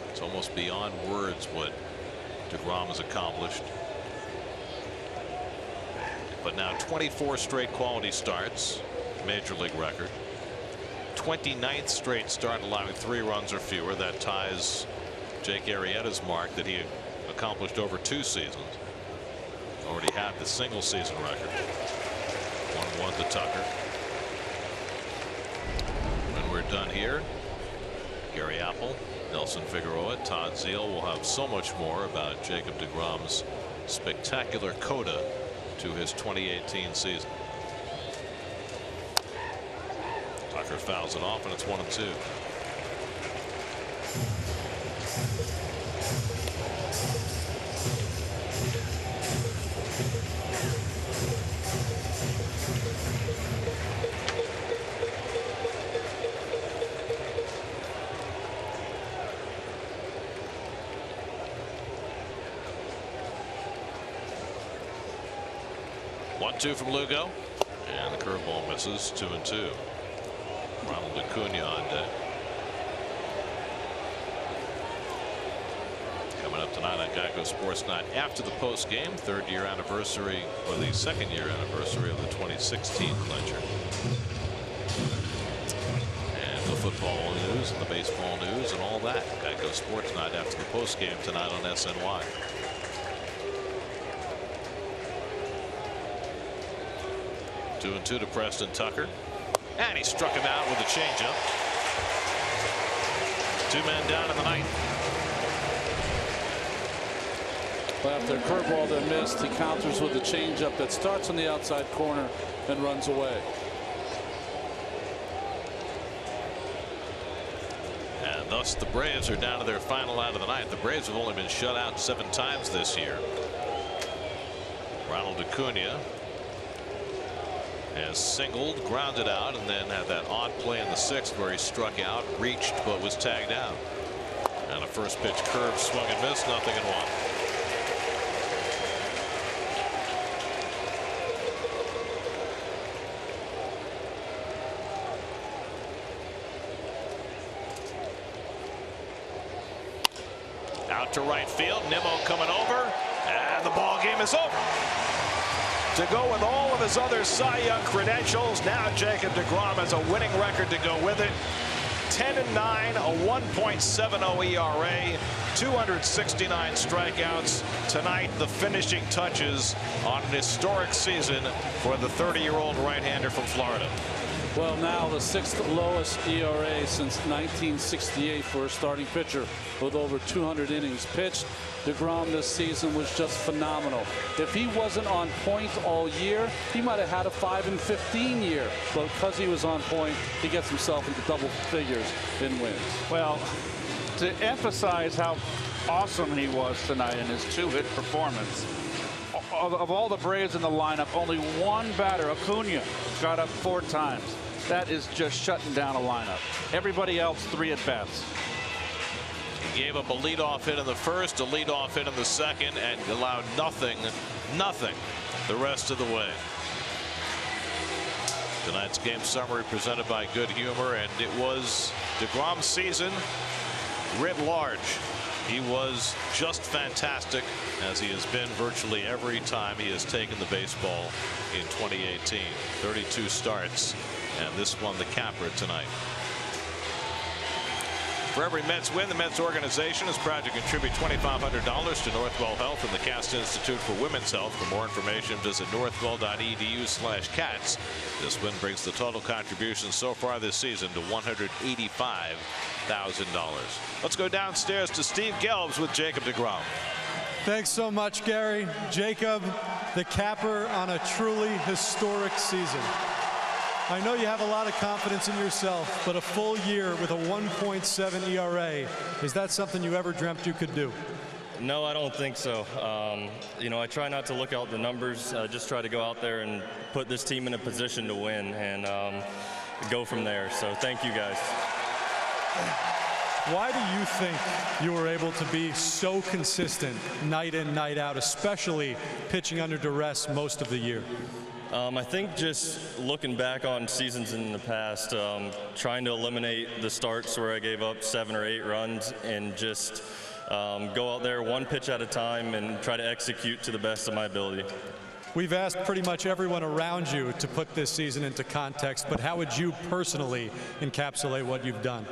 It's almost beyond words what Degrom has accomplished. But now 24 straight quality starts, major league record. 29th straight start allowing 3 runs or fewer. That ties Jake Arrieta's mark that he accomplished over 2 seasons. Already had the single season record. 1-1 to Tucker. When we're done here, Gary Apple, Nelson Figueroa, Todd Zeal will have so much more about Jacob Degrom's spectacular coda to his 2018 season. Tucker fouls it off and it's 1-2. Two from Lugo, and the curveball misses. 2-2. Ronald Acuna on deck. Coming up tonight on Geico Sports Night after the post game, 3rd year anniversary, or the 2nd year anniversary of the 2016 clincher. And the football news and the baseball news and all that. Geico Sports Night after the post game tonight on SNY. 2-2 to Preston Tucker, and he struck him out with a changeup. 2 men down in the 9th. Well, after a curveball that missed, he counters with a changeup that starts on the outside corner and runs away. And thus the Braves are down to their final out of the 9th. The Braves have only been shut out 7 times this year. Ronald Acuna has singled, grounded out, and then had that odd play in the 6th where he struck out, reached, but was tagged out. And a first pitch curve swung and missed, 0-1. Out to right field, Nimmo coming over, and the ball game is over. To go with all of his other Cy Young credentials, now Jacob Degrom has a winning record to go with it. 10-9, a 1.70 ERA, 269 strikeouts. Tonight, the finishing touches on an historic season for the 30-year-old right-hander from Florida. Well, now the 6th lowest ERA since 1968 for a starting pitcher with over 200 innings pitched. Degrom this season was just phenomenal. If he wasn't on point all year, he might have had a 5-15 year. But because he was on point, he gets himself into double figures in wins. Well, to emphasize how awesome he was tonight in his 2-hit performance, of all the Braves in the lineup, only one batter, Acuna, got up 4 times. That is just shutting down a lineup. Everybody else 3 at-bats. He gave up a leadoff hit in the 1st, a leadoff hit in the 2nd, and allowed nothing the rest of the way. Tonight's game summary presented by Good Humor, and it was Degrom's season writ large, he was just fantastic, as he has been virtually every time he has taken the baseball in 2018. 32 starts, and this one the capper tonight. For every Mets win, the Mets organization is proud to contribute $2,500 to Northwell Health and the Cast Institute for Women's Health. For more information, visit northwell.edu/cats. This win brings the total contribution so far this season to $185,000. Let's go downstairs to Steve Gelbs with Jacob Degrom. Thanks so much, Gary. Jacob, the capper on a truly historic season. I know you have a lot of confidence in yourself, but a full year with a 1.7 ERA, is that something you ever dreamt you could do? No, I don't think so. You know, I try not to look out the numbers, just try to go out there and put this team in a position to win and go from there. So thank you guys. Why do you think you were able to be so consistent night in, night out, especially pitching under duress most of the year? I think just looking back on seasons in the past, trying to eliminate the starts where I gave up 7 or 8 runs and just go out there one pitch at a time and try to execute to the best of my ability. We've asked pretty much everyone around you to put this season into context, but how would you personally encapsulate what you've done?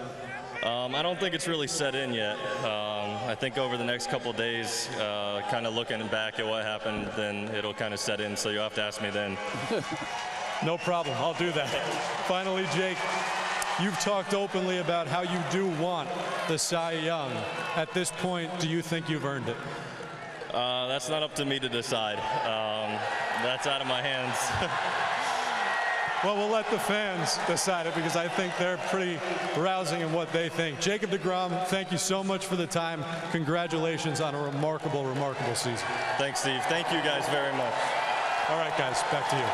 I don't think it's really set in yet. I think over the next couple of days, kind of looking back at what happened, then it'll kind of set in, so you'll have to ask me then. No problem, I'll do that. Finally, Jake, you've talked openly about how you do want the Cy Young. At this point, do you think you've earned it? That's not up to me to decide. That's out of my hands. Well, we'll let the fans decide it because I think they're pretty rousing in what they think. Jacob Degrom, thank you so much for the time. Congratulations on a remarkable, remarkable season. Thanks, Steve. Thank you guys very much. All right, guys, back to you.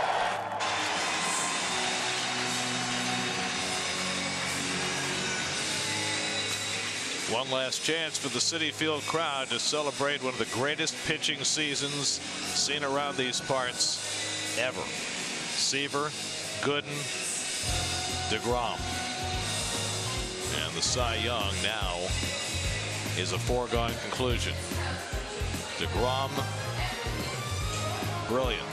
One last chance for the Citi Field crowd to celebrate one of the greatest pitching seasons seen around these parts ever. Seaver, Gooden, Degrom. And the Cy Young now is a foregone conclusion. Degrom, brilliant.